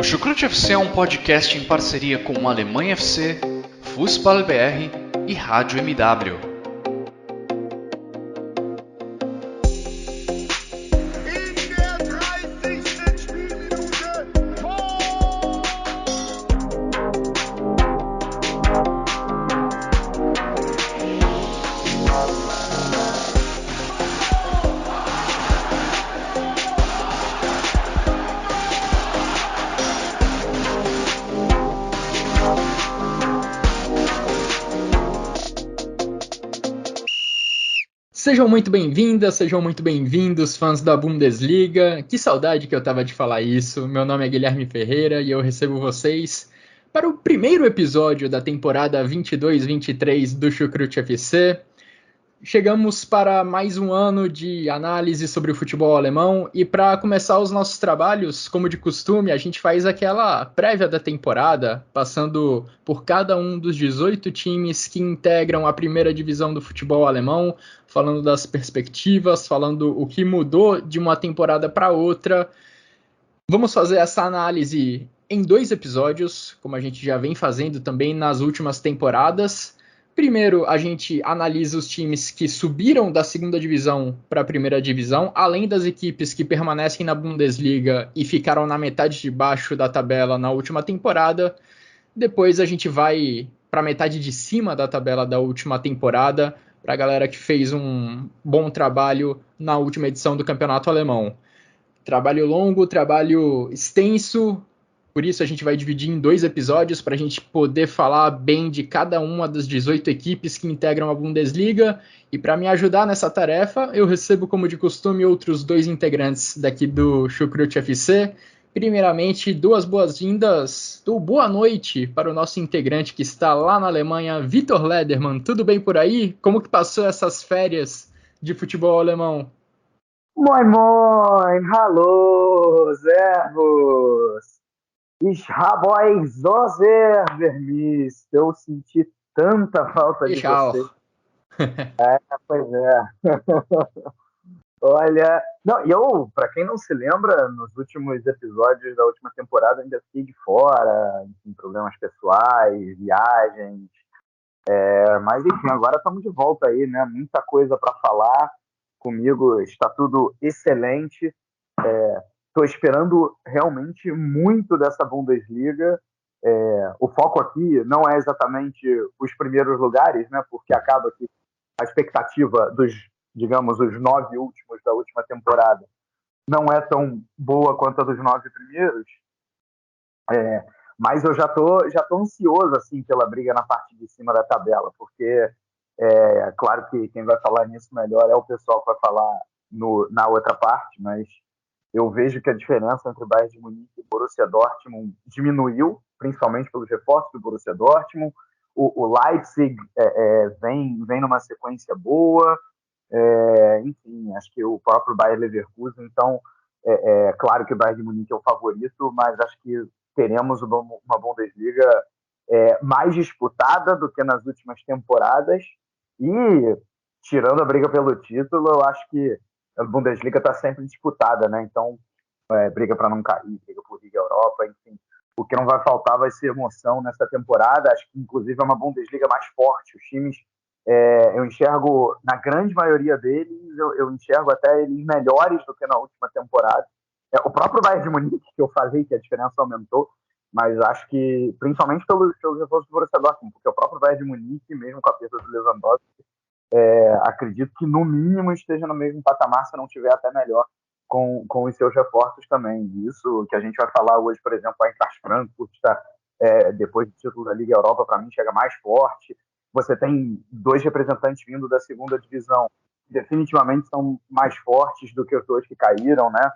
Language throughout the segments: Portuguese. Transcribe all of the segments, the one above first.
O Chucrute FC é um podcast em parceria com Alemanha FC, Fußball BR e Rádio MW. Sejam muito bem-vindas, sejam muito bem-vindos, fãs da Bundesliga. Que saudade que eu tava de falar isso. Meu nome é Guilherme Ferreira e eu recebo vocês para o primeiro episódio da temporada 22-23 do Chucrute FC. Chegamos para mais um ano de análise sobre o futebol alemão e para começar os nossos trabalhos, como de costume, a gente faz aquela prévia da temporada, passando por cada um dos 18 times que integram a primeira divisão do futebol alemão, falando das perspectivas, falando o que mudou de uma temporada para outra. Vamos fazer essa análise em 2 episódios, como a gente já vem fazendo também nas últimas temporadas. Primeiro, a gente analisa os times que subiram da segunda divisão para a primeira divisão, além das equipes que permanecem na Bundesliga e ficaram na metade de baixo da tabela na última temporada. Depois a gente vai para a metade de cima da tabela da última temporada, para a galera que fez um bom trabalho na última edição do Campeonato Alemão. Trabalho longo, trabalho extenso. Por isso a gente vai dividir em 2 episódios para a gente poder falar bem de cada uma das 18 equipes que integram a Bundesliga. E para me ajudar nessa tarefa, eu recebo, como de costume, outros 2 integrantes daqui do Chucrute FC. Primeiramente, 2 boas-vindas, boa noite para o nosso integrante que está lá na Alemanha, Vitor Lederman. Tudo bem por aí? Como que passou essas férias de futebol alemão? Moin moin, hallo, servus. Ich habe euch so sehr vermisst. Eu senti tanta falta de você. Pois é. Olha, não, para quem não se lembra, nos últimos episódios da última temporada ainda fiquei de fora, enfim, problemas pessoais, viagens. Mas enfim, agora estamos de volta aí, né? Muita coisa para falar. Comigo está tudo excelente. Estou esperando realmente muito dessa Bundesliga. O foco aqui não é exatamente os primeiros lugares, né? Porque acaba que a expectativa dos, digamos, os 9 últimos da última temporada não é tão boa quanto a dos 9 primeiros. Mas eu já tô ansioso assim, pela briga na parte de cima da tabela, porque claro que quem vai falar nisso melhor é o pessoal que vai falar na outra parte, mas eu vejo que a diferença entre o Bayern de Munique e o Borussia Dortmund diminuiu, principalmente pelos reforços do Borussia Dortmund. O Leipzig vem numa sequência boa. Enfim, acho que o próprio Bayer Leverkusen. Então, claro que o Bayern de Munique é o favorito, mas acho que teremos uma Bundesliga mais disputada do que nas últimas temporadas. E, tirando a briga pelo título, eu acho que a Bundesliga está sempre disputada, né? Então, briga para não cair, briga por Liga Europa, enfim. O que não vai faltar vai ser emoção nessa temporada. Acho que, inclusive, é uma Bundesliga mais forte. Os times, eu enxergo, na grande maioria deles, eu enxergo até eles melhores do que na última temporada. O próprio Bayern de Munique, que eu falei que a diferença aumentou, mas acho que, principalmente pelos reforços do Borussia Dortmund, porque o próprio Bayern de Munique, mesmo com a perda do Lewandowski, acredito que no mínimo esteja no mesmo patamar, se não tiver até melhor, com os seus reforços também. Isso que a gente vai falar hoje, por exemplo, a Eintracht Frankfurt está, depois do título da Liga Europa, para mim chega mais forte. Você tem 2 representantes vindo da segunda divisão, que definitivamente são mais fortes do que os 2 que caíram, né?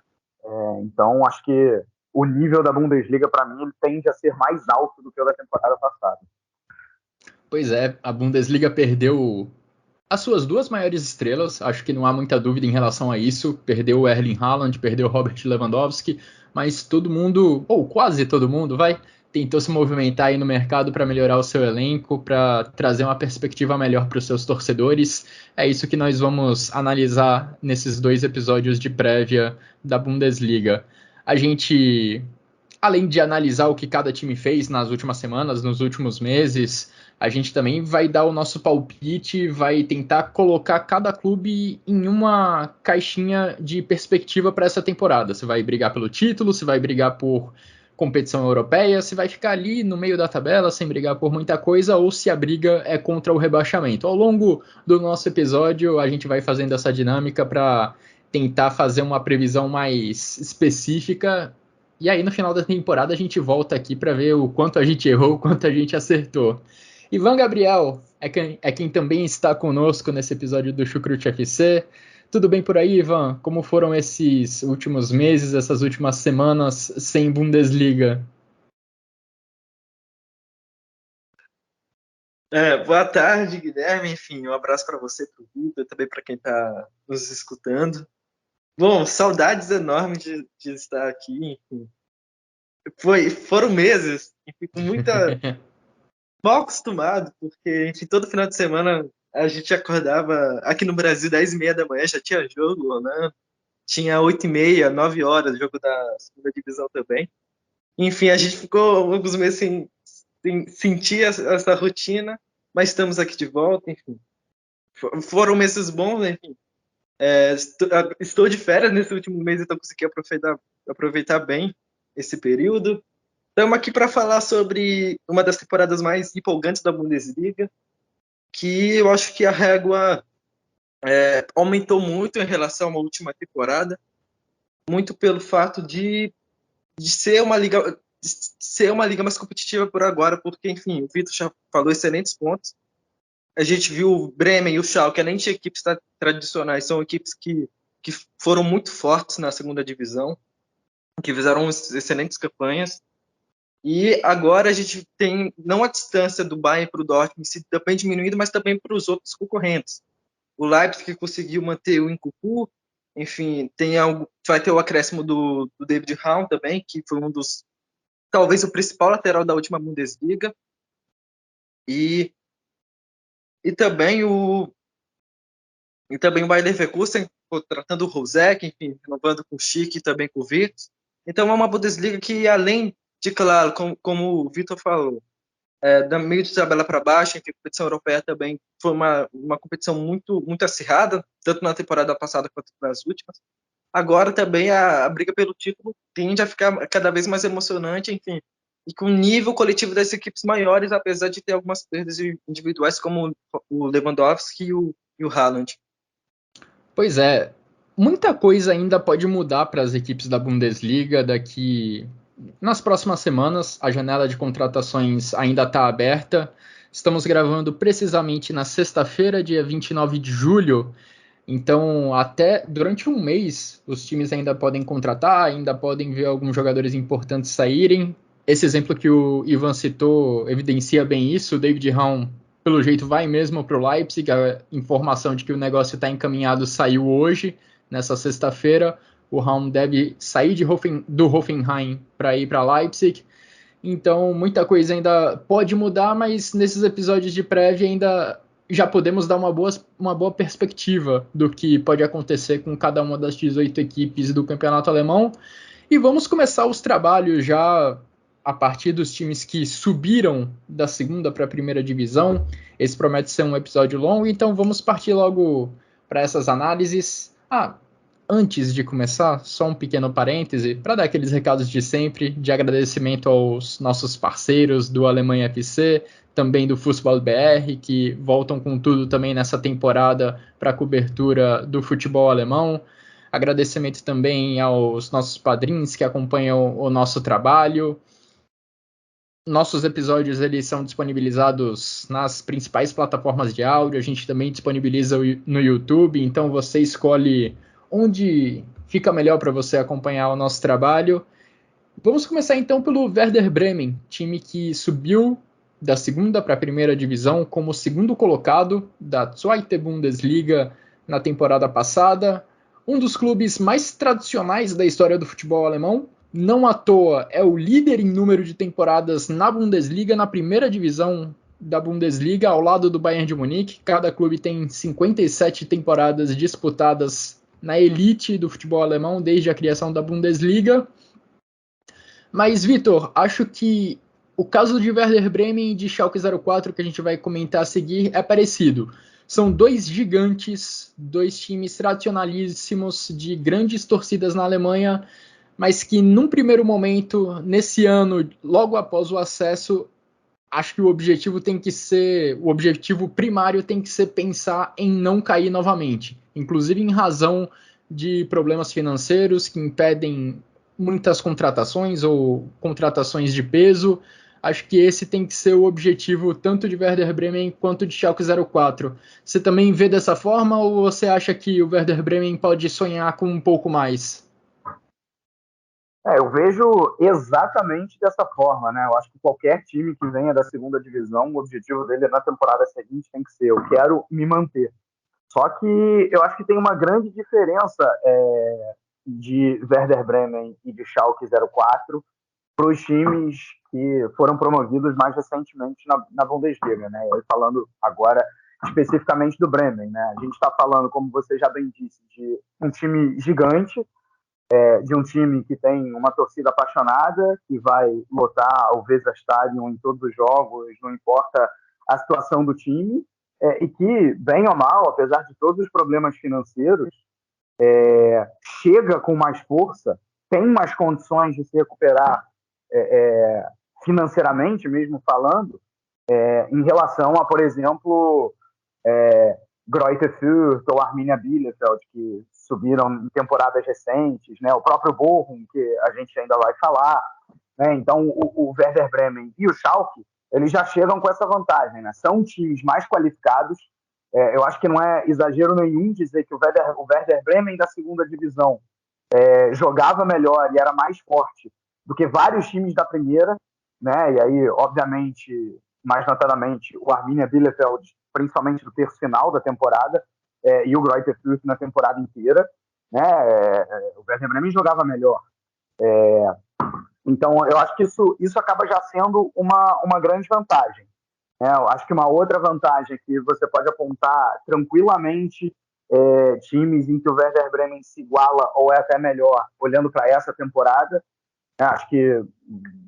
Então acho que o nível da Bundesliga, para mim, ele tende a ser mais alto do que o da temporada passada. Pois é, a Bundesliga perdeu as suas 2 maiores estrelas, acho que não há muita dúvida em relação a isso. Perdeu o Erling Haaland, perdeu o Robert Lewandowski, mas todo mundo, ou quase todo mundo, tentou se movimentar aí no mercado para melhorar o seu elenco, para trazer uma perspectiva melhor para os seus torcedores. É isso que nós vamos analisar nesses 2 episódios de prévia da Bundesliga. A gente além de analisar o que cada time fez nas últimas semanas, nos últimos meses, a gente também vai dar o nosso palpite, vai tentar colocar cada clube em uma caixinha de perspectiva para essa temporada. Se vai brigar pelo título, se vai brigar por competição europeia, se vai ficar ali no meio da tabela sem brigar por muita coisa, ou se a briga é contra o rebaixamento. Ao longo do nosso episódio, a gente vai fazendo essa dinâmica para tentar fazer uma previsão mais específica. E aí, no final da temporada, a gente volta aqui para ver o quanto a gente errou, o quanto a gente acertou. Ivan Gabriel é quem também está conosco nesse episódio do Chucrute FC. Tudo bem por aí, Ivan? Como foram esses últimos meses, essas últimas semanas sem Bundesliga? Boa tarde, Guilherme. Enfim, um abraço para você, para o Vitor, e também para quem está nos escutando. Bom, saudades enormes de estar aqui. Enfim. Foram meses, enfim, com muita mal acostumado, porque enfim, todo final de semana a gente acordava aqui no Brasil 10h30 da manhã, já tinha jogo, né? Tinha 8h30, 9 horas, jogo da segunda divisão também. Enfim, a gente ficou alguns meses sem sentir essa rotina, mas estamos aqui de volta, enfim. Foram meses bons, enfim. Estou de férias nesse último mês, então consegui aproveitar bem esse período. Estamos aqui para falar sobre uma das temporadas mais empolgantes da Bundesliga, que eu acho que a régua aumentou muito em relação a uma última temporada, muito pelo fato de ser uma liga mais competitiva por agora, porque, enfim, o Vitor já falou excelentes pontos. A gente viu o Bremen e o Schalke, além de equipes tradicionais, são equipes que foram muito fortes na segunda divisão, que fizeram excelentes campanhas. E agora a gente tem, não a distância do Bayern para o Dortmund se também diminuindo, mas também para os outros concorrentes. O Leipzig conseguiu manter o Nkunku, enfim, vai ter o acréscimo do David Raum também, que foi talvez o principal lateral da última Bundesliga. E também o Bayer Leverkusen, contratando o Rosek, enfim, renovando com o Schick e também com o Wirtz. Então é uma Bundesliga que, além de, claro, como o Vitor falou, da meio de tabela para baixo, enfim, a competição europeia também foi uma competição muito, muito acirrada, tanto na temporada passada quanto nas últimas. Agora também a briga pelo título tende a ficar cada vez mais emocionante, enfim, e com o nível coletivo das equipes maiores, apesar de ter algumas perdas individuais, como o Lewandowski e o Haaland. Pois é, muita coisa ainda pode mudar para as equipes da Bundesliga daqui nas próximas semanas. A janela de contratações ainda está aberta. Estamos gravando precisamente na sexta-feira, dia 29 de julho. Então, até durante um mês, os times ainda podem contratar, ainda podem ver alguns jogadores importantes saírem. Esse exemplo que o Ivan citou evidencia bem isso. O David Raum, pelo jeito, vai mesmo para o Leipzig. A informação de que o negócio está encaminhado saiu hoje, nessa sexta-feira. O Raum deve sair do Hoffenheim para ir para Leipzig. Então, muita coisa ainda pode mudar, mas nesses episódios de prévia ainda já podemos dar uma boa perspectiva do que pode acontecer com cada uma das 18 equipes do campeonato alemão. E vamos começar os trabalhos já a partir dos times que subiram da segunda para a primeira divisão. Esse promete ser um episódio longo, então vamos partir logo para essas análises. Antes de começar, só um pequeno parêntese para dar aqueles recados de sempre, de agradecimento aos nossos parceiros do Alemanha FC, também do Fußball BR, que voltam com tudo também nessa temporada para a cobertura do futebol alemão. Agradecimento também aos nossos padrinhos que acompanham o nosso trabalho. Nossos episódios eles são disponibilizados nas principais plataformas de áudio, a gente também disponibiliza no YouTube, então você escolhe onde fica melhor para você acompanhar o nosso trabalho. Vamos começar então pelo Werder Bremen, time que subiu da segunda para a primeira divisão como segundo colocado da Zweite Bundesliga na temporada passada. Um dos clubes mais tradicionais da história do futebol alemão. Não à toa, é o líder em número de temporadas na Bundesliga, na primeira divisão da Bundesliga, ao lado do Bayern de Munique. Cada clube tem 57 temporadas disputadas na elite do futebol alemão desde a criação da Bundesliga. Mas, Vitor, acho que o caso de Werder Bremen e de Schalke 04, que a gente vai comentar a seguir, é parecido. São dois gigantes, dois times tradicionalíssimos de grandes torcidas na Alemanha, mas que num primeiro momento, nesse ano, logo após o acesso, acho que o objetivo primário tem que ser pensar em não cair novamente, inclusive em razão de problemas financeiros que impedem muitas contratações ou contratações de peso. Acho que esse tem que ser o objetivo tanto de Werder Bremen quanto de Schalke 04. Você também vê dessa forma ou você acha que o Werder Bremen pode sonhar com um pouco mais? Eu vejo exatamente dessa forma, né? Eu acho que qualquer time que venha da segunda divisão, o objetivo dele na temporada seguinte tem que ser: eu quero me manter. Só que eu acho que tem uma grande diferença de Werder Bremen e de Schalke 04 para os times que foram promovidos mais recentemente na Bundesliga, né? Eu falando agora especificamente do Bremen, né? A gente está falando, como você já bem disse, de um time gigante, de um time que tem uma torcida apaixonada, que vai lotar o Weserstadion em todos os jogos, não importa a situação do time, e que, bem ou mal, apesar de todos os problemas financeiros, chega com mais força, tem mais condições de se recuperar financeiramente, mesmo falando, em relação a, por exemplo, Greuther Fürth ou Arminia Bielefeld, que subiram em temporadas recentes, né? O próprio Bochum, que a gente ainda vai falar, né? Então, o Werder Bremen e o Schalke, eles já chegam com essa vantagem, né? São times mais qualificados. Eu acho que não é exagero nenhum dizer que o Werder Bremen da segunda divisão jogava melhor e era mais forte do que vários times da primeira, né? E aí, obviamente, mais notadamente, o Arminia Bielefeld, principalmente no terço final da temporada, e o Greuther Fürth na temporada inteira, né? O Werder Bremen jogava melhor. Então, eu acho que isso acaba já sendo uma grande vantagem. Eu acho que uma outra vantagem que você pode apontar tranquilamente times em que o Werder Bremen se iguala ou é até melhor, olhando para essa temporada. Acho que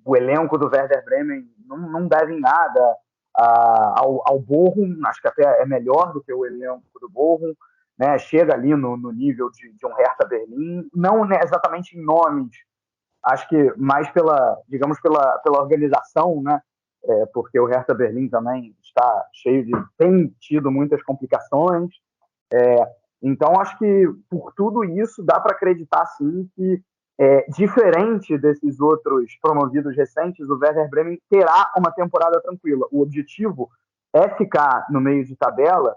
o elenco do Werder Bremen não deve em nada ao Bochum, acho que até é melhor do que o elenco do Bochum, né? Chega ali no nível de um Hertha Berlim, não exatamente em nomes, acho que mais digamos, pela organização, né? Porque o Hertha Berlim também tem tido muitas complicações. Então, acho que por tudo isso dá para acreditar, sim, que diferente desses outros promovidos recentes, o Werder Bremen terá uma temporada tranquila. O objetivo é ficar no meio de tabela,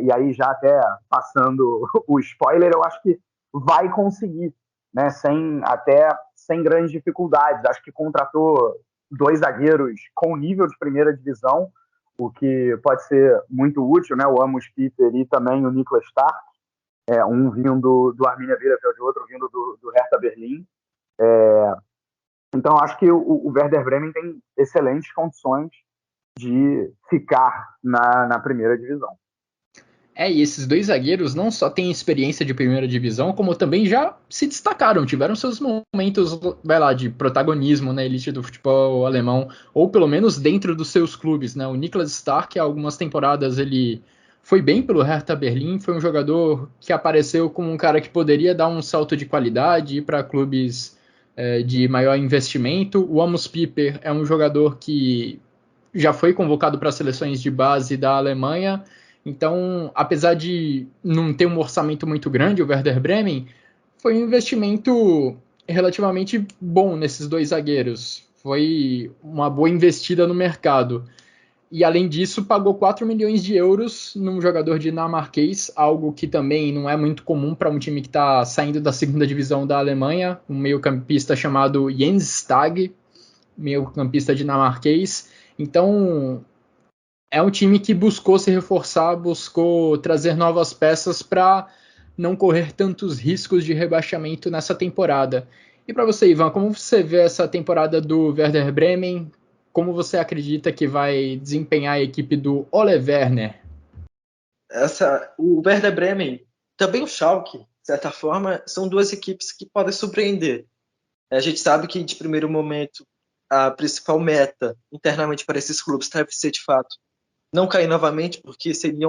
e aí já até passando o spoiler, eu acho que vai conseguir, né, sem grandes dificuldades. Acho que contratou 2 zagueiros com nível de primeira divisão, o que pode ser muito útil, né? O Amos Pieper e também o Niklas Stark, um vindo do Arminia Bielefeld e outro vindo do Hertha Berlim. Então, acho que o Werder Bremen tem excelentes condições de ficar na primeira divisão. E esses dois zagueiros não só têm experiência de primeira divisão, como também já se destacaram, tiveram seus momentos, de protagonismo na elite do futebol alemão, ou pelo menos dentro dos seus clubes, né? O Niklas Stark, há algumas temporadas, ele foi bem pelo Hertha Berlim, foi um jogador que apareceu como um cara que poderia dar um salto de qualidade, ir para clubes de maior investimento. O Amos Pieper é um jogador que já foi convocado para as seleções de base da Alemanha. Então, apesar de não ter um orçamento muito grande, o Werder Bremen foi um investimento relativamente bom nesses dois zagueiros. Foi uma boa investida no mercado. E, além disso, pagou 4 milhões de euros num jogador dinamarquês, algo que também não é muito comum para um time que está saindo da segunda divisão da Alemanha, um meio-campista chamado Jens Stag, meio-campista dinamarquês. Então, é um time que buscou se reforçar, buscou trazer novas peças para não correr tantos riscos de rebaixamento nessa temporada. E para você, Ivan, como você vê essa temporada do Werder Bremen? Como você acredita que vai desempenhar a equipe do Ole Werner? O Werder Bremen, também o Schalke, de certa forma, são duas equipes que podem surpreender. A gente sabe que, de primeiro momento, a principal meta internamente para esses clubes deve ser, de fato, não cair novamente, porque seria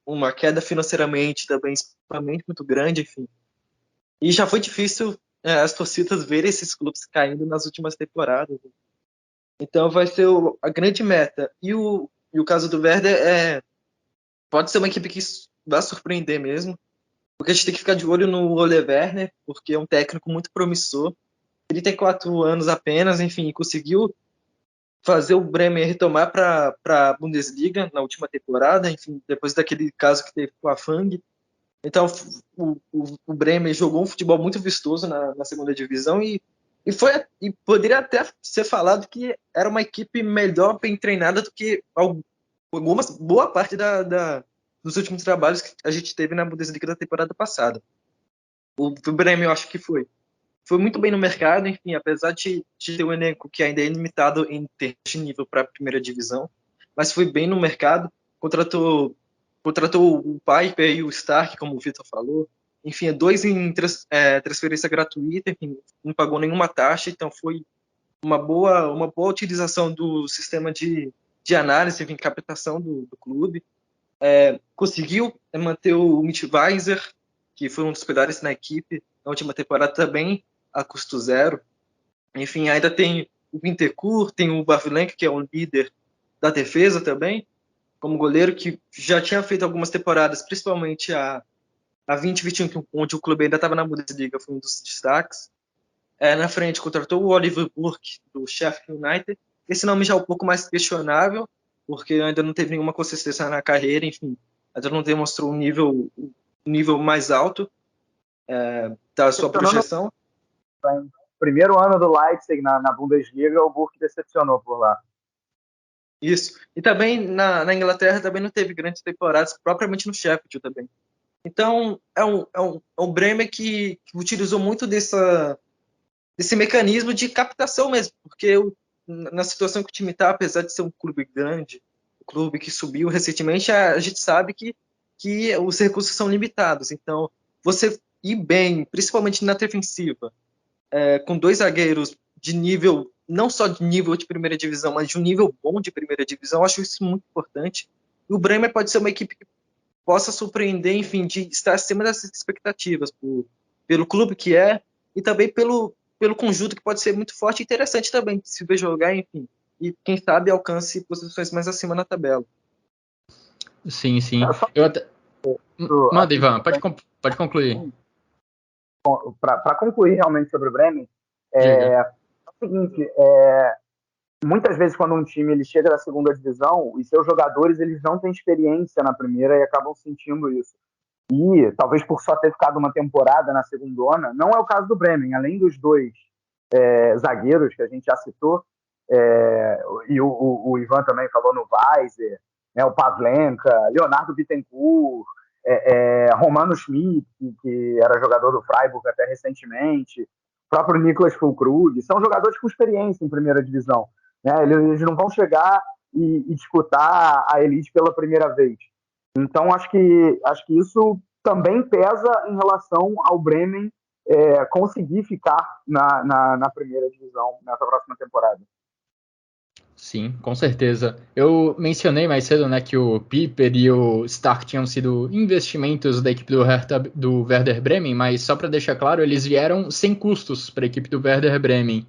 uma queda financeiramente, também esportivamente muito grande, enfim. E já foi difícil as torcidas verem esses clubes caindo nas últimas temporadas. Então vai ser a grande meta. E o caso do Werder pode ser uma equipe que vai surpreender mesmo, porque a gente tem que ficar de olho no Ole Werner, porque é um técnico muito promissor. 34 anos apenas, enfim, conseguiu fazer o Bremen retomar para a Bundesliga na última temporada, enfim, depois daquele caso que teve com a Fang. Então, o Bremen jogou um futebol muito vistoso na segunda divisão e poderia até ser falado que era uma equipe melhor, bem treinada do que boa parte dos últimos trabalhos que a gente teve na Bundesliga da temporada passada. O Bremen, eu acho que foi muito bem no mercado, enfim, apesar de ter um elenco que ainda é limitado em termos de nível para a primeira divisão, mas foi bem no mercado, contratou o Piper e o Stark, como o Vitor falou, enfim, dois em transferência gratuita, enfim, não pagou nenhuma taxa, então foi uma boa utilização do sistema de análise, enfim, captação do clube. Conseguiu manter o Mitch Weiser, que foi um dos pilares na equipe na última temporada também, a custo zero. Enfim, ainda tem o Winterthur, tem o Bavilenka, que é um líder da defesa também, como goleiro, que já tinha feito algumas temporadas, principalmente a 2021, onde o clube ainda estava na Bundesliga, foi um dos destaques. Na frente, contratou o Oliver Burke, do Sheffield United. Esse nome já é um pouco mais questionável, porque ainda não teve nenhuma consistência na carreira, enfim, ainda não demonstrou um nível mais alto da sua projeção. Primeiro ano do Leipzig na Bundesliga, o Burke decepcionou por lá. Isso. E também na Inglaterra também não teve grandes temporadas, propriamente no Sheffield também. Então, é um Bremen que utilizou muito desse mecanismo de captação mesmo, porque na situação que o time está, apesar de ser um clube grande, um clube que subiu recentemente, a gente sabe que os recursos são limitados. Então, você ir bem, principalmente na defensiva, com dois zagueiros de nível, não só de nível de primeira divisão, mas de um nível bom de primeira divisão, eu acho isso muito importante. E o Bremen pode ser uma equipe que possa surpreender, enfim, de estar acima dessas expectativas, pelo clube que é, e também pelo conjunto que pode ser muito forte e interessante também de se ver jogar, enfim, e quem sabe alcance posições mais acima na tabela. Sim. Eu até... Manda, Ivan, pode concluir. Para concluir realmente sobre o Bremen, é o seguinte, muitas vezes quando um time ele chega da segunda divisão, os seus jogadores eles não têm experiência na primeira e acabam sentindo isso. E talvez por só ter ficado uma temporada na segundona, não é o caso do Bremen. Além dos dois zagueiros que a gente já citou, e o Ivan também falou no Weiser, né, o Pavlenka, Leonardo Bittencourt, Romano Schmidt, que era jogador do Freiburg até recentemente, o próprio Niklas Füllkrug, são jogadores com experiência em primeira divisão. Né? Eles não vão chegar e disputar a elite pela primeira vez. Então, acho que isso também pesa em relação ao Bremen conseguir ficar na primeira divisão nessa próxima temporada. Sim, com certeza. Eu mencionei mais cedo, né, que o Piper e o Stark tinham sido investimentos da equipe do Werder Bremen, mas só para deixar claro, eles vieram sem custos para a equipe do Werder Bremen.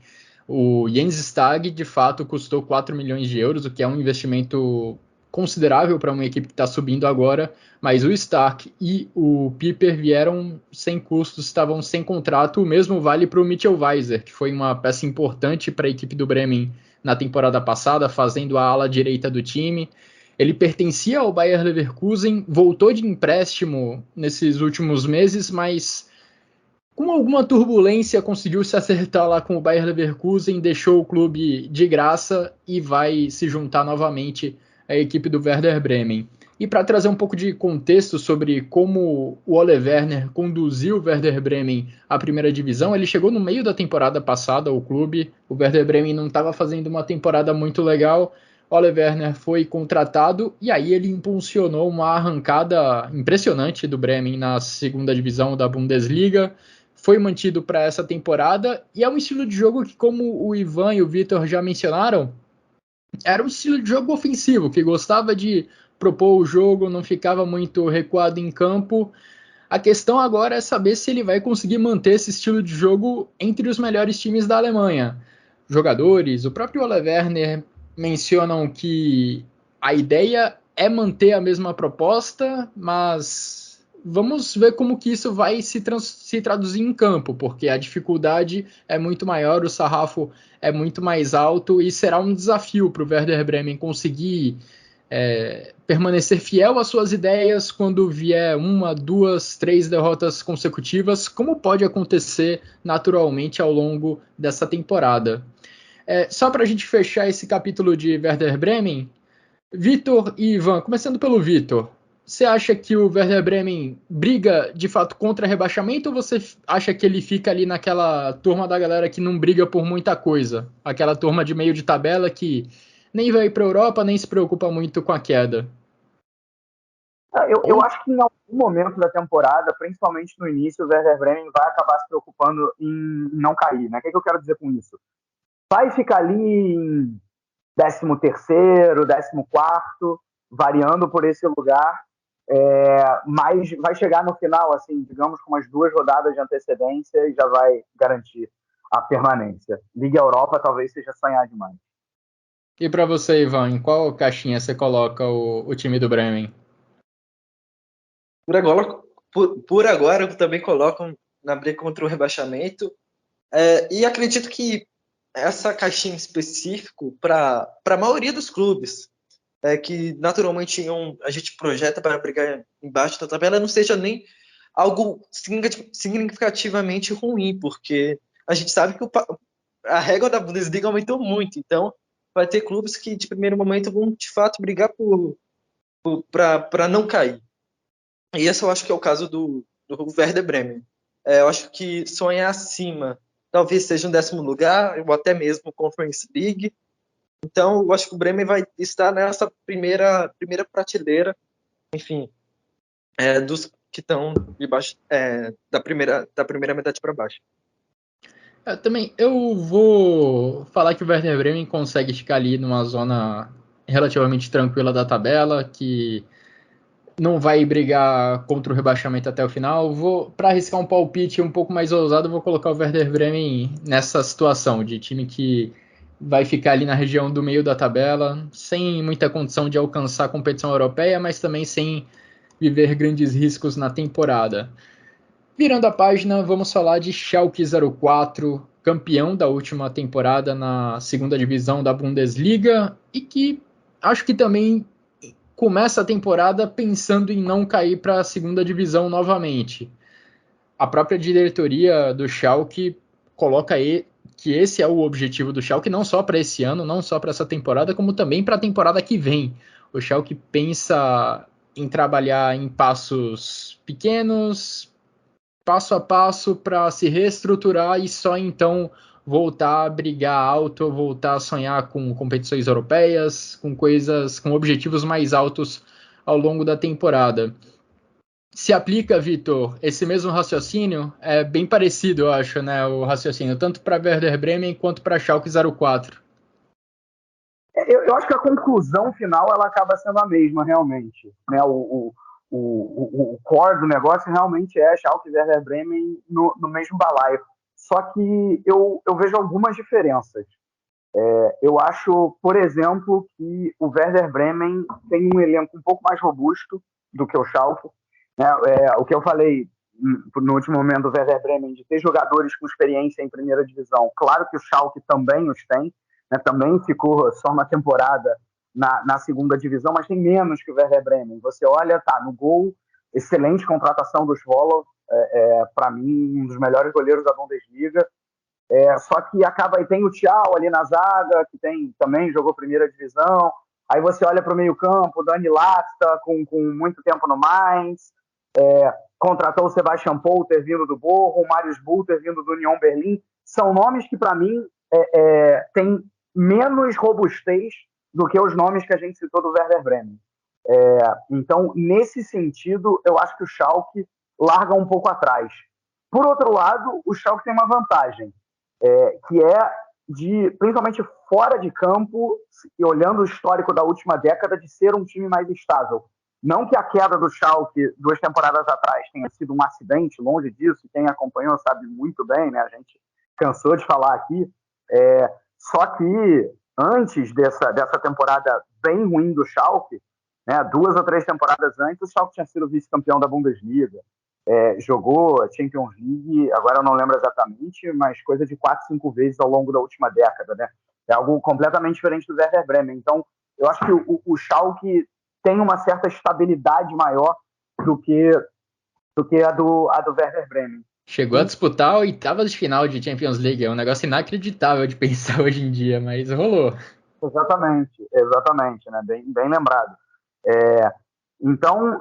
O Jens Stag, de fato, custou 4 milhões de euros, o que é um investimento considerável para uma equipe que está subindo agora, mas o Stark e o Piper vieram sem custos, estavam sem contrato. O mesmo vale para o Mitchell Weiser, que foi uma peça importante para a equipe do Bremen na temporada passada, fazendo a ala direita do time. Ele pertencia ao Bayer Leverkusen, voltou de empréstimo nesses últimos meses, mas com alguma turbulência conseguiu se acertar lá com o Bayer Leverkusen, deixou o clube de graça e vai se juntar novamente à equipe do Werder Bremen. E para trazer um pouco de contexto sobre como o Ole Werner conduziu o Werder Bremen à primeira divisão, ele chegou no meio da temporada passada ao clube, o Werder Bremen não estava fazendo uma temporada muito legal, o Ole Werner foi contratado e aí ele impulsionou uma arrancada impressionante do Bremen na segunda divisão da Bundesliga, foi mantido para essa temporada, e é um estilo de jogo que, como o Ivan e o Vitor já mencionaram, era um estilo de jogo ofensivo, que gostava de propor o jogo, não ficava muito recuado em campo. A questão agora é saber se ele vai conseguir manter esse estilo de jogo entre os melhores times da Alemanha. Jogadores, o próprio Ole Werner mencionam que a ideia é manter a mesma proposta, mas vamos ver como que isso vai se traduzir em campo, porque a dificuldade é muito maior, o sarrafo é muito mais alto e será um desafio para o Werder Bremen conseguir permanecer fiel às suas ideias quando vier 1, 2, 3 derrotas consecutivas, como pode acontecer naturalmente ao longo dessa temporada. Só para a gente fechar esse capítulo de Werder Bremen, Vitor e Ivan, começando pelo Vitor, você acha que o Werder Bremen briga de fato contra rebaixamento ou você acha que ele fica ali naquela turma da galera que não briga por muita coisa? Aquela turma de meio de tabela que nem vai para a Europa, nem se preocupa muito com a queda? Eu acho que em algum momento da temporada, principalmente no início, o Werder Bremen vai acabar se preocupando em não cair. Né? O que eu quero dizer com isso? Vai ficar ali em 13º, 14º, variando por esse lugar, mas vai chegar no final, assim, digamos, com umas 2 rodadas de antecedência e já vai garantir a permanência. Liga Europa talvez seja sonhar demais. E para você, Ivan, em qual caixinha você coloca o time do Bremen? Por agora, eu também coloco na briga contra o rebaixamento. E acredito que essa caixinha em específico para a maioria dos clubes, que naturalmente a gente projeta para brigar embaixo da tabela, não seja nem algo significativamente ruim, porque a gente sabe que a régua da Bundesliga aumentou muito, então vai ter clubes que de primeiro momento vão de fato brigar para não cair. E esse eu acho que é o caso do Werder Bremen. Eu acho que sonhar acima talvez seja um 10º lugar, ou até mesmo Conference League. Então, eu acho que o Bremen vai estar nessa primeira prateleira, enfim, dos que estão debaixo, da primeira metade para baixo. Eu vou falar que o Werder Bremen consegue ficar ali numa zona relativamente tranquila da tabela, que não vai brigar contra o rebaixamento até o final. Para arriscar um palpite um pouco mais ousado, vou colocar o Werder Bremen nessa situação de time que vai ficar ali na região do meio da tabela, sem muita condição de alcançar a competição europeia, mas também sem viver grandes riscos na temporada. Virando a página, vamos falar de Schalke 04, campeão da última temporada na segunda divisão da Bundesliga e que acho que também começa a temporada pensando em não cair para a segunda divisão novamente. A própria diretoria do Schalke coloca que esse é o objetivo do Schalke, não só para esse ano, não só para essa temporada, como também para a temporada que vem. O Schalke pensa em trabalhar em passos pequenos, passo a passo, para se reestruturar e só então voltar a brigar alto, voltar a sonhar com competições europeias, com objetivos mais altos ao longo da temporada. Se aplica, Vitor, esse mesmo raciocínio? É bem parecido, eu acho, né, o raciocínio, tanto para Werder Bremen quanto para Schalke 04. Eu acho que a conclusão final ela acaba sendo a mesma, realmente. Né? O core do negócio realmente é Schalke e Werder Bremen no mesmo balaio. Só que eu vejo algumas diferenças. Eu acho, por exemplo, que o Werder Bremen tem um elenco um pouco mais robusto do que o Schalke. Né? O que eu falei no último momento do Werder Bremen, de ter jogadores com experiência em primeira divisão. Claro que o Schalke também os tem, né? Também ficou só uma temporada na segunda divisão, mas tem menos que o Werder Bremen. Você olha, tá, no gol, excelente contratação do Schwolow, para mim, um dos melhores goleiros da Bundesliga. Só que acaba, e tem o Thiago ali na zaga, que também jogou primeira divisão. Aí você olha para o meio campo, o Dani Lasta, com muito tempo no Mainz, contratou o Sebastian Polter vindo do Bochum, o Marius Bulter vindo do Union Berlin. São nomes que, para mim, têm menos robustez do que os nomes que a gente citou do Werder Bremen. Então, nesse sentido, eu acho que o Schalke larga um pouco atrás. Por outro lado, o Schalke tem uma vantagem, que de, principalmente fora de campo, e olhando o histórico da última década, de ser um time mais estável. Não que a queda do Schalke 2 temporadas atrás tenha sido um acidente, longe disso, quem acompanhou sabe muito bem, né? A gente cansou de falar aqui. Só que antes dessa temporada bem ruim do Schalke, né, 2 ou 3 temporadas antes, o Schalke tinha sido vice-campeão da Bundesliga, jogou a Champions League, agora eu não lembro exatamente, mas coisa de 4, 5 vezes ao longo da última década, né? É algo completamente diferente do Werder Bremen. Então, eu acho que o Schalke tem uma certa estabilidade maior do que a do Werder Bremen. Chegou a disputar a oitava de final de Champions League, é um negócio inacreditável de pensar hoje em dia, mas rolou. Exatamente, né? Bem lembrado. Então,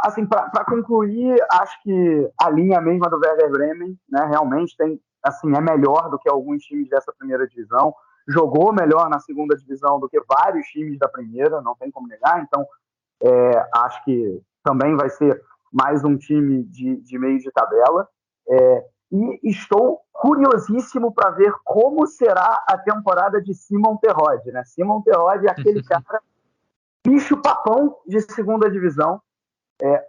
assim, para concluir, acho que a linha mesma do Werder Bremen, né, realmente é melhor do que alguns times dessa primeira divisão, jogou melhor na segunda divisão do que vários times da primeira, não tem como negar, então acho que também vai ser mais um time de meio de tabela, e estou curiosíssimo para ver como será a temporada de Simon Terodde, né? Simon Terodde é aquele cara bicho-papão de segunda divisão,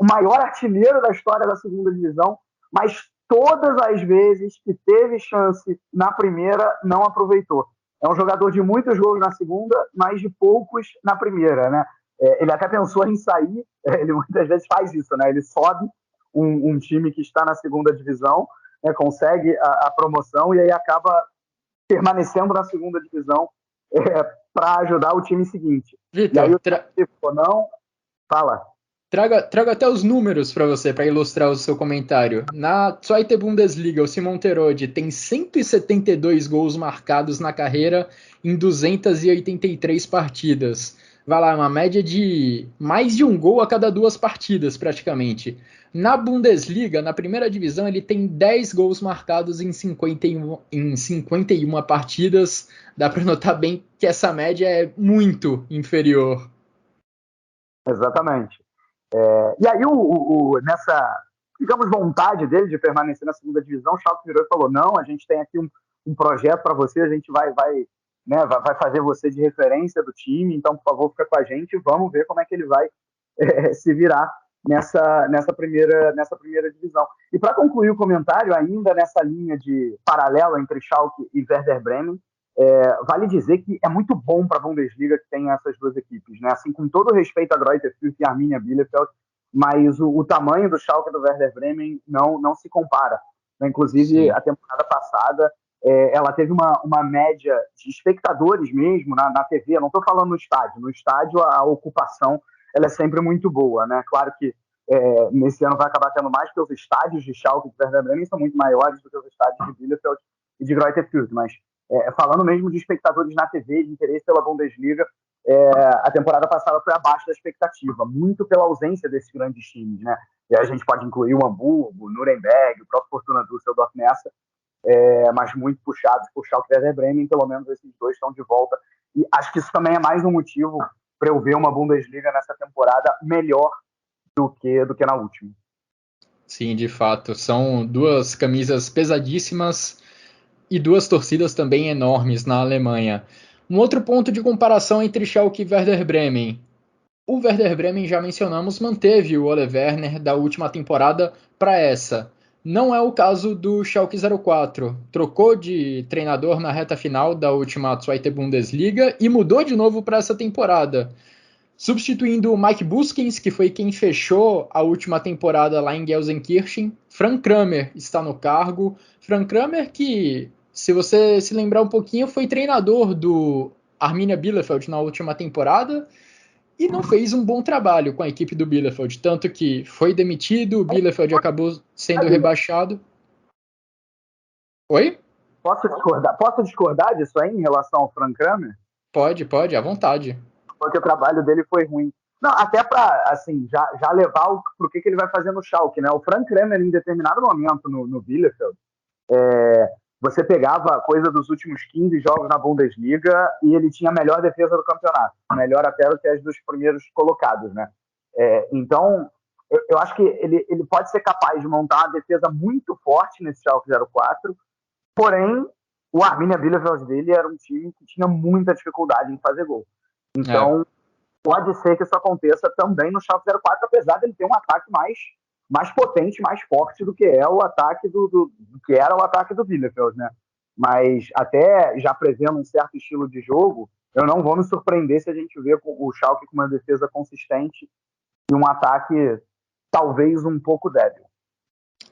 o maior artilheiro da história da segunda divisão, mas todas as vezes que teve chance na primeira, não aproveitou. É um jogador de muitos gols na segunda, mas de poucos na primeira, né? Ele até pensou em sair, ele muitas vezes faz isso, né? Ele sobe um time que está na segunda divisão, né? Consegue a promoção e aí acaba permanecendo na segunda divisão para ajudar o time seguinte. Vitor, e aí o time não fala. Trago até os números para você, para ilustrar o seu comentário. Na Zweite Bundesliga, o Simon Terodde tem 172 gols marcados na carreira em 283 partidas. Vai lá, uma média de mais de um gol a cada 2 partidas, praticamente. Na Bundesliga, na primeira divisão, ele tem 10 gols marcados em 51 partidas. Dá para notar bem que essa média é muito inferior. Exatamente. E aí, nessa, digamos, vontade dele de permanecer na segunda divisão, o Schalke virou e falou, não, a gente tem aqui um projeto para você, a gente vai fazer você de referência do time, então, por favor, fica com a gente e vamos ver como é que ele vai se virar nessa primeira divisão. E para concluir o comentário, ainda nessa linha de paralelo entre Schalke e Werder Bremen, vale dizer que é muito bom para a Bundesliga que tem essas duas equipes, né? Assim, com todo respeito a Greuther Fürth e Arminia Bielefeld, mas o tamanho do Schalke e do Werder Bremen não se compara. Inclusive, sim, a temporada passada, ela teve uma média de espectadores mesmo na TV, eu não estou falando no estádio a ocupação ela é sempre muito boa, né? Claro que nesse ano vai acabar tendo mais, porque os estádios de Schalke e de Werder Bremen são muito maiores do que os estádios de Bielefeld e de Greuther Fürth, mas falando mesmo de espectadores na TV, de interesse pela Bundesliga, a temporada passada foi abaixo da expectativa, muito pela ausência desses grandes times, né? E a gente pode incluir o Hamburgo, o Nuremberg, o próprio Fortuna Düsseldorf nessa, mas muito puxados por Schalke e Werder Bremen, pelo menos esses dois estão de volta. E acho que isso também é mais um motivo para eu ver uma Bundesliga nessa temporada melhor do que na última. Sim, de fato. São duas camisas pesadíssimas e duas torcidas também enormes na Alemanha. Um outro ponto de comparação entre Schalke e Werder Bremen. O Werder Bremen, já mencionamos, manteve o Ole Werner da última temporada para essa. Não é o caso do Schalke 04. Trocou de treinador na reta final da última Zweite Bundesliga e mudou de novo para essa temporada. Substituindo o Mike Buskins, que foi quem fechou a última temporada lá em Gelsenkirchen, Frank Kramer está no cargo. Frank Kramer que, se você se lembrar um pouquinho, foi treinador do Arminia Bielefeld na última temporada e não fez um bom trabalho com a equipe do Bielefeld, tanto que foi demitido, o Bielefeld acabou sendo rebaixado. Oi? Posso discordar disso aí em relação ao Frank Kramer? Pode, à vontade. Porque o trabalho dele foi ruim. Não, até para assim, já levar para o que ele vai fazer no Schalke, né? O Frank Kramer, em determinado momento no Bielefeld, você pegava a coisa dos últimos 15 jogos na Bundesliga e ele tinha a melhor defesa do campeonato, melhor até do que as dos primeiros colocados, né? Então, eu acho que ele pode ser capaz de montar uma defesa muito forte nesse Schalke 04, porém, o Arminia Bielefeld dele era um time que tinha muita dificuldade em fazer gol. Então, pode ser que isso aconteça também no Schalke 04, apesar dele ter um ataque mais potente, mais forte do que é o ataque do que era o ataque do Bielefeld, né? Mas até já prevendo um certo estilo de jogo, eu não vou me surpreender se a gente vê o Schalke com uma defesa consistente e um ataque talvez um pouco débil.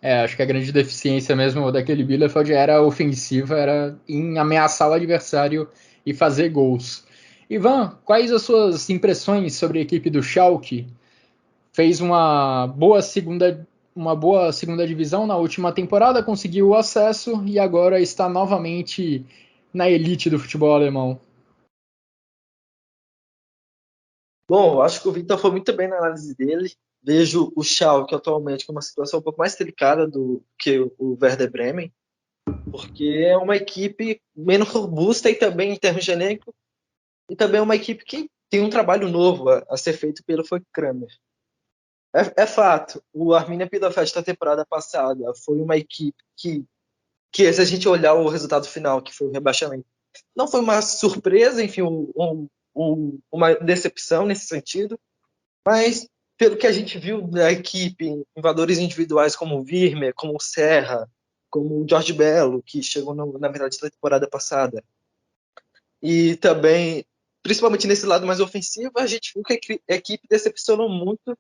Acho que a grande deficiência mesmo daquele Bielefeld era ofensiva, era em ameaçar o adversário e fazer gols. Ivan, quais as suas impressões sobre a equipe do Schalke? Fez uma boa segunda divisão na última temporada, conseguiu o acesso e agora está novamente na elite do futebol alemão. Bom, eu acho que o Victor foi muito bem na análise dele. Vejo o Schalke atualmente com uma situação um pouco mais delicada do que o Werder Bremen, porque é uma equipe menos robusta e também em termos de elenco, e também é uma equipe que tem um trabalho novo a ser feito pelo Frank Kramer. É fato, o Arminia Bielefeld da temporada passada foi uma equipe que se a gente olhar o resultado final, que foi o rebaixamento, não foi uma surpresa, enfim, uma decepção nesse sentido, mas pelo que a gente viu da equipe em valores individuais como o Wirmer, como o Serra, como o Jorge Bello, que chegou na metade da temporada passada, e também, principalmente nesse lado mais ofensivo, a gente viu que a equipe decepcionou muito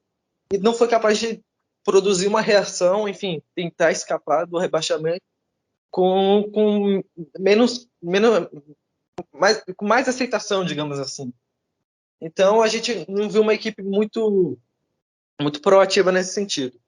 e não foi capaz de produzir uma reação, enfim, tentar escapar do rebaixamento com mais aceitação, digamos assim. Então a gente não viu uma equipe muito proativa nesse sentido.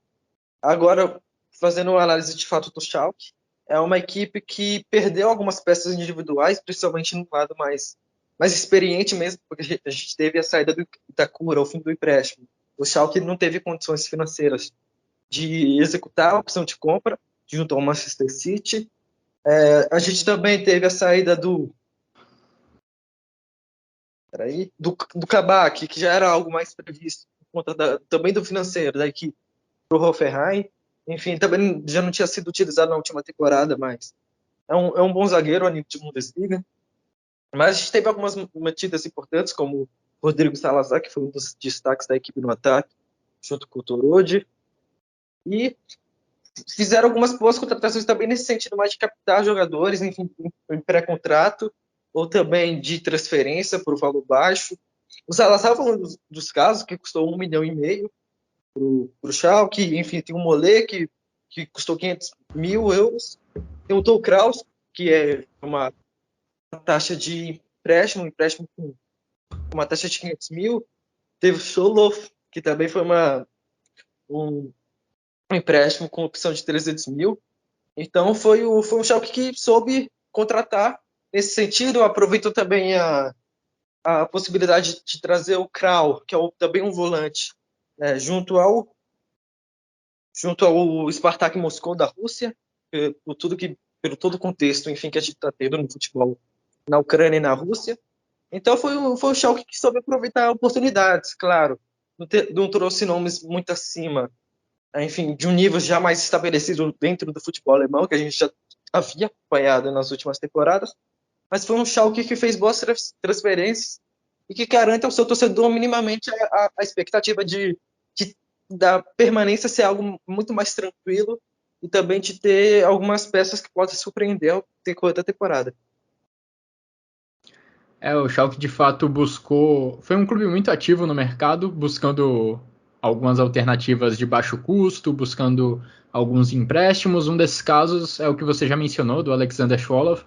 Agora, fazendo uma análise de fato do Schalke, é uma equipe que perdeu algumas peças individuais, principalmente no lado mais experiente mesmo, porque a gente teve a saída do Itakura, o fim do empréstimo. O Schalke não teve condições financeiras de executar a opção de compra junto ao Manchester City. A gente também teve a saída do Kabak, que já era algo mais previsto por conta também do financeiro da equipe, para o Hoffenheim. Enfim, também já não tinha sido utilizado na última temporada, mas é um bom zagueiro a nível de Bundesliga. Mas a gente teve algumas mantidas importantes, como o Rodrigo Salazar, que foi um dos destaques da equipe no ataque, junto com o Torode. E fizeram algumas boas contratações também nesse sentido, mais de captar jogadores, enfim, em pré-contrato, ou também de transferência por valor baixo. O Salazar foi um dos casos que custou 1,5 milhão para o Schalke. Enfim, tem o Mollet, que custou 500 mil euros. Tem o Tol Kraus, que é uma taxa de empréstimo com uma taxa de 500 mil. Teve o Scholoff, que também foi um empréstimo com opção de 300 mil. Então foi um Schalke que soube contratar nesse sentido. Aproveitou também a possibilidade de trazer o Krau, que é também um volante, junto ao Spartak Moscou da Rússia, pelo todo o contexto, enfim, que a gente está tendo no futebol na Ucrânia e na Rússia. Então foi o Schalke que soube aproveitar oportunidades, claro. Não trouxe nomes muito acima, enfim, de um nível já mais estabelecido dentro do futebol alemão, que a gente já havia acompanhado nas últimas temporadas, mas foi um Schalke que fez boas transferências e que garante ao seu torcedor minimamente a expectativa da permanência ser algo muito mais tranquilo e também de ter algumas peças que podem surpreender ao decorrer da temporada. O Schalke de fato foi um clube muito ativo no mercado, buscando algumas alternativas de baixo custo, buscando alguns empréstimos. Um desses casos é o que você já mencionou, do Alexander Schwolow.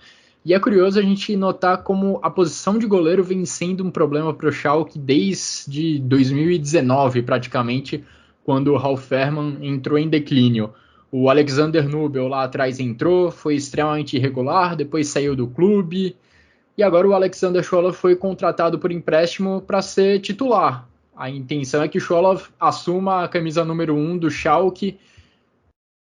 E é curioso a gente notar como a posição de goleiro vem sendo um problema para o Schalke desde 2019, praticamente, quando o Ralf Fährmann entrou em declínio. O Alexander Nubel lá atrás entrou, foi extremamente irregular, depois saiu do clube. E agora o Alexander Schwolow foi contratado por empréstimo para ser titular. A intenção é que o Schwolow assuma a camisa número 1 do Schalke,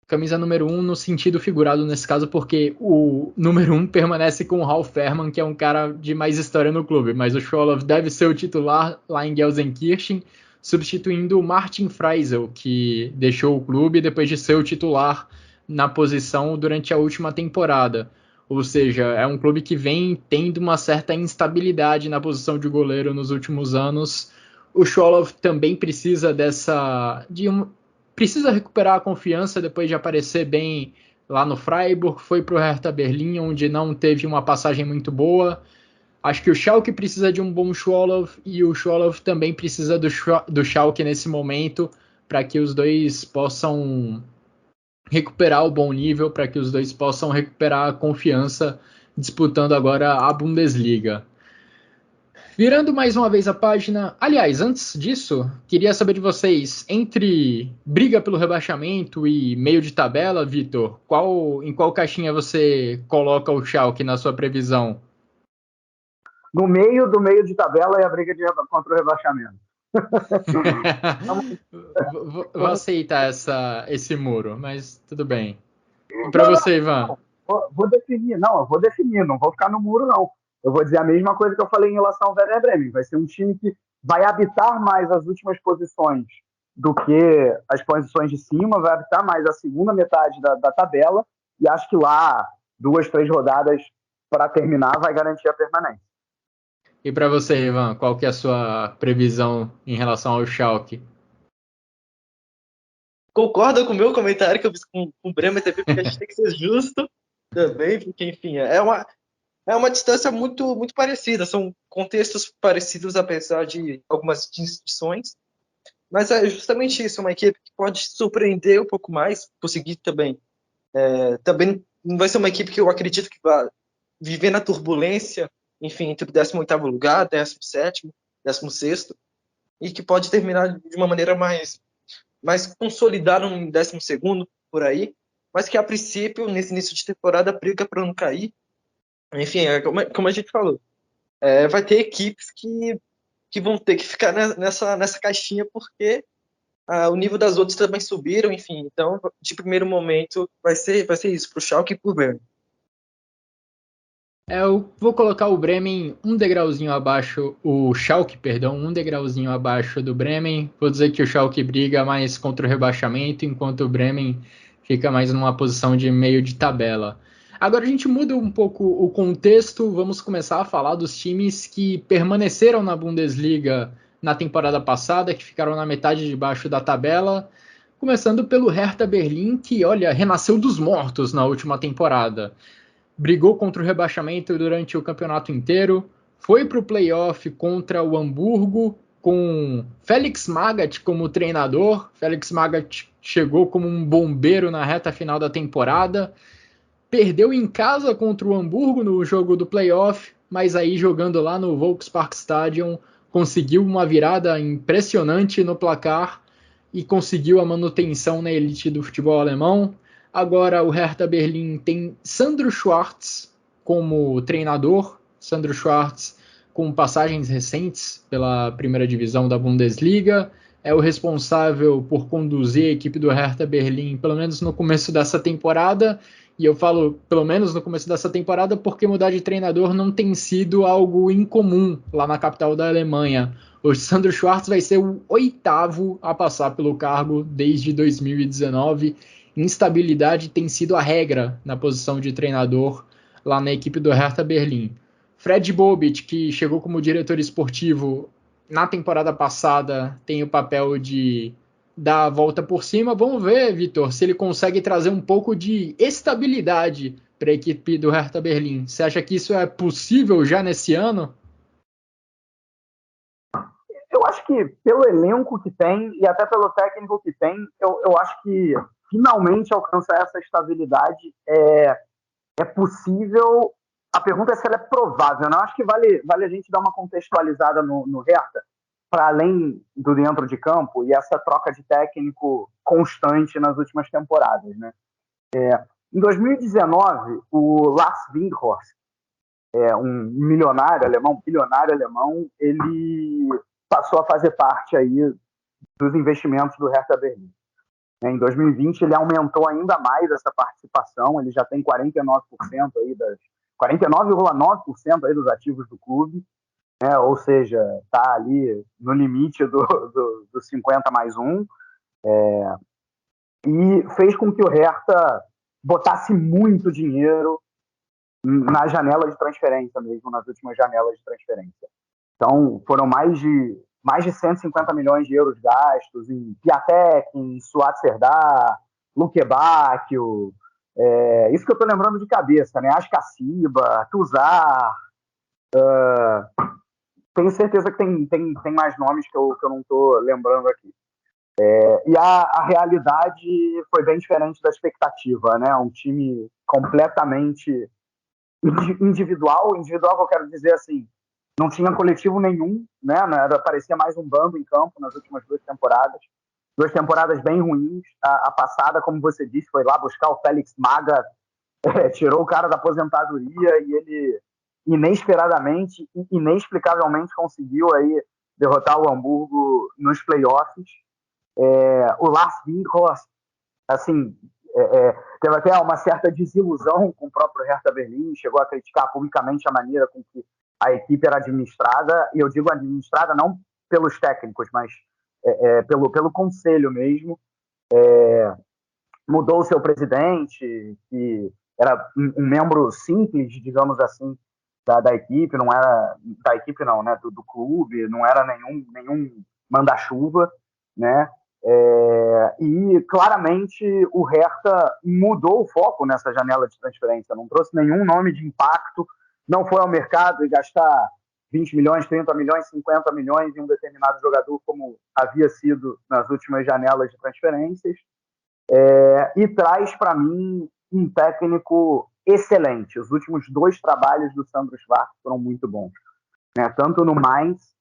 camisa número 1 no sentido figurado nesse caso, porque o número 1 permanece com o Ralf Fährmann, que é um cara de mais história no clube, mas o Schwolow deve ser o titular lá em Gelsenkirchen, substituindo o Martin Freisel, que deixou o clube depois de ser o titular na posição durante a última temporada. Ou seja, é um clube que vem tendo uma certa instabilidade na posição de goleiro nos últimos anos. O Cholov também precisa precisa recuperar a confiança depois de aparecer bem lá no Freiburg, foi para o Hertha Berlim, onde não teve uma passagem muito boa. Acho que o Schalke precisa de um bom Cholov e o Cholov também precisa do Schalke nesse momento para que os dois possam recuperar o bom nível, para que os dois possam recuperar a confiança disputando agora a Bundesliga. Virando mais uma vez a página, aliás, antes disso, queria saber de vocês, entre briga pelo rebaixamento e meio de tabela, Vitor, em qual caixinha você coloca o Schalke na sua previsão? No meio do meio de tabela é a briga contra o rebaixamento. Vou aceitar esse muro, mas tudo bem. E para você, Ivan? Eu vou definir, não vou ficar no muro, não. Eu vou dizer a mesma coisa que eu falei em relação ao Werder Bremen. Vai ser um time que vai habitar mais as últimas posições do que as posições de cima, vai habitar mais a segunda metade da tabela, e acho que lá, 2, 3 rodadas para terminar, vai garantir a permanência. E para você, Ivan, qual que é a sua previsão em relação ao Schalke? Concorda com o meu comentário que eu fiz com o Bremen também, porque a gente tem que ser justo também, porque, enfim, é uma distância muito, muito parecida, são contextos parecidos, apesar de algumas distinções, mas é justamente isso, uma equipe que pode surpreender um pouco mais, conseguir também. Também não vai ser uma equipe que eu acredito que vai viver na turbulência, enfim, entre o 18º lugar, 17º, 16º, e que pode terminar de uma maneira mais consolidada no 12º, por aí, mas que a princípio, nesse início de temporada, briga para não cair. Enfim, como a gente falou, vai ter equipes que vão ter que ficar nessa caixinha, porque o nível das outras também subiram, enfim. Então, de primeiro momento, vai ser isso, para o Schalke e para o Bremen. Eu vou colocar o Bremen um degrauzinho abaixo, o Schalke, perdão, um degrauzinho abaixo do Bremen. Vou dizer que o Schalke briga mais contra o rebaixamento, enquanto o Bremen fica mais numa posição de meio de tabela. Agora a gente muda um pouco o contexto, vamos começar a falar dos times que permaneceram na Bundesliga na temporada passada, que ficaram na metade de baixo da tabela, começando pelo Hertha Berlim, que, olha, renasceu dos mortos na última temporada. Brigou contra o rebaixamento durante o campeonato inteiro, foi para o playoff contra o Hamburgo, com Felix Magath como treinador. Felix Magath chegou como um bombeiro na reta final da temporada, perdeu em casa contra o Hamburgo no jogo do playoff, mas aí jogando lá no Volksparkstadion conseguiu uma virada impressionante no placar e conseguiu a manutenção na elite do futebol alemão. Agora o Hertha Berlim tem Sandro Schwarz como treinador, Sandro Schwarz com passagens recentes pela primeira divisão da Bundesliga, é o responsável por conduzir a equipe do Hertha Berlim, pelo menos no começo dessa temporada, e eu falo pelo menos no começo dessa temporada porque mudar de treinador não tem sido algo incomum lá na capital da Alemanha. O Sandro Schwarz vai ser o 8º a passar pelo cargo desde 2019. Instabilidade tem sido a regra na posição de treinador lá na equipe do Hertha Berlim. Fred Bobic, que chegou como diretor esportivo na temporada passada, tem o papel de dar a volta por cima. Vamos ver, Vitor, se ele consegue trazer um pouco de estabilidade para a equipe do Hertha Berlim. Você acha que isso é possível já nesse ano? Eu acho que pelo elenco que tem e até pelo técnico que tem, eu acho que finalmente alcançar essa estabilidade é possível. A pergunta é se ela é provável, né? Eu acho que vale a gente dar uma contextualizada no Hertha, para além do dentro de campo, e essa troca de técnico constante nas últimas temporadas, né? Em 2019, o Lars Windhorst, um bilionário alemão, ele passou a fazer parte aí dos investimentos do Hertha Berlim. Em 2020, ele aumentou ainda mais essa participação, ele já tem 49% aí 49,9% aí dos ativos do clube. né? Ou seja, está ali no limite do 50 mais 1, e fez com que o Hertha botasse muito dinheiro na janela de transferência mesmo, nas últimas janelas de transferência. Então, foram mais de 150 milhões de euros gastos em Piatek, em Suat Serdar, Luque Bacchio, isso que eu estou lembrando de cabeça, né? Ascaciba, Tuzar, tenho certeza que tem mais nomes que eu não estou lembrando aqui. E a realidade foi bem diferente da expectativa, né? Um time completamente individual que eu quero dizer assim, não tinha coletivo nenhum, né? Parecia mais um bando em campo nas últimas 2 temporadas bem ruins. A passada, como você disse, foi lá buscar o Félix Maga, tirou o cara da aposentadoria e ele inesperadamente e inexplicavelmente conseguiu aí derrotar o Hamburgo nos playoffs. O Lars Windhorst, assim, teve até uma certa desilusão com o próprio Hertha Berlim, chegou a criticar publicamente a maneira com que a equipe era administrada, e eu digo administrada não pelos técnicos, mas pelo conselho mesmo. Mudou o seu presidente, que era um membro simples, digamos assim, da equipe, não era da equipe não, né, do clube, não era nenhum manda-chuva, né? E claramente o Hertha mudou o foco nessa janela de transferência, não trouxe nenhum nome de impacto, não foi ao mercado e gastar 20 milhões, 30 milhões, 50 milhões em um determinado jogador, como havia sido nas últimas janelas de transferências, e traz para mim um técnico excelente. Os últimos 2 trabalhos do Sandro Schwarz foram muito bons, né? Tanto no Mainz,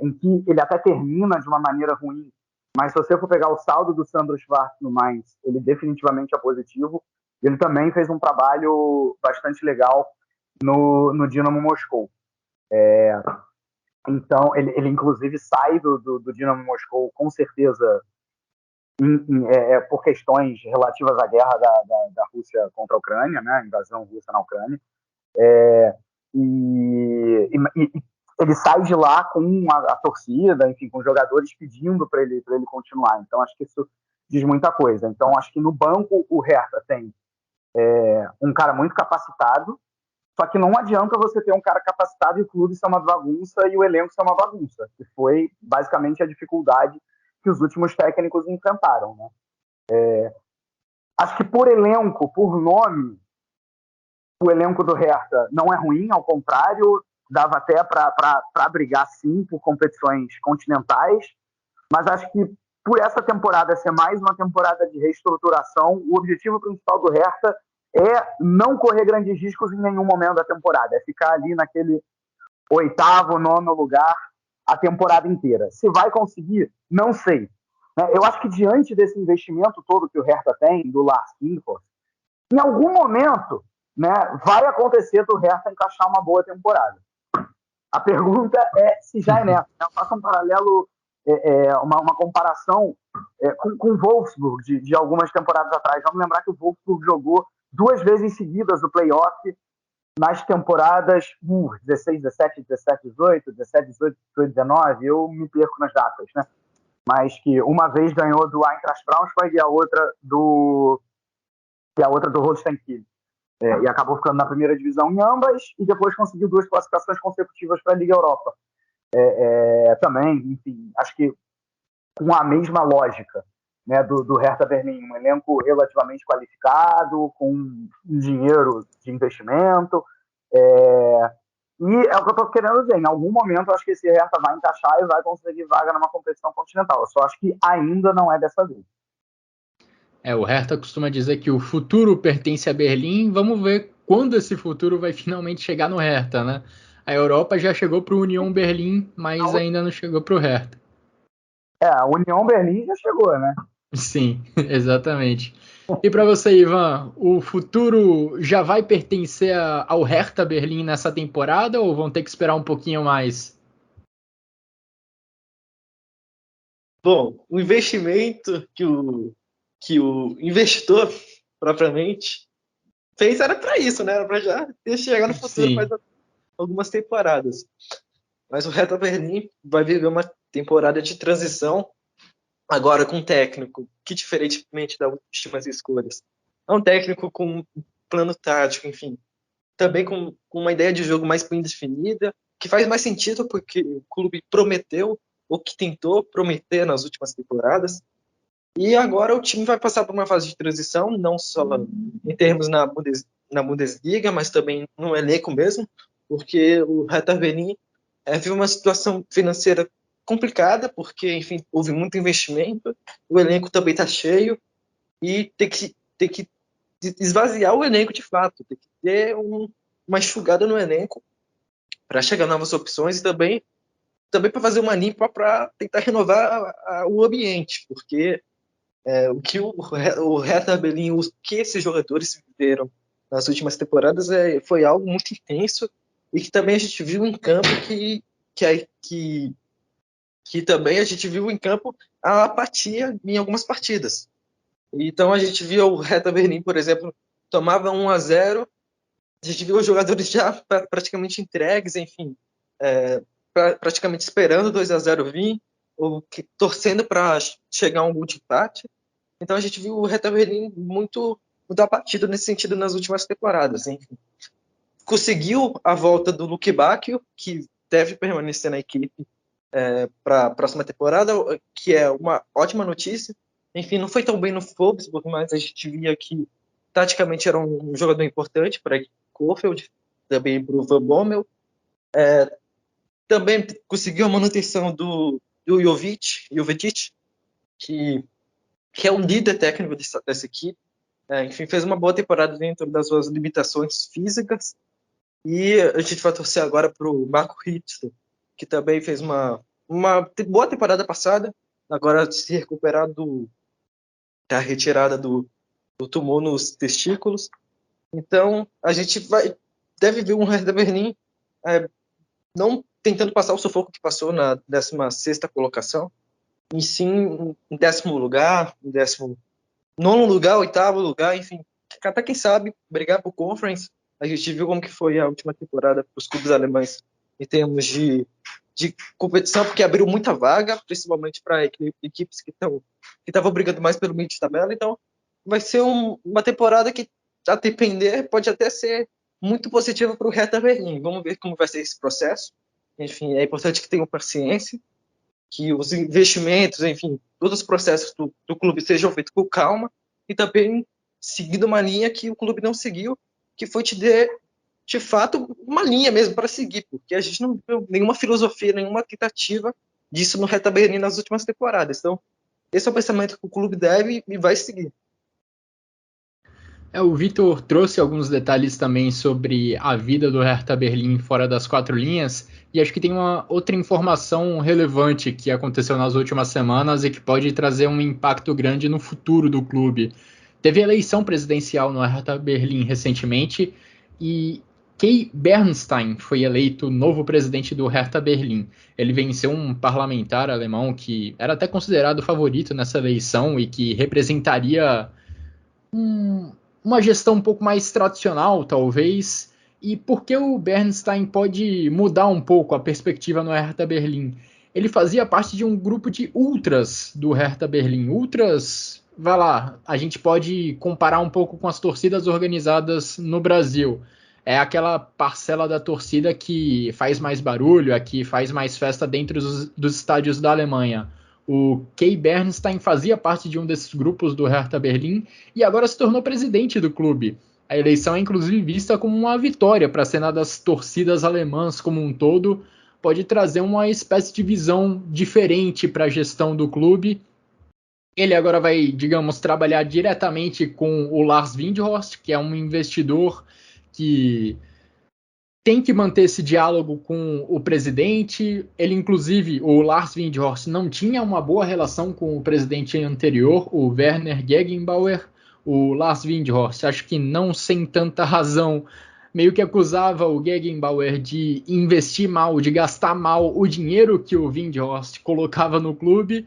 em que ele até termina de uma maneira ruim, mas se você for pegar o saldo do Sandro Schwarz no Mainz, ele definitivamente é positivo. Ele também fez um trabalho bastante legal no Dinamo Moscou. Então, ele inclusive sai do Dinamo Moscou, com certeza, por questões relativas à guerra da Rússia contra a Ucrânia, né, a invasão russa na Ucrânia. E ele sai de lá com a torcida, enfim, com os jogadores pedindo para ele continuar. Então, acho que isso diz muita coisa. Então, acho que no banco o Hertha tem um cara muito capacitado, só que não adianta você ter um cara capacitado e o clube ser uma bagunça e o elenco ser uma bagunça, que foi basicamente a dificuldade que os últimos técnicos enfrentaram, né? Acho que por elenco, por nome, o elenco do Hertha não é ruim, ao contrário, dava até para brigar sim por competições continentais, mas acho que por essa temporada ser mais uma temporada de reestruturação, o objetivo principal do Hertha é não correr grandes riscos em nenhum momento da temporada, é ficar ali naquele 8º, 9º lugar a temporada inteira. Se vai conseguir, não sei. Eu acho que diante desse investimento todo que o Hertha tem, do Lars Windhorst, em algum momento, né, vai acontecer do Hertha encaixar uma boa temporada. A pergunta é se já é nessa. Eu faço um paralelo, uma comparação com o Wolfsburg de algumas temporadas atrás. Vamos lembrar que o Wolfsburg jogou 2 vezes seguidas o playoff nas temporadas 16, 17, 17, 18, 17, 18, 19, eu me perco nas datas, né? Mas que uma vez ganhou do Eintracht Braunschweig e a outra do Holstein Kiel. E acabou ficando na primeira divisão em ambas e depois conseguiu 2 classificações consecutivas para a Liga Europa. Também, enfim, acho que com a mesma lógica, né, do Hertha Berlim, um elenco relativamente qualificado, com um dinheiro de investimento, e é o que eu estou querendo dizer, em algum momento eu acho que esse Hertha vai encaixar e vai conseguir vaga numa competição continental, eu só acho que ainda não é dessa vez. O Hertha costuma dizer que o futuro pertence a Berlim, vamos ver quando esse futuro vai finalmente chegar no Hertha, né? A Europa já chegou para o Union Berlim, mas ainda não chegou para o Hertha. A Union Berlim já chegou, né? Sim, exatamente. E para você, Ivan, o futuro já vai pertencer ao Hertha Berlim nessa temporada ou vão ter que esperar um pouquinho mais? Bom, o investimento que o investidor propriamente fez era para isso, né? Era para já ter chegado no futuro. algumas temporadas. Mas o Hertha Berlim vai viver uma temporada de transição agora com um técnico que, diferentemente das últimas escolhas, é um técnico com um plano tático, enfim, também com uma ideia de jogo mais bem definida, que faz mais sentido porque o clube prometeu, ou que tentou prometer nas últimas temporadas, e agora o time vai passar por uma fase de transição, não só em termos na Bundesliga, mas também no elenco mesmo, porque o Hertha Berlin vive uma situação financeira complicada, porque, enfim, houve muito investimento, o elenco também está cheio, e tem que esvaziar o elenco de fato, tem que ter uma enxugada no elenco para chegar novas opções e também para fazer uma limpa para tentar renovar o ambiente, porque o que o Hertha Berlin, o que esses jogadores viveram nas últimas temporadas foi algo muito intenso e que também a gente viu em campo que também a gente viu em campo a apatia em algumas partidas. Então a gente viu o Hertha Berlin, por exemplo, tomava 1-0, a gente viu os jogadores já praticamente entregues, enfim, praticamente esperando o 2-0 vir, ou torcendo para chegar a um gol de empate. Então a gente viu o Hertha Berlin muito abatido nesse sentido nas últimas temporadas. Enfim. Conseguiu a volta do Luke Bacchio, que deve permanecer na equipe para a próxima temporada, que é uma ótima notícia. Enfim, não foi tão bem no Wolfsburg, mas a gente via que taticamente era um jogador importante para Kohfeldt, também para o Van Bommel. Também conseguiu a manutenção do Jovetic, que é o líder técnico dessa equipe. Enfim, fez uma boa temporada dentro das suas limitações físicas. E a gente vai torcer agora para o Marco Richter, que também fez uma boa temporada passada, agora se recuperar da retirada do tumor nos testículos. Então, a gente deve ver um Hertha Berlin não tentando passar o sufoco que passou na 16ª colocação, e sim em 10º lugar, em 19º lugar, 8º lugar, enfim, até quem sabe brigar por Conference. A gente viu como que foi a última temporada para os clubes alemães em termos de competição, porque abriu muita vaga, principalmente para equipes que estavam brigando mais pelo meio de tabela. Então, vai ser uma temporada que, a depender, pode até ser muito positiva para o Hertha Berlin. Vamos ver como vai ser esse processo. Enfim, é importante que tenham paciência, que os investimentos, enfim, todos os processos do clube sejam feitos com calma e também seguindo uma linha que o clube não seguiu, que foi de fato uma linha mesmo para seguir, porque a gente não viu nenhuma filosofia, nenhuma tentativa disso no Hertha Berlin nas últimas temporadas. Então, esse é o pensamento que o clube deve e vai seguir. O Vitor trouxe alguns detalhes também sobre a vida do Hertha Berlin fora das 4 linhas, e acho que tem uma outra informação relevante que aconteceu nas últimas semanas e que pode trazer um impacto grande no futuro do clube. Teve eleição presidencial no Hertha Berlin recentemente e Kai Bernstein foi eleito novo presidente do Hertha Berlin. Ele venceu um parlamentar alemão que era até considerado favorito nessa eleição e que representaria uma gestão um pouco mais tradicional, talvez. E por que o Bernstein pode mudar um pouco a perspectiva no Hertha Berlin? Ele fazia parte de um grupo de ultras do Hertha Berlin. Ultras, vai lá, a gente pode comparar um pouco com as torcidas organizadas no Brasil. É aquela parcela da torcida que faz mais barulho, que faz mais festa dentro dos estádios da Alemanha. O Kai Bernstein fazia parte de um desses grupos do Hertha Berlin e agora se tornou presidente do clube. A eleição é inclusive vista como uma vitória para a cena das torcidas alemãs como um todo, pode trazer uma espécie de visão diferente para a gestão do clube. Ele agora vai, digamos, trabalhar diretamente com o Lars Windhorst, que é um investidor que tem que manter esse diálogo com o presidente. Ele, inclusive, o Lars Windhorst, não tinha uma boa relação com o presidente anterior, o Werner Gegenbauer. O Lars Windhorst, acho que não sem tanta razão, meio que acusava o Gegenbauer de investir mal, de gastar mal o dinheiro que o Windhorst colocava no clube.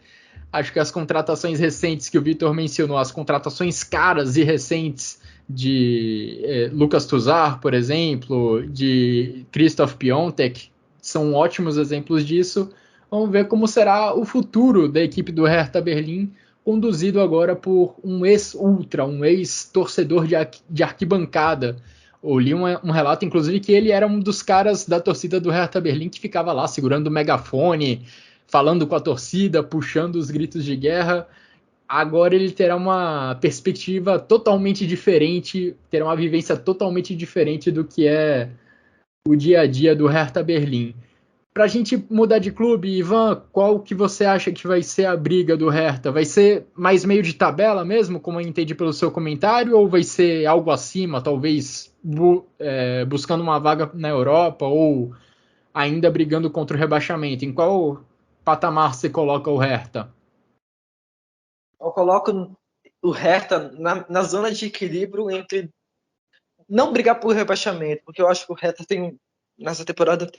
Acho que as contratações recentes que o Vitor mencionou, as contratações caras e recentes, de Lucas Toussaint, por exemplo, de Christoph Piontek, são ótimos exemplos disso. Vamos ver como será o futuro da equipe do Hertha Berlim, conduzido agora por um ex-ultra, um ex-torcedor de arquibancada. Eu li um relato, inclusive, que ele era um dos caras da torcida do Hertha Berlim que ficava lá segurando o megafone, falando com a torcida, puxando os gritos de guerra. Agora ele terá uma perspectiva totalmente diferente, terá uma vivência totalmente diferente do que é o dia a dia do Hertha Berlim. Para a gente mudar de clube, Ivan, qual que você acha que vai ser a briga do Hertha? Vai ser mais meio de tabela mesmo, como eu entendi pelo seu comentário, ou vai ser algo acima, talvez buscando uma vaga na Europa, ou ainda brigando contra o rebaixamento? Em qual patamar você coloca o Hertha? Eu coloco o Hertha na zona de equilíbrio entre não brigar por rebaixamento, porque eu acho que o Hertha nessa temporada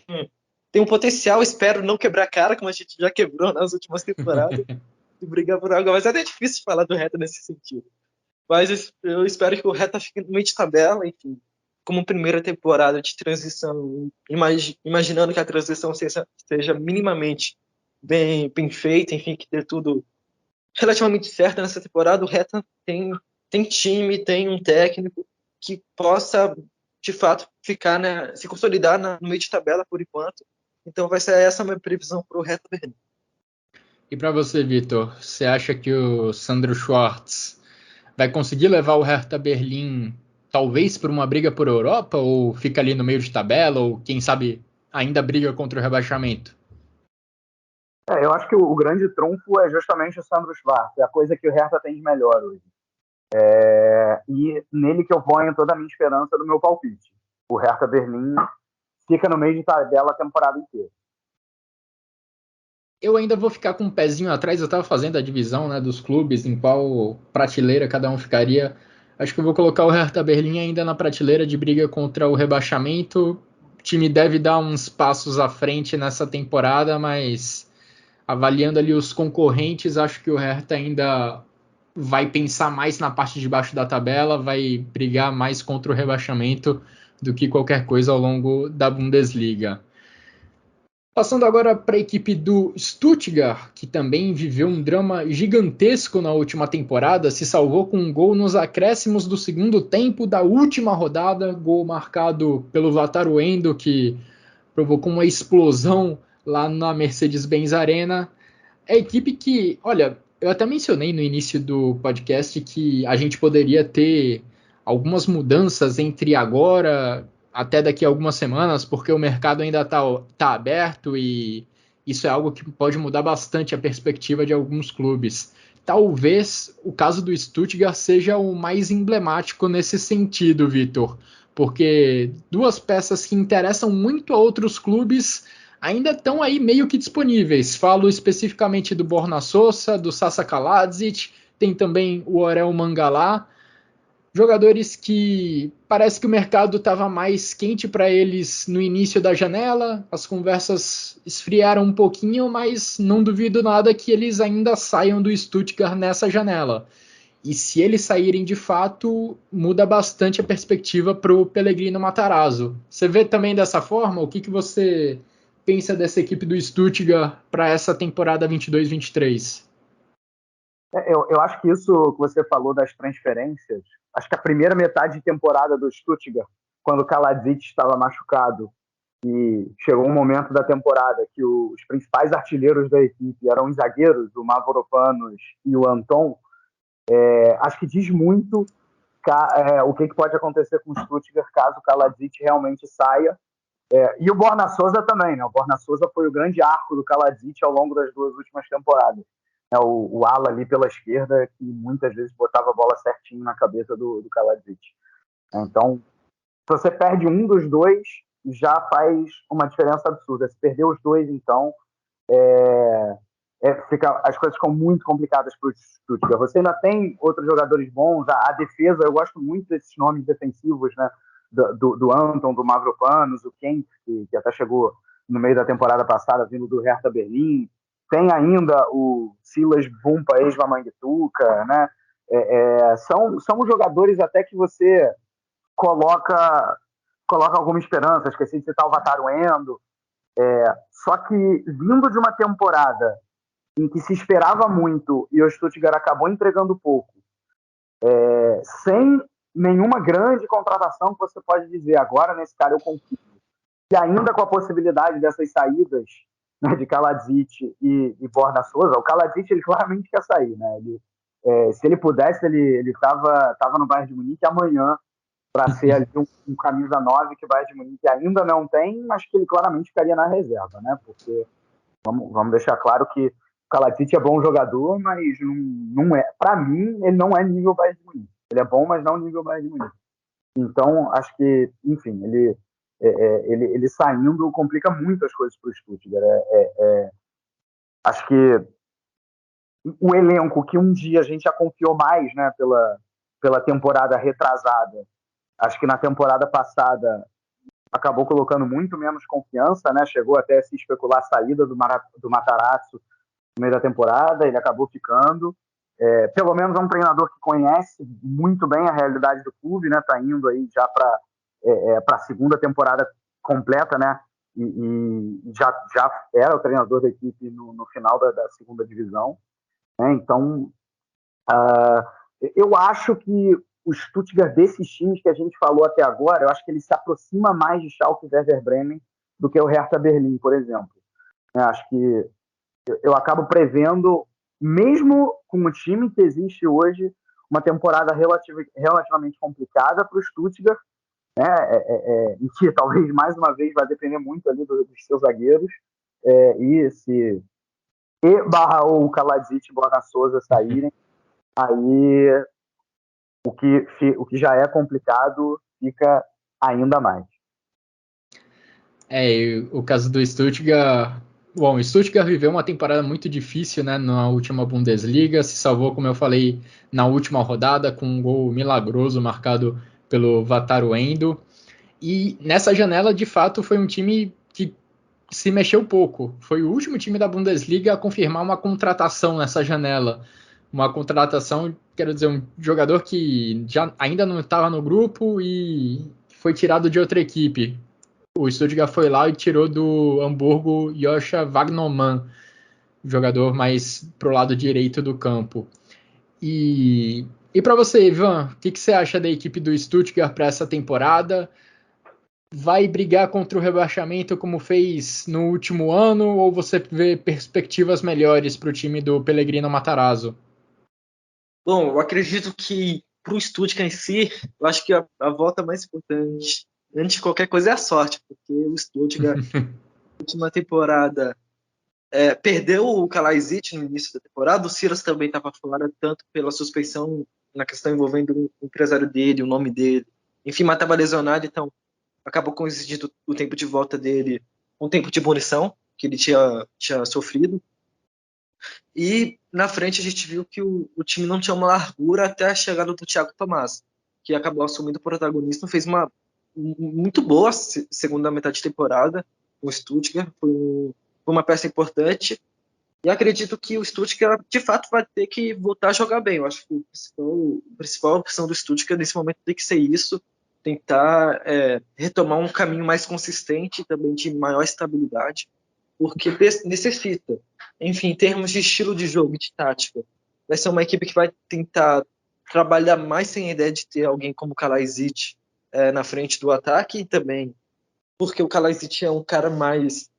tem um potencial, espero não quebrar a cara, como a gente já quebrou nas últimas temporadas, de brigar por algo, mas é até difícil falar do Hertha nesse sentido. Mas eu espero que o Hertha fique no meio de tabela, enfim, como primeira temporada de transição, imaginando que a transição seja minimamente bem feita, enfim, que dê tudo relativamente certo nessa temporada. O Hertha tem time, tem um técnico que possa, de fato, ficar, né, se consolidar no meio de tabela por enquanto. Então vai ser essa a minha previsão para o Hertha Berlim. E para você, Vitor, você acha que o Sandro Schwarz vai conseguir levar o Hertha Berlim talvez por uma briga por Europa, ou fica ali no meio de tabela, ou quem sabe ainda briga contra o rebaixamento? Eu acho que o grande trunfo é justamente o Sandro Schwarz, é a coisa que o Hertha tem de melhor hoje. E nele que eu ponho toda a minha esperança do meu palpite. O Hertha Berlim fica no meio de tabela a temporada inteira. Eu ainda vou ficar com um pezinho atrás, eu estava fazendo a divisão, né, dos clubes, em qual prateleira cada um ficaria. Acho que eu vou colocar o Hertha Berlim ainda na prateleira de briga contra o rebaixamento. O time deve dar uns passos à frente nessa temporada, mas avaliando ali os concorrentes, acho que o Hertha ainda vai pensar mais na parte de baixo da tabela, vai brigar mais contra o rebaixamento do que qualquer coisa ao longo da Bundesliga. Passando agora para a equipe do Stuttgart, que também viveu um drama gigantesco na última temporada, se salvou com um gol nos acréscimos do segundo tempo da última rodada, gol marcado pelo Wataru Endo, que provocou uma explosão lá na Mercedes-Benz Arena. É a equipe que, olha, eu até mencionei no início do podcast que a gente poderia ter algumas mudanças entre agora até daqui a algumas semanas, porque o mercado ainda tá aberto e isso é algo que pode mudar bastante a perspectiva de alguns clubes. Talvez o caso do Stuttgart seja o mais emblemático nesse sentido, Vitor, porque duas peças que interessam muito a outros clubes ainda estão aí meio que disponíveis. Falo especificamente do Borna Sosa, do Sasa Kaladzic, tem também o Orel Mangala, jogadores que parece que o mercado estava mais quente para eles no início da janela, as conversas esfriaram um pouquinho, mas não duvido nada que eles ainda saiam do Stuttgart nessa janela. E se eles saírem de fato, muda bastante a perspectiva para o Pellegrino Matarazzo. Você vê também dessa forma? O que você pensa dessa equipe do Stuttgart para essa temporada 22-23? Eu acho que isso que você falou das transferências, acho que a primeira metade de temporada do Stuttgart, quando o Kaladzic estava machucado e chegou um momento da temporada que os principais artilheiros da equipe eram os zagueiros, o Mavropanos e o Anton, acho que diz muito o que pode acontecer com o Stuttgart caso o Kaladzic realmente saia. E o Borna Sosa também, né? O Borna Sosa foi o grande arco do Kaladzic ao longo das duas últimas temporadas. O ala ali pela esquerda, que muitas vezes botava a bola certinho na cabeça do Kaladzic. Então, se você perde um dos dois, já faz uma diferença absurda. Se perder os dois, então, as coisas ficam muito complicadas para o Stuttgart. Você ainda tem outros jogadores bons, a defesa, eu gosto muito desses nomes defensivos, né? Do Anton, do Mavropanos, o Kent, que até chegou no meio da temporada passada, vindo do Hertha Berlim. Tem ainda o Silas Bumpa, ex-Mamangituka, né? São jogadores até que você coloca alguma esperança. Esqueci de citar o Vataruendo. Só que vindo de uma temporada em que se esperava muito e o Stuttgart acabou entregando pouco, sem nenhuma grande contratação que você pode dizer, agora nesse cara eu confio. E ainda com a possibilidade dessas saídas, né, de Kaladzic e Borna Souza. O Kaladzic, ele claramente quer sair, né? Se ele pudesse, ele tava no Bayern de Munique amanhã para ser ali um camisa 9 que o Bayern de Munique ainda não tem, mas que ele claramente ficaria na reserva, né? Porque vamos deixar claro que o Kaladzic é bom jogador, mas não é. Para mim, ele não é nível Bayern de Munique. Ele é bom, mas não nível Bayern de Munique. Então, acho que, enfim, ele saindo complica muito as coisas para o Stuttgart. Acho que o elenco que um dia a gente já confiou mais, né, pela temporada retrasada, acho que na temporada passada acabou colocando muito menos confiança, né? Chegou até a se especular a saída do Matarazzo no meio da temporada, ele acabou ficando. Pelo menos é um treinador que conhece muito bem a realidade do clube, né? Tá indo aí já para a segunda temporada completa, né? E já era o treinador da equipe no final da segunda divisão, né? Então, eu acho que o Stuttgart, desses times que a gente falou até agora, eu acho que ele se aproxima mais de Schalke e Werder Bremen do que o Hertha Berlim, por exemplo. Acho que eu acabo prevendo, mesmo com o time que existe hoje, uma temporada relativamente complicada para o Stuttgart, né? Em que talvez mais uma vez vai depender muito ali dos seus zagueiros, e se ou o Kaladzic e Borna Souza saírem, aí o que já é complicado fica ainda mais. O caso do Stuttgart. Bom, o Stuttgart viveu uma temporada muito difícil, né, na última Bundesliga, se salvou, como eu falei, na última rodada, com um gol milagroso marcado pelo Vataruendo. E nessa janela, de fato, foi um time que se mexeu pouco. Foi o último time da Bundesliga a confirmar uma contratação nessa janela. Uma contratação, quero dizer, um jogador que ainda não estava no grupo e foi tirado de outra equipe. O Stuttgart foi lá e tirou do Hamburgo Joshua Wagnermann, jogador mais pro lado direito do campo. E para você, Ivan, o que você acha da equipe do Stuttgart para essa temporada? Vai brigar contra o rebaixamento como fez no último ano, ou você vê perspectivas melhores para o time do Pellegrino Matarazzo? Bom, eu acredito que para o Stuttgart em si, eu acho que a volta mais importante, antes de qualquer coisa, é a sorte, porque o Stuttgart, na última temporada, perdeu o Kalajic no início da temporada, o Silas também estava fora, tanto pela suspeição na questão envolvendo o empresário dele, o nome dele, enfim, mas estava lesionado, então acabou coincidindo o tempo de volta dele com o tempo de punição que ele tinha sofrido. E na frente a gente viu que o time não tinha uma largura até a chegada do Thiago Tomás, que acabou assumindo o protagonismo, fez uma muito boa segunda metade de temporada. O Stuttgart foi uma peça importante. E acredito que o Stuttgart, de fato, vai ter que voltar a jogar bem. Eu acho que a principal opção do Stuttgart nesse momento tem que ser isso, tentar retomar um caminho mais consistente, também de maior estabilidade, porque necessita. Enfim, em termos de estilo de jogo e de tática, vai ser uma equipe que vai tentar trabalhar mais sem a ideia de ter alguém como o Kalajic na frente do ataque, e também porque o Kalajic é um cara mais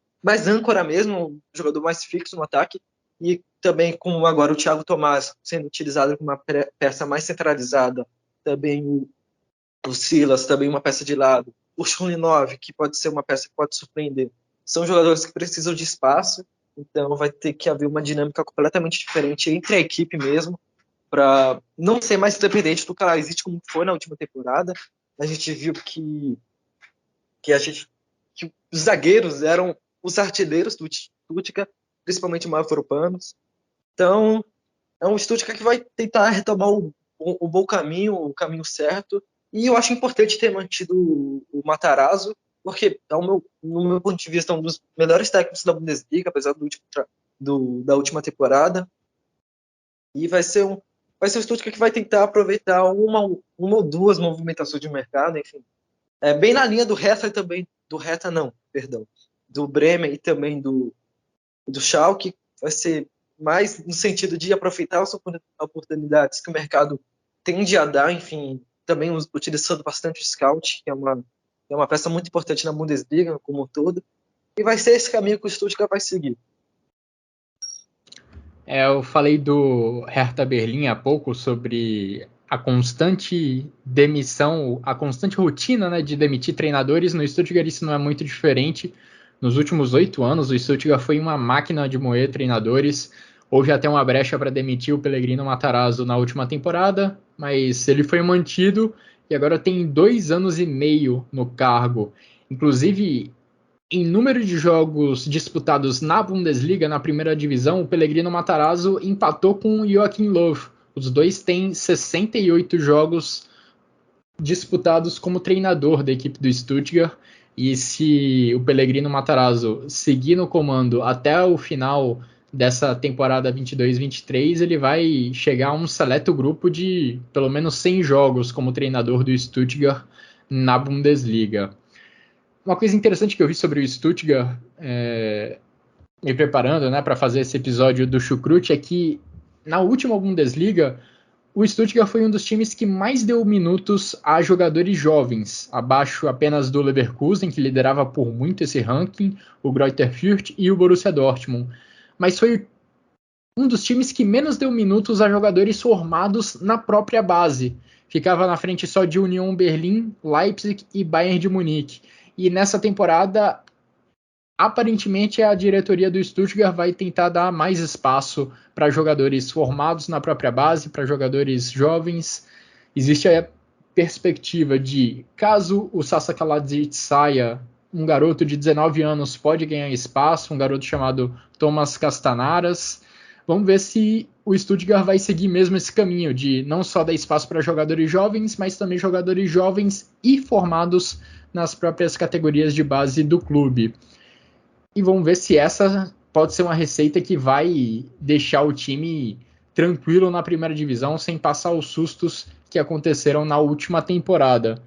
âncora mesmo, um jogador mais fixo no ataque, e também com agora o Thiago Tomás sendo utilizado como uma peça mais centralizada, também o Silas, também uma peça de lado, o Shunlinov, que pode ser uma peça que pode surpreender. São jogadores que precisam de espaço, então vai ter que haver uma dinâmica completamente diferente entre a equipe mesmo, para não ser mais dependente do Kalajic como foi na última temporada. A gente viu que os zagueiros eram os artilheiros do Stuttgart, principalmente o Mavropanos. Então, é um Stuttgart que vai tentar retomar o bom caminho, o caminho certo. E eu acho importante ter mantido o Matarazzo, porque, no meu ponto de vista, é um dos melhores técnicos da Bundesliga, apesar da última temporada. E vai ser vai ser o Stuttgart que vai tentar aproveitar uma ou duas movimentações de mercado, enfim. Bem na linha do Hertha também, do Bremen e também do Schalke, vai ser mais no sentido de aproveitar as oportunidades que o mercado tende a dar, enfim, também utilizando bastante o scout, que é uma peça muito importante na Bundesliga como um todo, e vai ser esse caminho que o Stuttgart vai seguir. Eu falei do Hertha Berlim há pouco sobre a constante demissão, a constante rotina, né, de demitir treinadores. No Stuttgart isso não é muito diferente. Nos últimos 8 anos, o Stuttgart foi uma máquina de moer treinadores. Houve até uma brecha para demitir o Pellegrino Matarazzo na última temporada, mas ele foi mantido e agora tem 2 anos e meio no cargo. Inclusive, em número de jogos disputados na Bundesliga, na primeira divisão, o Pellegrino Matarazzo empatou com o Joachim Löw. Os dois têm 68 jogos disputados como treinador da equipe do Stuttgart. E se o Pellegrino Matarazzo seguir no comando até o final dessa temporada 22-23, ele vai chegar a um seleto grupo de pelo menos 100 jogos como treinador do Stuttgart na Bundesliga. Uma coisa interessante que eu vi sobre o Stuttgart, me preparando, né, para fazer esse episódio do Chucrute, é que na última Bundesliga, o Stuttgart foi um dos times que mais deu minutos a jogadores jovens, abaixo apenas do Leverkusen, que liderava por muito esse ranking, o Greuther Fürth e o Borussia Dortmund. Mas foi um dos times que menos deu minutos a jogadores formados na própria base. Ficava na frente só de Union Berlin, Leipzig e Bayern de Munique. E nessa temporada, aparentemente, a diretoria do Stuttgart vai tentar dar mais espaço para jogadores formados na própria base, para jogadores jovens. Existe a perspectiva de, caso o Sasa Kaladzic saia, um garoto de 19 anos pode ganhar espaço, um garoto chamado Thomas Castanaras. Vamos ver se o Stuttgart vai seguir mesmo esse caminho de não só dar espaço para jogadores jovens, mas também jogadores jovens e formados nas próprias categorias de base do clube. E vamos ver se essa pode ser uma receita que vai deixar o time tranquilo na primeira divisão, sem passar os sustos que aconteceram na última temporada.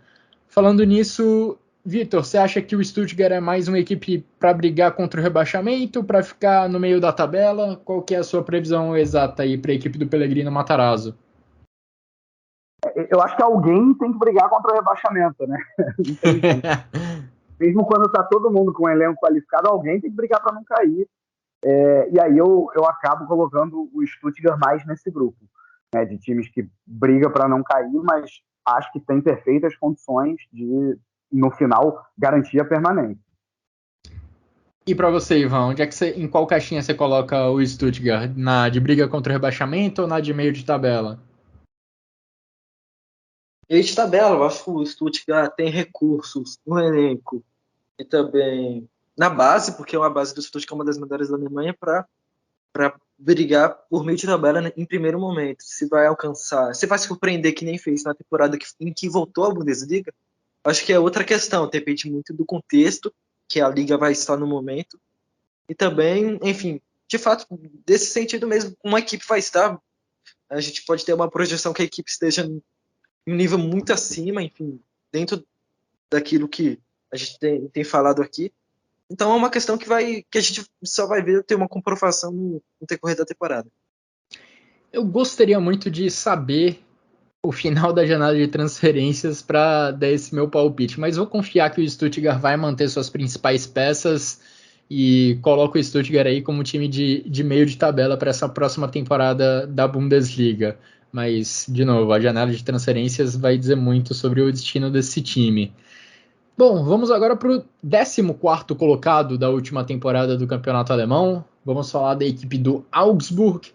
Falando nisso, Vitor, você acha que o Stuttgart é mais uma equipe para brigar contra o rebaixamento, para ficar no meio da tabela? Qual que é a sua previsão exata aí para a equipe do Pellegrino Matarazzo? Eu acho que alguém tem que brigar contra o rebaixamento, né? Mesmo quando está todo mundo com um elenco qualificado, alguém tem que brigar para não cair. E aí eu acabo colocando o Stuttgart mais nesse grupo, né, de times que brigam para não cair, mas acho que tem perfeitas condições de, no final, garantir a permanência. E para você, Ivan, em qual caixinha você coloca o Stuttgart? Na de briga contra o rebaixamento ou na de meio de tabela? Meio de tabela, eu acho que o Stuttgart tem recursos no elenco e também na base, porque a base do Stuttgart é uma das melhores da Alemanha, para brigar por meio de tabela, né, em primeiro momento. Se vai alcançar, se vai se surpreender que nem fez na temporada em que voltou à Bundesliga, acho que é outra questão, depende muito do contexto que a liga vai estar no momento, e também, enfim, de fato, desse sentido mesmo, uma equipe vai estar, a gente pode ter uma projeção que a equipe esteja em um nível muito acima, enfim, dentro daquilo que a gente tem falado aqui. Então é uma questão que a gente só vai ver ter uma comprovação no decorrer da temporada. Eu gostaria muito de saber o final da janela de transferências para dar esse meu palpite, mas vou confiar que o Stuttgart vai manter suas principais peças e coloco o Stuttgart aí como time de meio de tabela para essa próxima temporada da Bundesliga. Mas, de novo, a janela de transferências vai dizer muito sobre o destino desse time. Bom, vamos agora para o 14º colocado da última temporada do Campeonato Alemão. Vamos falar da equipe do Augsburg,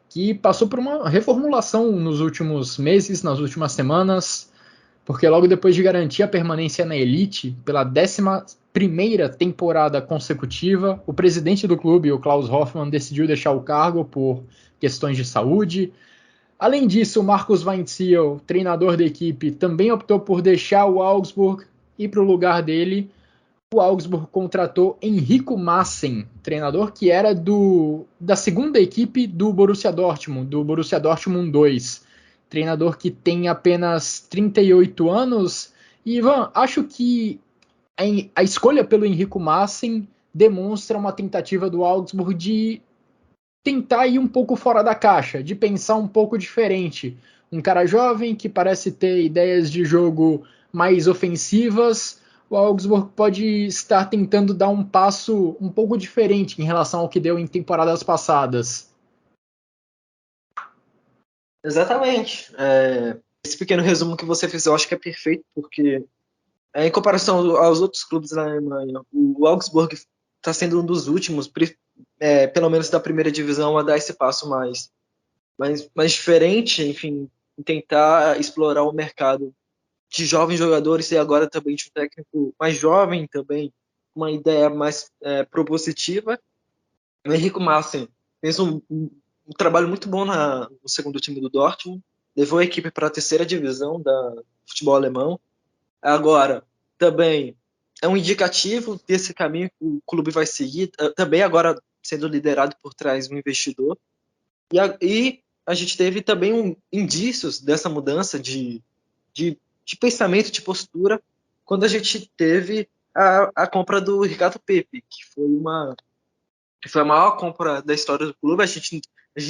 que passou por uma reformulação nos últimos meses, nas últimas semanas, porque logo depois de garantir a permanência na elite pela 11ª temporada consecutiva, o presidente do clube, o Klaus Hoffmann, decidiu deixar o cargo por questões de saúde. Além disso, o Markus Weinzierl, treinador da equipe, também optou por deixar o Augsburg e para o lugar dele, o Augsburg contratou Enrico Maaßen, treinador que era da segunda equipe do Borussia Dortmund 2. treinador que tem apenas 38 anos. E, Ivan, acho que a escolha pelo Henrico Maaßen demonstra uma tentativa do Augsburg de tentar ir um pouco fora da caixa, de pensar um pouco diferente. Um cara jovem que parece ter ideias de jogo mais ofensivas, o Augsburg pode estar tentando dar um passo um pouco diferente em relação ao que deu em temporadas passadas. Exatamente. Esse pequeno resumo que você fez eu acho que é perfeito, porque em comparação aos outros clubes da Alemanha, o Augsburg está sendo um dos últimos, pelo menos da primeira divisão, a dar esse passo mais diferente, enfim, em tentar explorar o mercado de jovens jogadores e agora também de um técnico mais jovem também, uma ideia mais propositiva. O Henrico Maaßen fez um trabalho muito bom no segundo time do Dortmund, levou a equipe para a terceira divisão do futebol alemão. Agora, também é um indicativo desse caminho que o clube vai seguir, também agora sendo liderado por trás do investidor. E a gente teve também indícios dessa mudança de pensamento, de postura, quando a gente teve a compra do Ricardo Pepi, que foi a maior compra da história do clube. A gente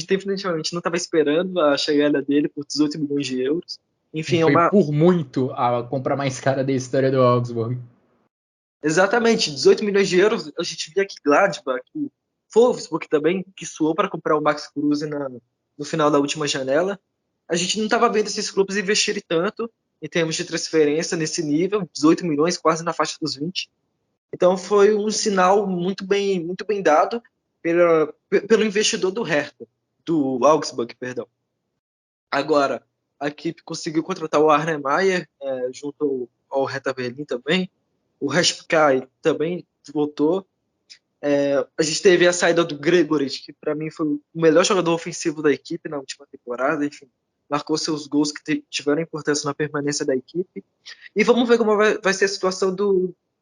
definitivamente não estava esperando a chegada dele por 18 milhões de euros. Enfim, Foi por muito a compra mais cara da história do Augsburg. Exatamente, 18 milhões de euros. A gente via que Gladbach, que Wolfsburg também, que suou para comprar o Max Kruse no final da última janela. A gente não estava vendo esses clubes investirem tanto em termos de transferência nesse nível, 18 milhões, quase na faixa dos 20. Então foi um sinal muito bem dado pelo investidor do Augsburg, perdão. Agora, a equipe conseguiu contratar o Arne Meyer, junto ao Hertha Berlim também. O Raskai também voltou. A gente teve a saída do Gregoritch, que para mim foi o melhor jogador ofensivo da equipe na última temporada. Enfim, marcou seus gols que tiveram importância na permanência da equipe. E vamos ver como vai ser a situação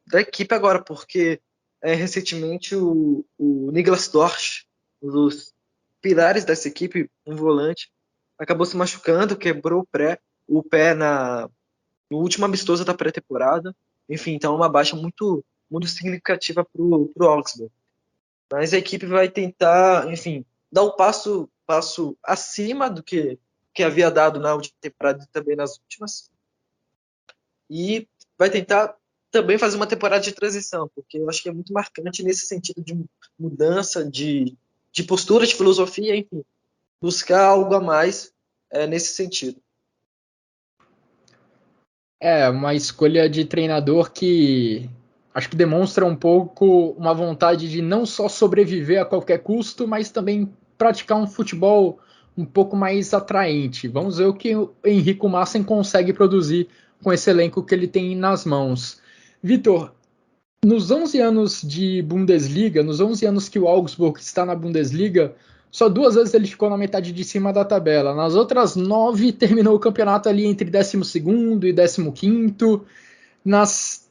da equipe agora, porque recentemente o Niklas Dorsch, um dos pilares dessa equipe, um volante, acabou se machucando, quebrou o pé no último amistoso da pré-temporada. Enfim, então é uma baixa muito, muito significativa para o Augsburg. Mas a equipe vai tentar, enfim, dar um passo acima do que havia dado na última temporada e também nas últimas. E vai tentar também fazer uma temporada de transição, porque eu acho que é muito marcante nesse sentido de mudança de postura, de filosofia, enfim, buscar algo a mais nesse sentido. É uma escolha de treinador que acho que demonstra um pouco uma vontade de não só sobreviver a qualquer custo, mas também praticar um futebol um pouco mais atraente. Vamos ver o que o Henrico Maaßen consegue produzir com esse elenco que ele tem nas mãos. Vitor, nos 11 anos de Bundesliga, nos 11 anos que o Augsburg está na Bundesliga, só 2 vezes ele ficou na metade de cima da tabela. Nas outras 9, terminou o campeonato ali entre 12º e 15º.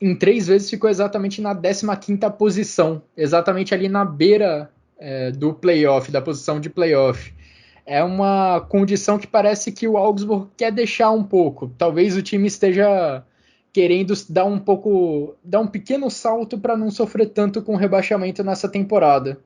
Em 3 vezes ficou exatamente na 15ª posição, exatamente ali na beira do playoff, da posição de playoff. É uma condição que parece que o Augsburg quer deixar um pouco. Talvez o time esteja querendo dar um pequeno salto para não sofrer tanto com o rebaixamento nessa temporada.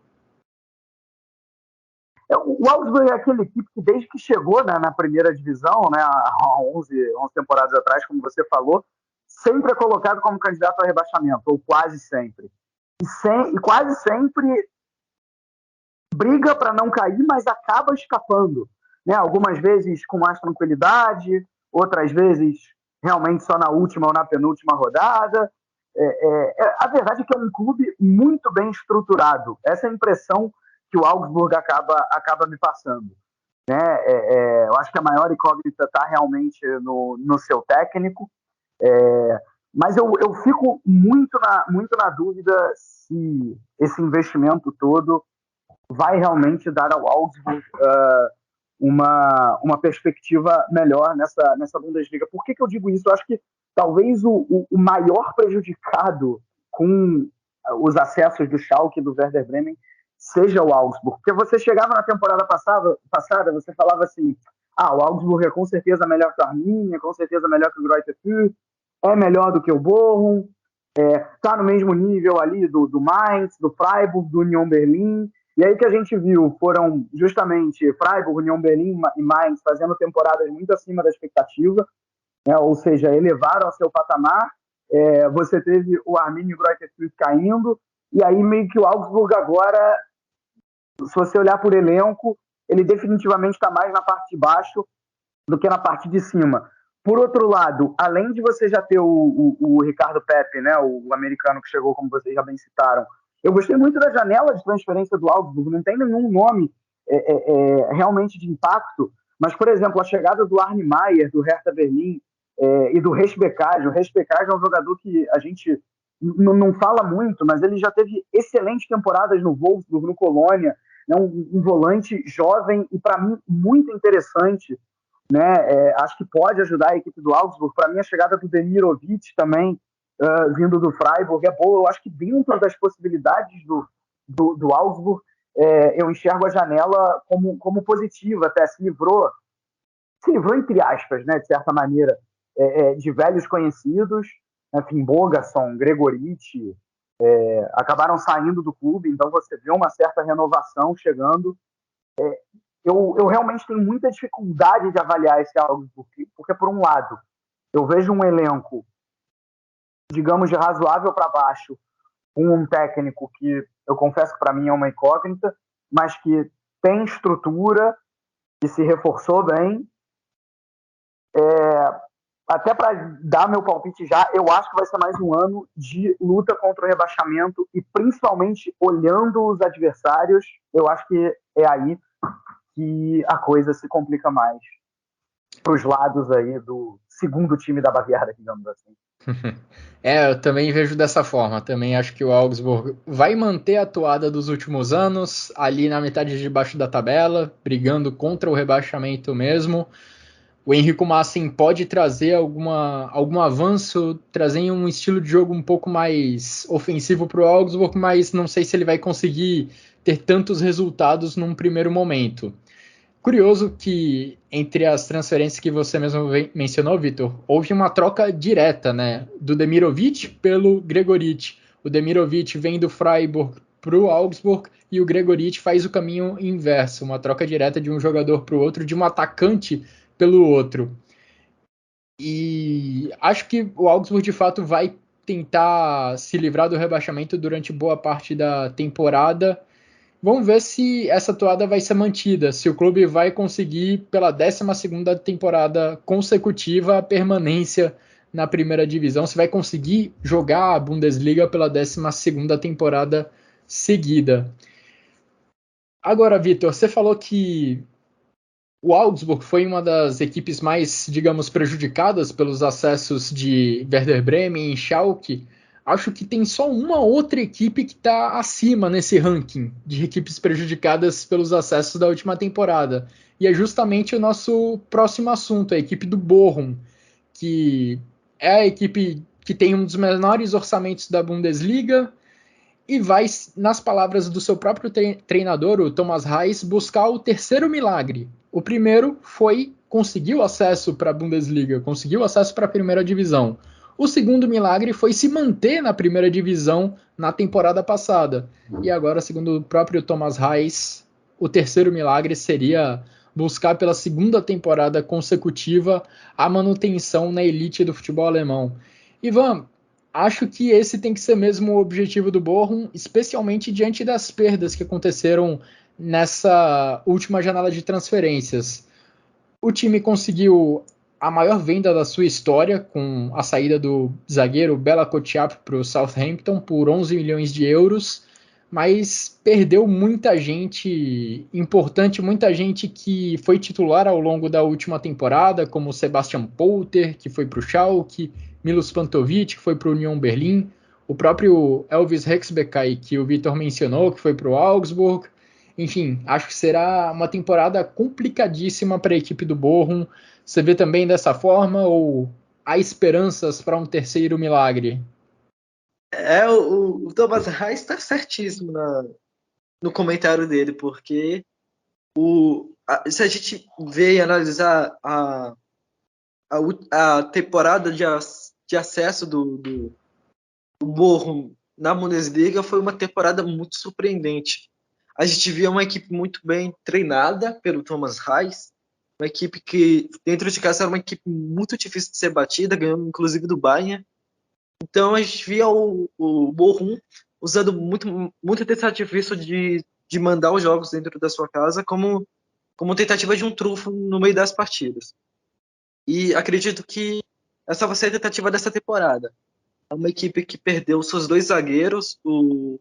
O Augsburg é aquela equipe que desde que chegou na primeira divisão, né, há 11 temporadas atrás, como você falou, sempre é colocado como candidato ao rebaixamento, ou quase sempre. E quase sempre briga para não cair, mas acaba escapando. Né? Algumas vezes com mais tranquilidade, outras vezes realmente só na última ou na penúltima rodada. A verdade é que é um clube muito bem estruturado. Essa é a impressão que o Augsburg acaba me passando. Né? Eu acho que a maior incógnita está realmente no seu técnico, mas eu fico muito na dúvida se esse investimento todo vai realmente dar ao Augsburg uma perspectiva melhor nessa Bundesliga. Por que eu digo isso? Eu acho que talvez o maior prejudicado com os acessos do Schalke e do Werder Bremen seja o Augsburg. Porque você chegava na temporada passada, você falava assim, o Augsburg é com certeza melhor que o Arminia, com certeza melhor que o Greuther Fürth, é melhor do que o Bochum, está no mesmo nível ali do Mainz, do Freiburg, do Union Berlin. E aí que a gente viu foram justamente Freiburg, Union Berlin e Mainz fazendo temporadas muito acima da expectativa, né? Ou seja, elevaram ao seu patamar. Você teve o Arminia e o Greuther Fürth caindo, e aí meio que o Augsburg agora, se você olhar por elenco, ele definitivamente está mais na parte de baixo do que na parte de cima. Por outro lado, além de você já ter o Ricardo Pepe, né, o americano que chegou, como vocês já bem citaram, eu gostei muito da janela de transferência do Augsburg, não tem nenhum nome realmente de impacto, mas, por exemplo, a chegada do Arne Meyer, do Hertha Berlin, e do Reis-Bekaj. O Reis-Bekaj é um jogador que a gente não fala muito, mas ele já teve excelentes temporadas no Wolfsburg, no Colônia, né, um volante jovem e, para mim, muito interessante, né? Acho que pode ajudar a equipe do Augsburg. Para mim, a chegada do Demirovic também, vindo do Freiburg, é boa. Eu acho que dentro das possibilidades do Augsburg, eu enxergo a janela como positiva, até se livrou entre aspas, né, de certa maneira, de velhos conhecidos, né, Finn Bogason, Gregorici, acabaram saindo do clube, então você vê uma certa renovação chegando. Eu realmente tenho muita dificuldade de avaliar esse Augsburg, porque, por um lado, eu vejo um elenco, digamos, de razoável para baixo, com um técnico que eu confesso que para mim é uma incógnita, mas que tem estrutura, que se reforçou bem. Até para dar meu palpite já, eu acho que vai ser mais um ano de luta contra o rebaixamento e principalmente olhando os adversários, eu acho que é aí que a coisa se complica mais para os lados aí do segundo time da Baviera, digamos assim. Eu também vejo dessa forma. Também acho que o Augsburg vai manter a toada dos últimos anos, ali na metade de baixo da tabela, brigando contra o rebaixamento mesmo. O Henrico Maassen pode trazer algum avanço, trazer um estilo de jogo um pouco mais ofensivo para o Augsburg, mas não sei se ele vai conseguir ter tantos resultados num primeiro momento. Curioso que entre as transferências que você mesmo mencionou, Vitor, houve uma troca direta, né, do Demirovic pelo Gregorici. O Demirovic vem do Freiburg para o Augsburg e o Gregorici faz o caminho inverso, uma troca direta de um jogador para o outro, de um atacante pelo outro. E acho que o Augsburg de fato vai tentar se livrar do rebaixamento durante boa parte da temporada. Vamos ver se essa toada vai ser mantida, se o clube vai conseguir, pela 12ª temporada consecutiva, a permanência na primeira divisão, se vai conseguir jogar a Bundesliga pela 12ª temporada seguida. Agora, Vitor, você falou que o Augsburg foi uma das equipes mais, digamos, prejudicadas pelos acessos de Werder Bremen e Schalke. Acho que tem só uma outra equipe que está acima nesse ranking de equipes prejudicadas pelos acessos da última temporada. E é justamente o nosso próximo assunto, a equipe do Bochum, que é a equipe que tem um dos menores orçamentos da Bundesliga e vai, nas palavras do seu próprio treinador, o Thomas Reis, buscar o terceiro milagre. O primeiro foi conseguir o acesso para a Bundesliga, conseguir o acesso para a primeira divisão. O segundo milagre foi se manter na primeira divisão na temporada passada. E agora, segundo o próprio Thomas Reis, o terceiro milagre seria buscar pela segunda temporada consecutiva a manutenção na elite do futebol alemão. Ivan, acho que esse tem que ser mesmo o objetivo do Bochum, especialmente diante das perdas que aconteceram nessa última janela de transferências. O time conseguiu a maior venda da sua história, com a saída do zagueiro Bela Kotchap para o Southampton por 11 milhões de euros, mas perdeu muita gente importante, muita gente que foi titular ao longo da última temporada, como Sebastian Polter, que foi para o Schalke, Milos Pantovic, que foi para o Union Berlin, o próprio Elvis Reis-Bekaj, que o Vitor mencionou, que foi para o Augsburg. Enfim, acho que será uma temporada complicadíssima para a equipe do Bochum. Você vê também dessa forma ou há esperanças para um terceiro milagre? O Thomas Reis está certíssimo no comentário dele, porque Se a gente ver e analisar a temporada de acesso do Bochum na Bundesliga, foi uma temporada muito surpreendente. A gente via uma equipe muito bem treinada pelo Thomas Reis, uma equipe que dentro de casa era uma equipe muito difícil de ser batida, ganhando inclusive do Bayern. Então a gente via o Bochum usando muito desse artifício de mandar os jogos dentro da sua casa como tentativa de um trunfo no meio das partidas. E acredito que essa vai ser a tentativa dessa temporada. É uma equipe que perdeu seus 2 zagueiros, o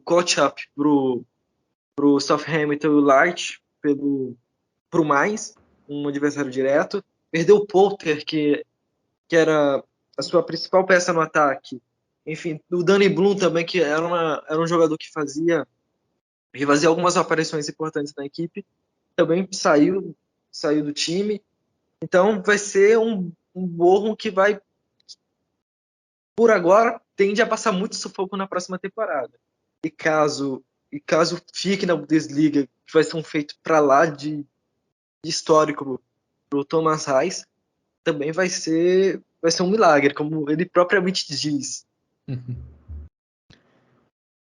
Kotchap pro Southampton e o Light pro Mainz, um adversário direto. Perdeu o Poulter, que era a sua principal peça no ataque. Enfim, o Danny Blum também, que era um jogador que fazia algumas aparições importantes na equipe, também saiu do time. Então vai ser um Bochum que vai, por agora, tende a passar muito sufoco na próxima temporada. E caso fique na Bundesliga, que vai ser um feito para lá de histórico pro Thomas Reis, também vai ser um milagre, como ele propriamente diz. Uhum.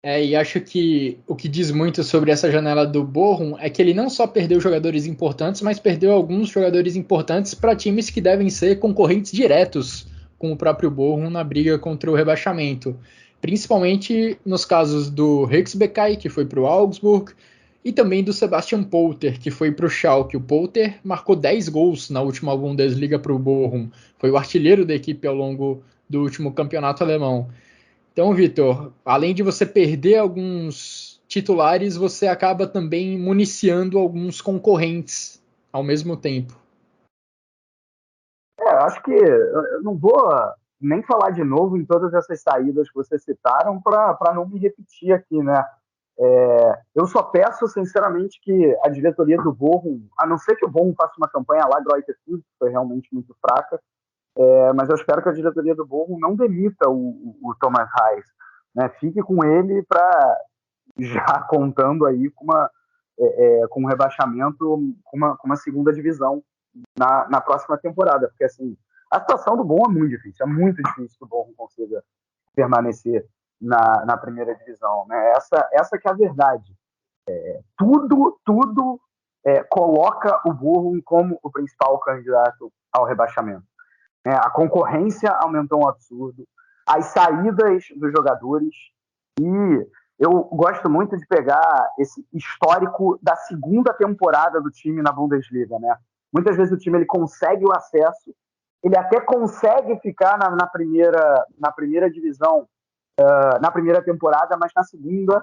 E acho que o que diz muito sobre essa janela do Bochum é que ele não só perdeu jogadores importantes, mas perdeu alguns jogadores importantes para times que devem ser concorrentes diretos com o próprio Bochum na briga contra o rebaixamento. Principalmente nos casos do Hexbekai, que foi para o Augsburg, e também do Sebastian Polter, que foi para o Schalke. O Polter marcou 10 gols na última Bundesliga para o Bochum. Foi o artilheiro da equipe ao longo do último campeonato alemão. Então, Vitor, além de você perder alguns titulares, você acaba também municiando alguns concorrentes ao mesmo tempo. Acho que eu não vou nem falar de novo em todas essas saídas que vocês citaram para não me repetir aqui, né? Eu só peço, sinceramente, que a diretoria do Bochum, a não ser que o Bochum faça uma campanha lá do Greuther-Fürth, que foi realmente muito fraca, mas eu espero que a diretoria do Bochum não demita o Thomas Reis, né? Fique com ele para já contando aí com um rebaixamento, com uma segunda divisão na próxima temporada, porque assim, a situação do Bochum é muito difícil que o Bochum consiga permanecer na primeira divisão, né? Essa que é a verdade. Tudo coloca o Bochum como o principal candidato ao rebaixamento. A concorrência aumentou um absurdo, as saídas dos jogadores, e eu gosto muito de pegar esse histórico da segunda temporada do time na Bundesliga, né? Muitas vezes o time ele consegue o acesso, ele até consegue ficar na primeira divisão, na primeira temporada, mas na segunda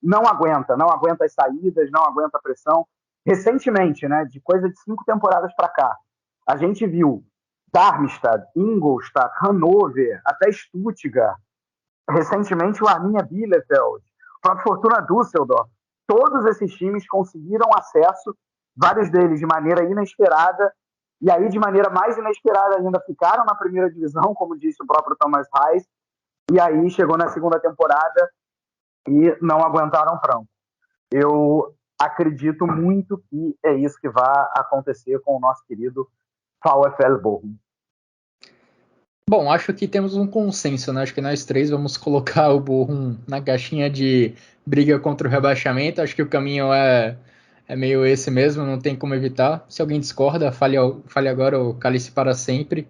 não aguenta as saídas, não aguenta a pressão. Recentemente, né, de coisa de 5 temporadas para cá, a gente viu Darmstadt, Ingolstadt, Hannover, até Stuttgart, recentemente o Arminia Bielefeld, o próprio Fortuna Düsseldorf, todos esses times conseguiram acesso, vários deles de maneira inesperada, e aí de maneira mais inesperada ainda ficaram na primeira divisão, como disse o próprio Thomas Reis, e aí chegou na segunda temporada e não aguentaram franco. Eu acredito muito que é isso que vai acontecer com o nosso querido VfL Bochum. Bom, acho que temos um consenso, né? Acho que nós três vamos colocar o Bochum na caixinha de briga contra o rebaixamento. Acho que o caminho é meio esse mesmo, não tem como evitar. Se alguém discorda, fale agora ou cale-se para sempre.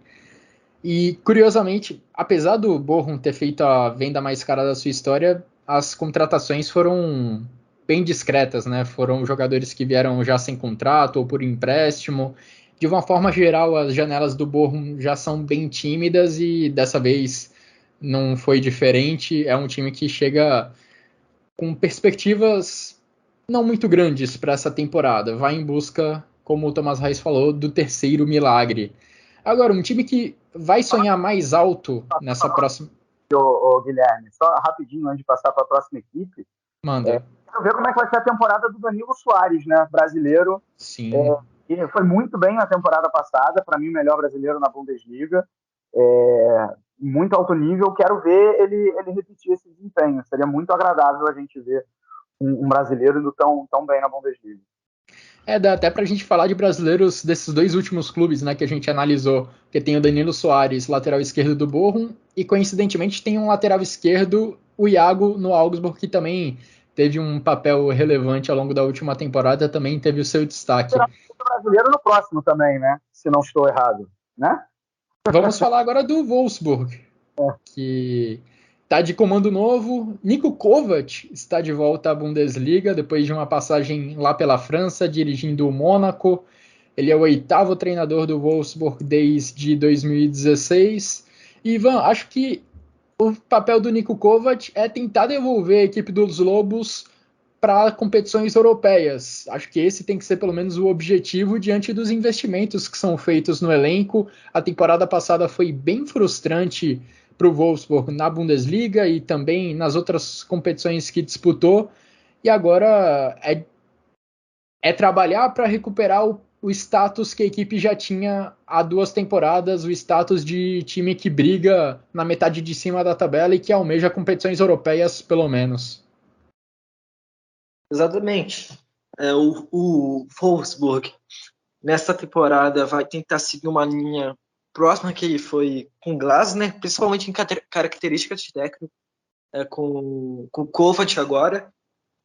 E, curiosamente, apesar do Bochum ter feito a venda mais cara da sua história, as contratações foram bem discretas, né? Foram jogadores que vieram já sem contrato ou por empréstimo. De uma forma geral, as janelas do Bochum já são bem tímidas e dessa vez não foi diferente. É um time que chega com perspectivas não muito grandes para essa temporada. Vai em busca, como o Thomas Reis falou, do terceiro milagre. Agora, um time que vai sonhar mais alto nessa próxima... Ô, Guilherme, só rapidinho antes de passar para a próxima equipe. Manda. Quero ver como é que vai ser a temporada do Danilo Soares, né? Brasileiro. Sim. Ele foi muito bem na temporada passada, para mim o melhor brasileiro na Bundesliga. Muito alto nível. Quero ver ele repetir esse desempenho. Seria muito agradável a gente ver um brasileiro indo tão bem na Bundesliga. Dá até pra gente falar de brasileiros desses dois últimos clubes, né, que a gente analisou, que tem o Danilo Soares, lateral esquerdo do Bochum, e coincidentemente tem um lateral esquerdo, o Iago, no Augsburg, que também teve um papel relevante ao longo da última temporada, também teve o seu destaque. Será o brasileiro no próximo também, né? Se não estou errado, né? Vamos falar agora do Wolfsburg, que está de comando novo. Niko Kovac está de volta à Bundesliga depois de uma passagem lá pela França, dirigindo o Mônaco. Ele é o 8º treinador do Wolfsburg desde 2016. E, Ivan, acho que o papel do Niko Kovac é tentar devolver a equipe dos Lobos para competições europeias. Acho que esse tem que ser pelo menos o objetivo diante dos investimentos que são feitos no elenco. A temporada passada foi bem frustrante para o Wolfsburg na Bundesliga e também nas outras competições que disputou. E agora é trabalhar para recuperar o status que a equipe já tinha há 2 temporadas, o status de time que briga na metade de cima da tabela e que almeja competições europeias, pelo menos. Exatamente. O Wolfsburg, nessa temporada, vai tentar seguir uma linha próxima que foi com o Glasner, principalmente em características de técnico, com o Kovac agora.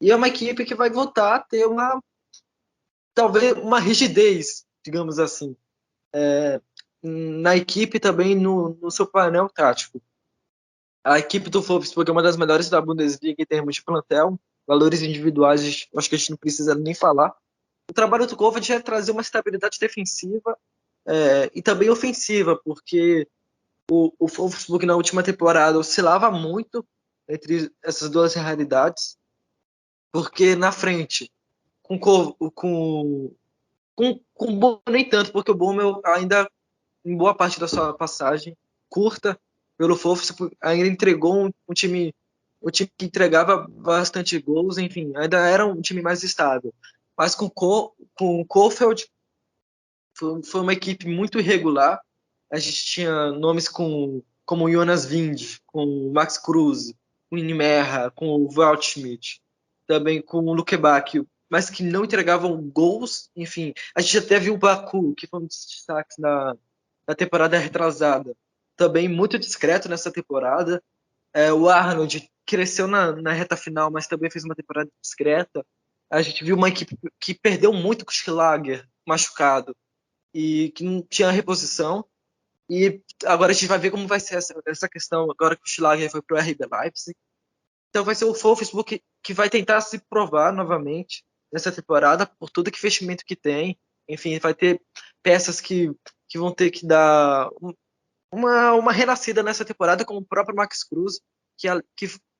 E é uma equipe que vai voltar a ter talvez uma rigidez, digamos assim, na equipe também no seu painel tático. A equipe do Wolfsburg é uma das melhores da Bundesliga em termos de plantel, valores individuais, acho que a gente não precisa nem falar. O trabalho do Kovac é trazer uma estabilidade defensiva e também ofensiva, porque o Wolfsburg na última temporada oscilava muito entre essas duas realidades, porque na frente, com o Bochum nem tanto, porque o Bochum ainda, em boa parte da sua passagem curta pelo Wolfsburg, ainda entregou um time que entregava bastante gols, enfim, ainda era um time mais estável. Mas com o Kohfeldt foi uma equipe muito irregular. A gente tinha nomes como o Jonas Wind, com o Max Kruse, com o Nimerra, com o Waldschmidt, também com o Luke Bacchio, mas que não entregavam gols. Enfim, a gente até viu o Baku, que foi um dos destaques na temporada retrasada, também muito discreto nessa temporada. O Arnold cresceu na reta final, mas também fez uma temporada discreta. A gente viu uma equipe que perdeu muito com o Schlager, machucado, e que não tinha reposição. E agora a gente vai ver como vai ser essa questão, agora que o Schlager foi para o RB Leipzig. Então vai ser o Wolfsburg que vai tentar se provar novamente nessa temporada, por todo o investimento que tem. Enfim, vai ter peças que vão ter que dar uma renascida nessa temporada, como o próprio Max Kruse, que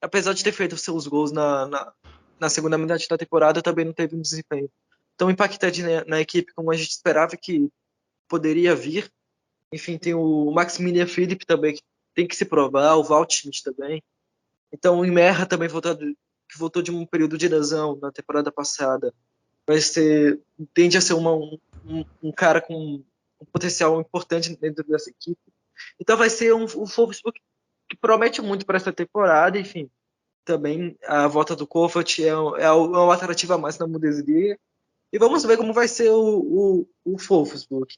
apesar de ter feito seus gols na segunda metade da temporada, também não teve um desempenho tão impactante na equipe como a gente esperava que poderia vir. Enfim, tem o Maximilian Philipp também, que tem que se provar, o Waldschmidt também. Então o Imerra também que voltou de um período de lesão na temporada passada, tende a ser um cara com um potencial importante dentro dessa equipe. Então vai ser um Wolfsburg que promete muito para essa temporada. Enfim, também a volta do Kovac é uma alternativa a mais na Bundesliga. E vamos ver como vai ser o Wolfsburg.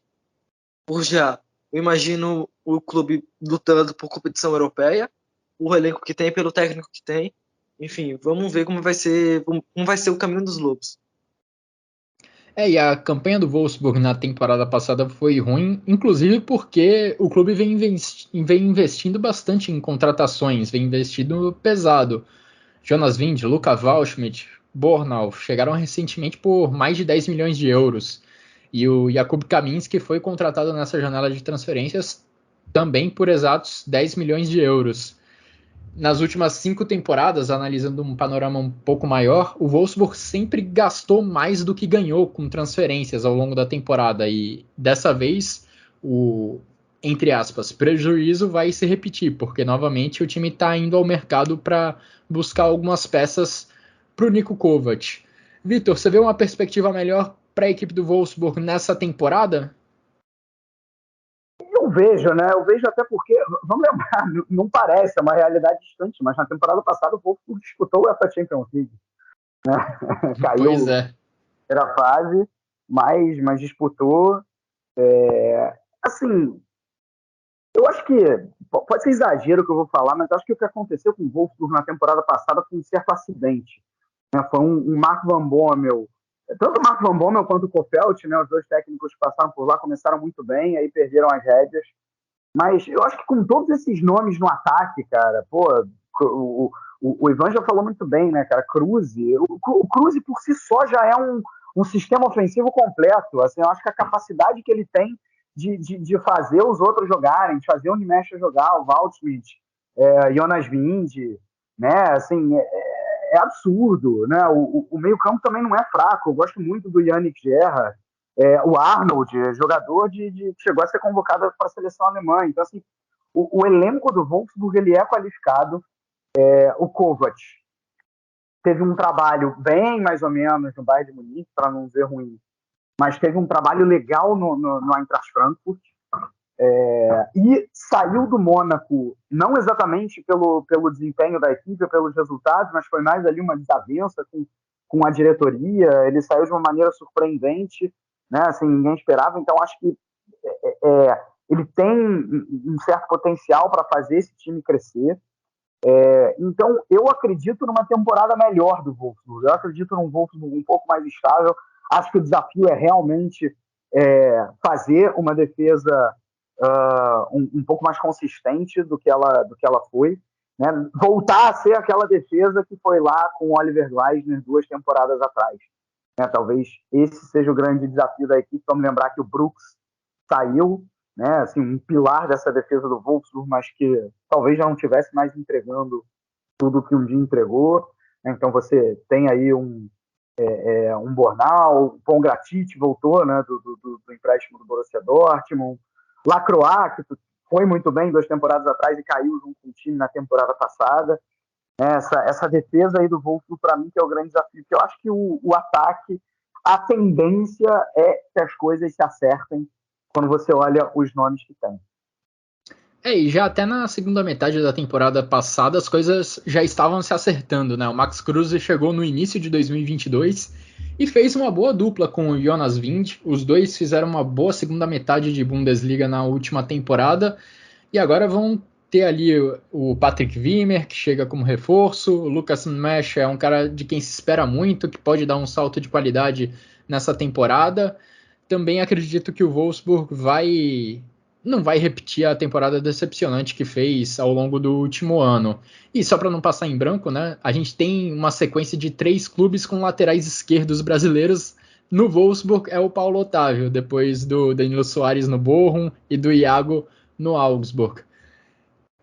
Por já, eu imagino o clube lutando por competição europeia, o elenco que tem, pelo técnico que tem. Enfim, vamos ver como vai ser o caminho dos Lobos. E a campanha do Wolfsburg na temporada passada foi ruim, inclusive porque o clube vem investindo bastante em contratações, vem investindo pesado. Jonas Wind, Luca Waldschmidt, Bornau chegaram recentemente por mais de 10 milhões de euros. E o Jakub Kaminski foi contratado nessa janela de transferências também por exatos 10 milhões de euros. Nas últimas 5 temporadas, analisando um panorama um pouco maior, o Wolfsburg sempre gastou mais do que ganhou com transferências ao longo da temporada. E dessa vez, o, entre aspas, prejuízo vai se repetir, porque novamente o time está indo ao mercado para buscar algumas peças para o Niko Kovac. Vitor, você vê uma perspectiva melhor para a equipe do Wolfsburg nessa temporada? Eu vejo, né? Eu vejo até porque, vamos lembrar, não parece, é uma realidade distante, mas na temporada passada o Wolfsburg disputou essa Champions League. Caiu Pois é. na primeira fase, mas disputou. Assim, eu acho que pode ser exagero o que eu vou falar, mas acho que o que aconteceu com o Wolfsburg na temporada passada foi um certo acidente. Né? Foi um Marco Van Bommel, tanto o Marco Van Bommel quanto o Kofeld, né, os dois técnicos que passaram por lá, começaram muito bem, aí perderam as rédeas. Mas eu acho que com todos esses nomes no ataque, cara, pô, o Ivan já falou muito bem, né, cara? Kruse. O Kruse por si só já é um sistema ofensivo completo. Assim, eu acho que a capacidade que ele tem de fazer os outros jogarem, de fazer o Nimesh jogar, o Waldschmidt, Jonas Wind, né? Assim, é absurdo, né? O meio-campo também não é fraco. Eu gosto muito do Yannick Gerrard. O Arnold, jogador que chegou a ser convocado para a seleção alemã. Então, assim, o elenco do Wolfsburg ele é qualificado. O Kovac teve um trabalho bem mais ou menos no Bayern de Munique, para não dizer ruim, mas teve um trabalho legal no Eintracht Frankfurt. E saiu do Mônaco, não exatamente pelo desempenho da equipe, pelos resultados, mas foi mais ali uma desavença com a diretoria. Ele saiu de uma maneira surpreendente, né? Assim, ninguém esperava. Então, acho que ele tem um certo potencial para fazer esse time crescer. Então, eu acredito numa temporada melhor do Wolfsburg. Eu acredito num Wolfsburg um pouco mais estável. Acho que o desafio é realmente fazer uma defesa um pouco mais consistente do que ela foi. Né? Voltar a ser aquela defesa que foi lá com o Oliver Gleisner 2 temporadas atrás. Né? Talvez esse seja o grande desafio da equipe. Vamos lembrar que o Brooks saiu, né? Assim, um pilar dessa defesa do Wolfsburg, mas que talvez já não estivesse mais entregando tudo que um dia entregou. Né? Então você tem aí um Bornal, o Pongratit voltou, né, do empréstimo do Borussia Dortmund, Lacroix, que foi muito bem 2 temporadas atrás e caiu junto com o time na temporada passada. Essa defesa aí do Wolfsburg, para mim, que é o grande desafio, que eu acho que o ataque, a tendência é que as coisas se acertem quando você olha os nomes que tem. E já até na segunda metade da temporada passada as coisas já estavam se acertando, né? O Max Kruse chegou no início de 2022 e fez uma boa dupla com o Jonas Wind. Os dois fizeram uma boa segunda metade de Bundesliga na última temporada e agora vão ter ali o Patrick Wimmer, que chega como reforço. O Lucas Mesh é um cara de quem se espera muito, que pode dar um salto de qualidade nessa temporada. Também acredito que o Wolfsburg não vai repetir a temporada decepcionante que fez ao longo do último ano. E só para não passar em branco, né, a gente tem uma sequência de 3 clubes com laterais esquerdos brasileiros. No Wolfsburg é o Paulo Otávio, depois do Danilo Soares no Bochum e do Iago no Augsburg.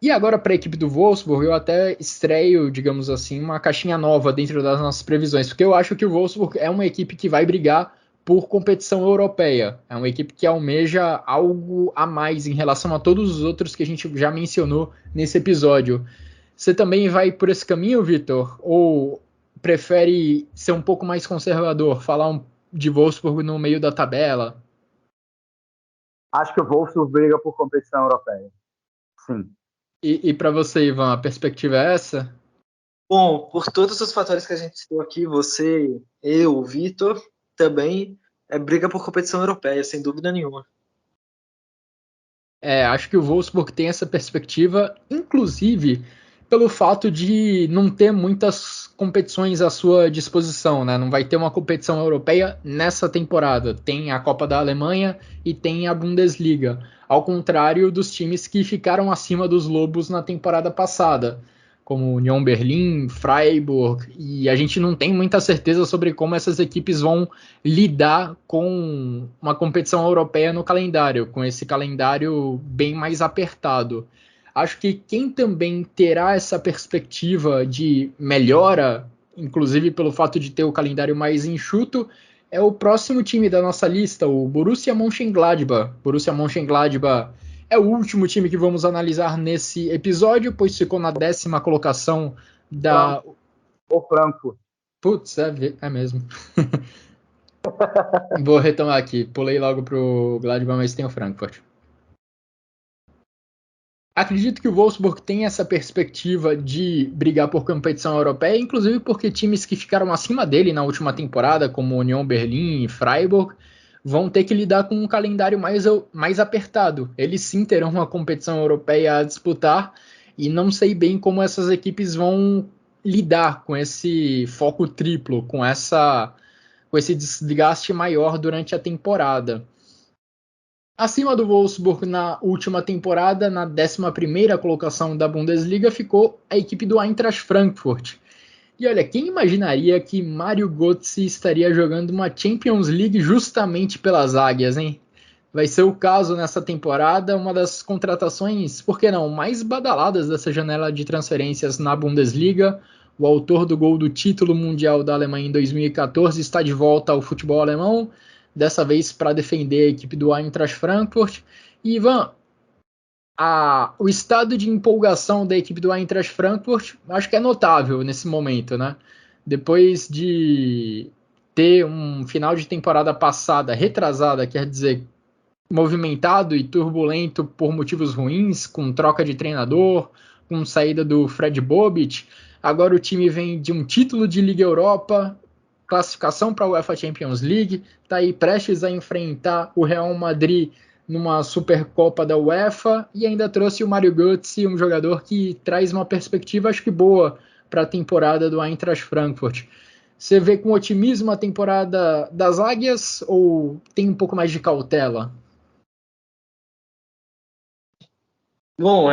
E agora para a equipe do Wolfsburg, eu até estreio, digamos assim, uma caixinha nova dentro das nossas previsões, porque eu acho que o Wolfsburg é uma equipe que vai brigar por competição europeia. É uma equipe que almeja algo a mais em relação a todos os outros que a gente já mencionou nesse episódio. Você também vai por esse caminho, Vitor? Ou prefere ser um pouco mais conservador, falar de Wolfsburg no meio da tabela? Acho que o Wolfsburg briga por competição europeia. Sim. E para você, Ivan, a perspectiva é essa? Bom, por todos os fatores que a gente citou aqui, você, eu, o Vitor, também briga por competição europeia, sem dúvida nenhuma. Acho que o Wolfsburg tem essa perspectiva, inclusive pelo fato de não ter muitas competições à sua disposição, né? Não vai ter uma competição europeia nessa temporada. Tem a Copa da Alemanha e tem a Bundesliga, ao contrário dos times que ficaram acima dos Lobos na temporada passada, como Union Berlin, Freiburg, e a gente não tem muita certeza sobre como essas equipes vão lidar com uma competição europeia no calendário, com esse calendário bem mais apertado. Acho que quem também terá essa perspectiva de melhora, inclusive pelo fato de ter o calendário mais enxuto, é o próximo time da nossa lista, o Borussia Mönchengladbach. Borussia Mönchengladbach é o último time que vamos analisar nesse episódio, pois ficou na 10ª colocação da... O Franco. Putz, é mesmo. Vou retomar aqui. Pulei logo pro Gladbach, mas tem o Frankfurt. Acredito que o Wolfsburg tem essa perspectiva de brigar por competição europeia, inclusive porque times que ficaram acima dele na última temporada, como Union Berlin e Freiburg, vão ter que lidar com um calendário mais apertado. Eles sim terão uma competição europeia a disputar e não sei bem como essas equipes vão lidar com esse foco triplo, com esse desgaste maior durante a temporada. Acima do Wolfsburg na última temporada, na 11ª colocação da Bundesliga, ficou a equipe do Eintracht Frankfurt. E olha, quem imaginaria que Mario Götze estaria jogando uma Champions League justamente pelas Águias, hein? Vai ser o caso nessa temporada, uma das contratações, por que não, mais badaladas dessa janela de transferências na Bundesliga. O autor do gol do título mundial da Alemanha em 2014 está de volta ao futebol alemão, dessa vez para defender a equipe do Eintracht Frankfurt. E Ivan, o estado de empolgação da equipe do Eintracht Frankfurt acho que é notável nesse momento, né? Depois de ter um final de temporada passada, retrasada, quer dizer, movimentado e turbulento por motivos ruins, com troca de treinador, com saída do Fred Bobic, agora o time vem de um título de Liga Europa, classificação para a UEFA Champions League, está aí prestes a enfrentar o Real Madrid numa Supercopa da UEFA e ainda trouxe o Mario Götze, um jogador que traz uma perspectiva, acho que boa, para a temporada do Eintracht Frankfurt. Você vê com otimismo a temporada das Águias ou tem um pouco mais de cautela? Bom,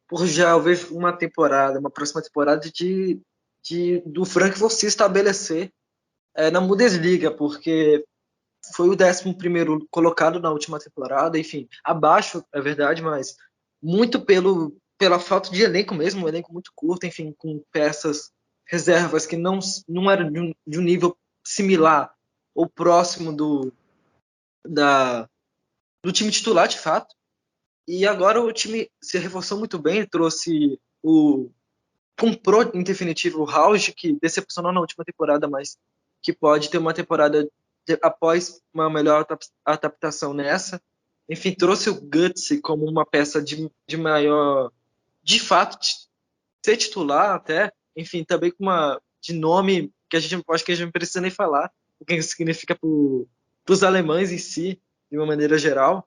por já eu vejo uma próxima temporada do Frankfurt se estabelecer na Bundesliga, porque foi o 11º colocado na última temporada, enfim, abaixo, é verdade, mas muito pela falta de elenco mesmo, um elenco muito curto, enfim, com peças reservas que não eram de um nível similar ou próximo do time titular, de fato. E agora o time se reforçou muito bem, comprou em definitivo o Rausch, que decepcionou na última temporada, mas que pode ter uma temporada após uma melhor adaptação nessa. Enfim, trouxe o Götze como uma peça de maior, de fato, ser titular até, enfim, também com de nome que acho que a gente não precisa nem falar, o que significa para os alemães em si, de uma maneira geral.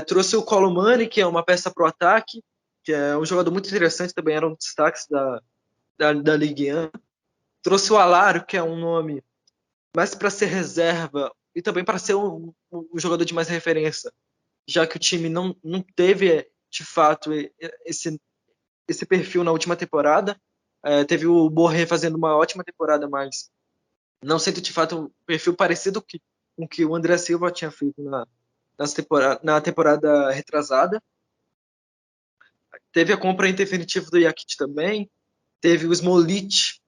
Trouxe o Colomani, que é uma peça para o ataque, que é um jogador muito interessante, também era um dos destaques da Ligue 1. Trouxe o Alaro, que é um nome mais para ser reserva e também para ser um jogador de mais referência, já que o time não teve, de fato, esse perfil na última temporada. Teve o Borré fazendo uma ótima temporada, mas não sendo, de fato, um perfil parecido com o que o André Silva tinha feito na temporada retrasada. Teve a compra em definitivo do Jakic também. Teve o Smolcic.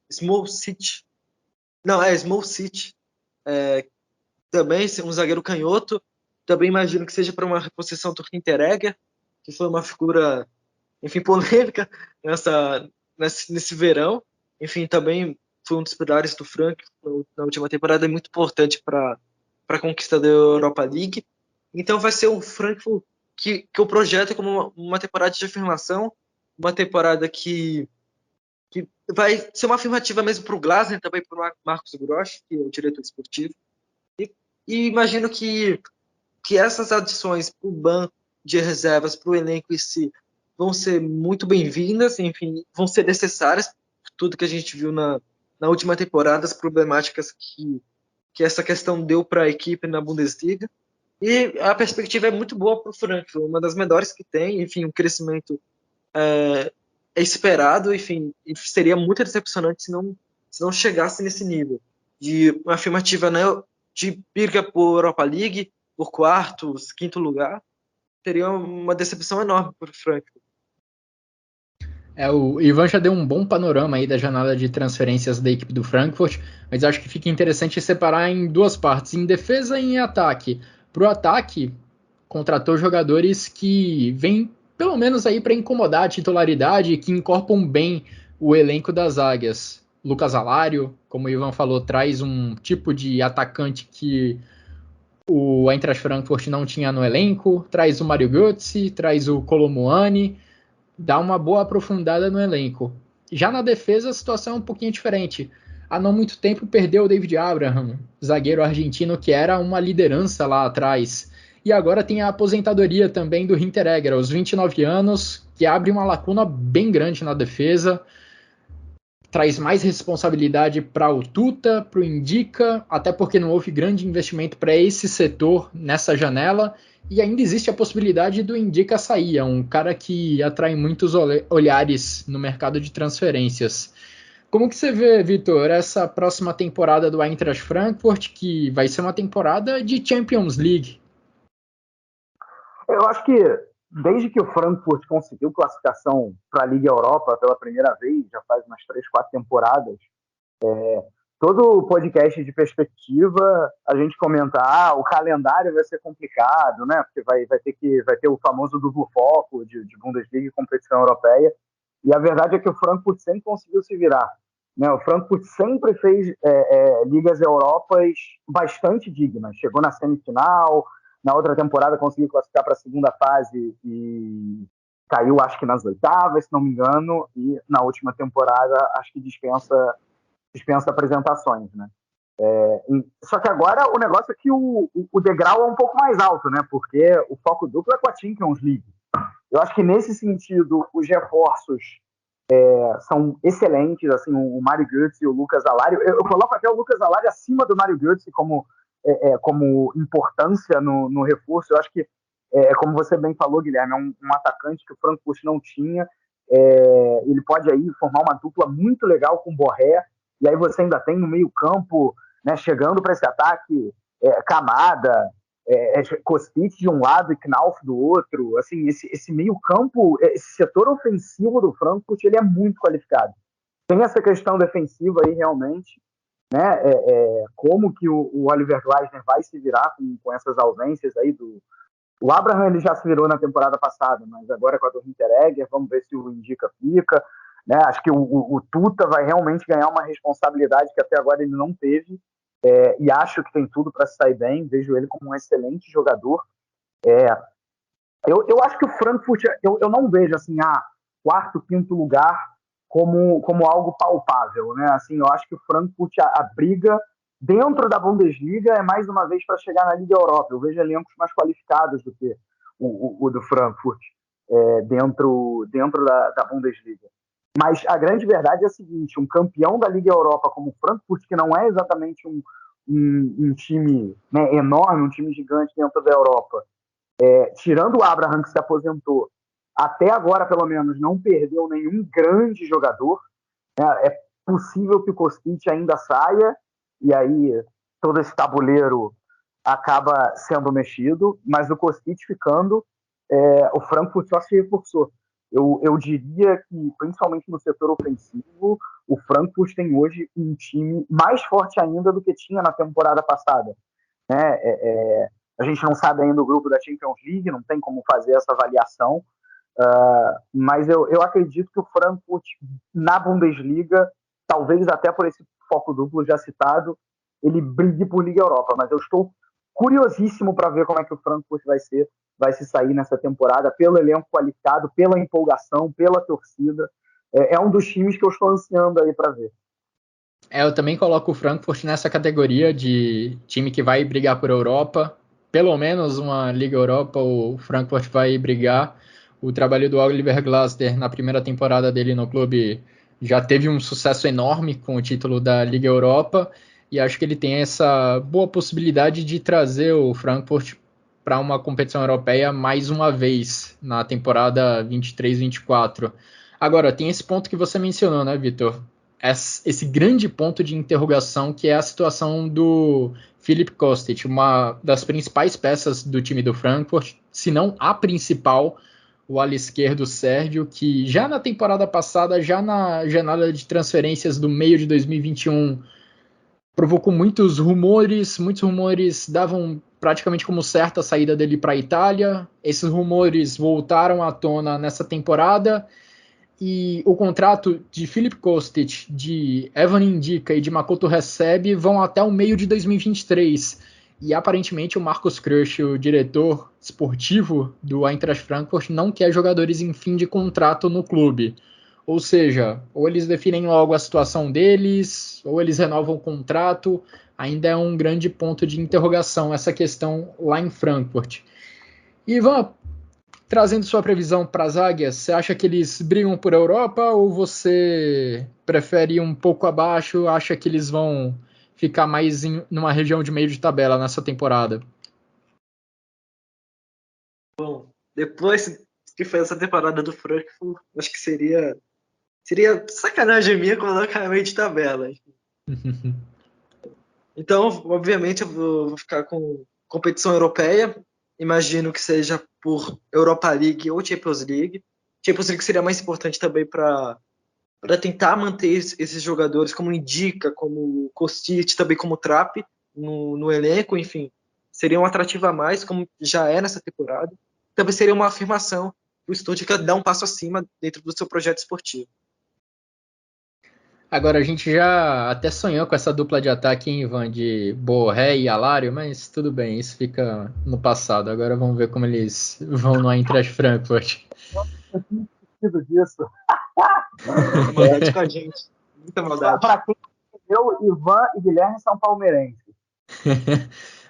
Também um zagueiro canhoto. Também imagino que seja para uma reposição do Hinteregger, que foi uma figura, enfim, polêmica nesse verão. Enfim, também foi um dos pilares do Frank na última temporada, é muito importante para a conquista da Europa League. Então vai ser o Frankfurt que eu projeto como uma temporada de afirmação, uma temporada que vai ser uma afirmativa mesmo para o Glasner, também para o Marcos Grosch, que é o diretor esportivo. E imagino que essas adições para o banco de reservas, para o elenco em si, vão ser muito bem-vindas, enfim, vão ser necessárias, por tudo que a gente viu na última temporada, as problemáticas que essa questão deu para a equipe na Bundesliga. E a perspectiva é muito boa para o Frankfurt, uma das melhores que tem, enfim, um crescimento é esperado, enfim, seria muito decepcionante se não chegasse nesse nível de uma afirmativa, né, de briga por Europa League, por quarto, quinto lugar, seria uma decepção enorme para o Frankfurt. O Ivan já deu um bom panorama aí da janela de transferências da equipe do Frankfurt, mas acho que fica interessante separar em duas partes, em defesa e em ataque. Para o ataque, contratou jogadores que vêm pelo menos aí para incomodar a titularidade e que incorporam bem o elenco das Águias. Lucas Alário, como o Ivan falou, traz um tipo de atacante que o Eintracht Frankfurt não tinha no elenco, traz o Mario Götze, traz o Kolo Muani, dá uma boa aprofundada no elenco. Já na defesa a situação é um pouquinho diferente. Há não muito tempo perdeu o David Abraham, zagueiro argentino que era uma liderança lá atrás. E agora tem a aposentadoria também do Hinteregger, aos 29 anos, que abre uma lacuna bem grande na defesa. Traz mais responsabilidade para o Tuta, para o Indica, até porque não houve grande investimento para esse setor nessa janela, e ainda existe a possibilidade do Indica sair, é um cara que atrai muitos olhares no mercado de transferências. Como que você vê, Vitor, essa próxima temporada do Eintracht Frankfurt, que vai ser uma temporada de Champions League? Eu acho que desde que o Frankfurt conseguiu classificação para a Liga Europa pela primeira vez, já faz umas 3, 4 temporadas, todo o podcast de perspectiva, a gente comenta, o calendário vai ser complicado, né? Porque vai ter o famoso duplo foco de Bundesliga e competição europeia. E a verdade é que o Frankfurt sempre conseguiu se virar, né? O Frankfurt sempre fez Ligas Europas bastante dignas. Chegou na semifinal, na outra temporada conseguiu classificar para a segunda fase e caiu, acho que nas oitavas, se não me engano, e na última temporada acho que dispensa apresentações, né? Só que agora o negócio é que o degrau é um pouco mais alto, né? Porque o foco duplo é com a Champions League. Eu acho que nesse sentido os reforços são excelentes, assim, o Mario Götze e o Lucas Alario. Eu coloco até o Lucas Alario acima do Mario Götze como importância no reforço. Eu acho que, como você bem falou, Guilherme, é um atacante que o Frankfurt não tinha. Ele pode aí formar uma dupla muito legal com o Borré, e aí você ainda tem no meio campo, né, chegando para esse ataque, Kamada, Kostic de um lado e Knauf do outro. Assim, esse meio campo, esse setor ofensivo do Frankfurt, ele é muito qualificado. Tem essa questão defensiva aí realmente, né? Como que o Oliver Glasner vai se virar com essas ausências aí o Abraham, ele já se virou na temporada passada, mas agora com a do Hinteregger, vamos ver se o Indica fica, né? Acho que o Tuta vai realmente ganhar uma responsabilidade que até agora ele não teve, e acho que tem tudo para sair bem. Vejo ele como um excelente jogador. Eu acho que o Frankfurt, eu não vejo assim, quarto, quinto lugar como algo palpável, né? Assim, eu acho que o Frankfurt, a briga dentro da Bundesliga é mais uma vez para chegar na Liga Europa. Eu vejo elencos mais qualificados do que o do Frankfurt dentro da Bundesliga. Mas a grande verdade é a seguinte: um campeão da Liga Europa como o Frankfurt, que não é exatamente um time, né, enorme, um time gigante dentro da Europa, tirando o Abraham, que se aposentou, até agora, pelo menos, não perdeu nenhum grande jogador. É possível que o Kostic ainda saia, e aí todo esse tabuleiro acaba sendo mexido, mas o Kostic ficando, o Frankfurt só se reforçou. Eu diria que, principalmente no setor ofensivo, o Frankfurt tem hoje um time mais forte ainda do que tinha na temporada passada, né? A gente não sabe ainda o grupo da Champions League, não tem como fazer essa avaliação, mas eu acredito que o Frankfurt, na Bundesliga, talvez até por esse foco duplo já citado, ele brigue por Liga Europa, mas eu estou curiosíssimo para ver como é que o Frankfurt vai se sair nessa temporada, pelo elenco qualificado, pela empolgação, pela torcida. É um dos times que eu estou ansiando aí para ver. Eu também coloco o Frankfurt nessa categoria de time que vai brigar por Europa. Pelo menos uma Liga Europa o Frankfurt vai brigar. O trabalho do Oliver Glasner na primeira temporada dele no clube já teve um sucesso enorme com o título da Liga Europa, e acho que ele tem essa boa possibilidade de trazer o Frankfurt para uma competição europeia mais uma vez na temporada 23-24. Agora, tem esse ponto que você mencionou, né, Vitor? Esse grande ponto de interrogação que é a situação do Philipp Kostic, uma das principais peças do time do Frankfurt, se não a principal, o ala esquerdo Sérgio, que já na temporada passada, já na janela de transferências do meio de 2021, provocou muitos rumores davam praticamente como certa a saída dele para a Itália. Esses rumores voltaram à tona nessa temporada, e o contrato de Philipp Kostic, de Evan Indica e de Makoto Recebe vão até o meio de 2023. E aparentemente o Markus Krösche, o diretor esportivo do Eintracht Frankfurt, não quer jogadores em fim de contrato no clube. Ou seja, ou eles definem logo a situação deles, ou eles renovam o contrato. Ainda é um grande ponto de interrogação essa questão lá em Frankfurt. Ivan, trazendo sua previsão para as Águias, você acha que eles brigam por Europa ou você prefere ir um pouco abaixo, acha que eles vão ficar mais numa região de meio de tabela nessa temporada? Bom, depois que foi essa temporada do Frankfurt, acho que seria sacanagem minha colocar meio de tabela. Então, obviamente, eu vou ficar com competição europeia. Imagino que seja por Europa League ou Champions League. Champions League seria mais importante também para tentar manter esses jogadores como Indica, como Kostic, também como Trapp no elenco, enfim. Seria um atrativo a mais, como já é nessa temporada. Também seria uma afirmação do Stuttgart dar um passo acima dentro do seu projeto esportivo. Agora, a gente já até sonhou com essa dupla de ataque, hein, Ivan, de Borré e Alário, mas tudo bem, isso fica no passado. Agora vamos ver como eles vão no Eintracht Frankfurt. Eu tinha esquecido disso. Muita maldade com a gente. Muita maldade. Para quem entendeu, Ivan e Guilherme são palmeirenses.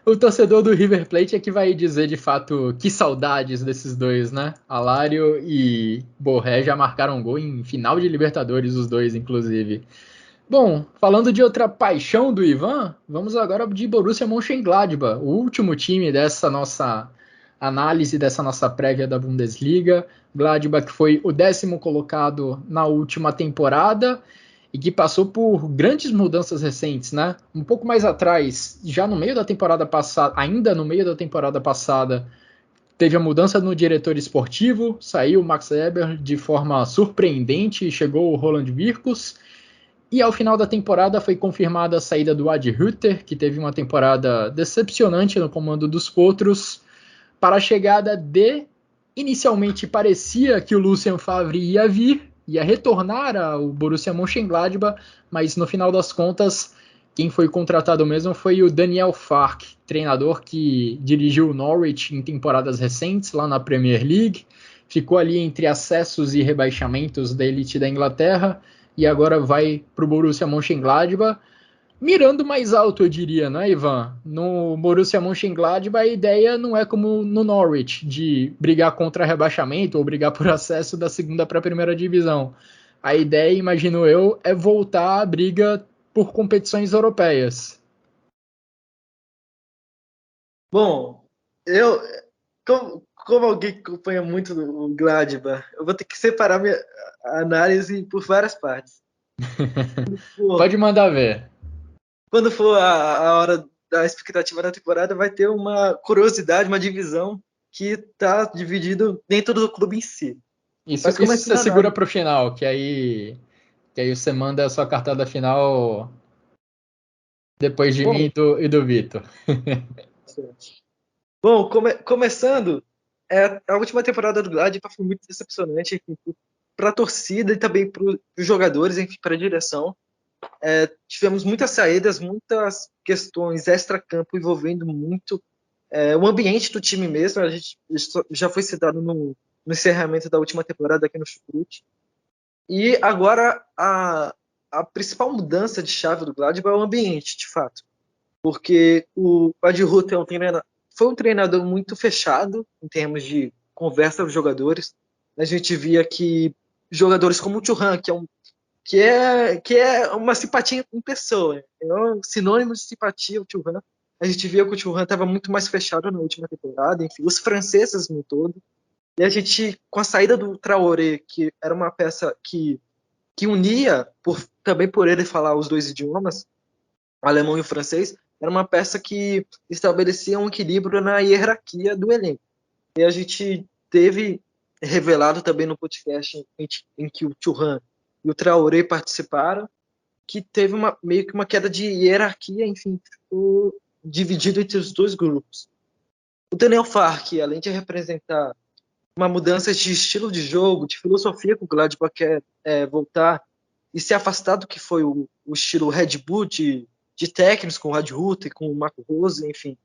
O torcedor do River Plate é que vai dizer de fato que saudades desses dois, né? Alário e Borré já marcaram gol em final de Libertadores, os dois, inclusive. Bom, falando de outra paixão do Ivan, vamos agora de Borussia Mönchengladbach, o último time dessa nossa análise, dessa nossa prévia da Bundesliga. Gladbach que foi o 10º colocado na última temporada e que passou por grandes mudanças recentes, né? Um pouco mais atrás, já no meio da temporada passada, ainda no meio da temporada passada, teve a mudança no diretor esportivo, saiu o Max Eber de forma surpreendente e chegou o Roland Wirtz. E ao final da temporada foi confirmada a saída do Adi Hütter, que teve uma temporada decepcionante no comando dos Potros, para a chegada de... Inicialmente parecia que o Lucien Favre ia vir, ia retornar ao Borussia Mönchengladbach, mas no final das contas, quem foi contratado mesmo foi o Daniel Fark, treinador que dirigiu o Norwich em temporadas recentes, lá na Premier League, ficou ali entre acessos e rebaixamentos da elite da Inglaterra, e agora vai para o Borussia Mönchengladbach, mirando mais alto, eu diria, né, Ivan? No Borussia Mönchengladbach, a ideia não é como no Norwich, de brigar contra rebaixamento ou brigar por acesso da segunda para a primeira divisão. A ideia, imagino eu, é voltar à briga por competições europeias. Bom, como alguém que acompanha muito o Gladbach, eu vou ter que separar minha análise por várias partes. Pode mandar ver. Quando for a hora da expectativa da temporada, vai ter uma curiosidade, uma divisão que está dividido dentro do clube em si. Isso você segura para o final, que aí você manda a sua cartada final depois de mim e do Vitor. Bom, começando, a última temporada do Gladbach foi muito decepcionante para a torcida e também para os jogadores, enfim, para a direção. Tivemos muitas saídas, muitas questões extra-campo envolvendo muito o ambiente do time mesmo. A gente já foi citado no encerramento da última temporada aqui no Chucrute. E agora a principal mudança de chave do Gladbach é o ambiente, de fato. Porque o Adi Hütter foi um treinador muito fechado em termos de conversa com os jogadores. A gente via que jogadores como o Thuram, que é uma simpatia em pessoa, é um sinônimo de simpatia o Thuram. A gente via que o Thuram estava muito mais fechado na última temporada, enfim, os franceses no todo. E a gente, com a saída do Traoré, que era uma peça que unia, também por ele falar os dois idiomas, o alemão e o francês, era uma peça que estabelecia um equilíbrio na hierarquia do elenco. E a gente teve revelado também no podcast em que o Thuram e o Traoré participaram, que teve meio que uma queda de hierarquia, enfim, ficou dividido entre os dois grupos. O Daniel Fark, além de representar uma mudança de estilo de jogo, de filosofia que o Gladbach quer voltar e se afastar do que foi o estilo Red Bull de técnicos, com o Adi Hütter, com o Marco Rose, enfim.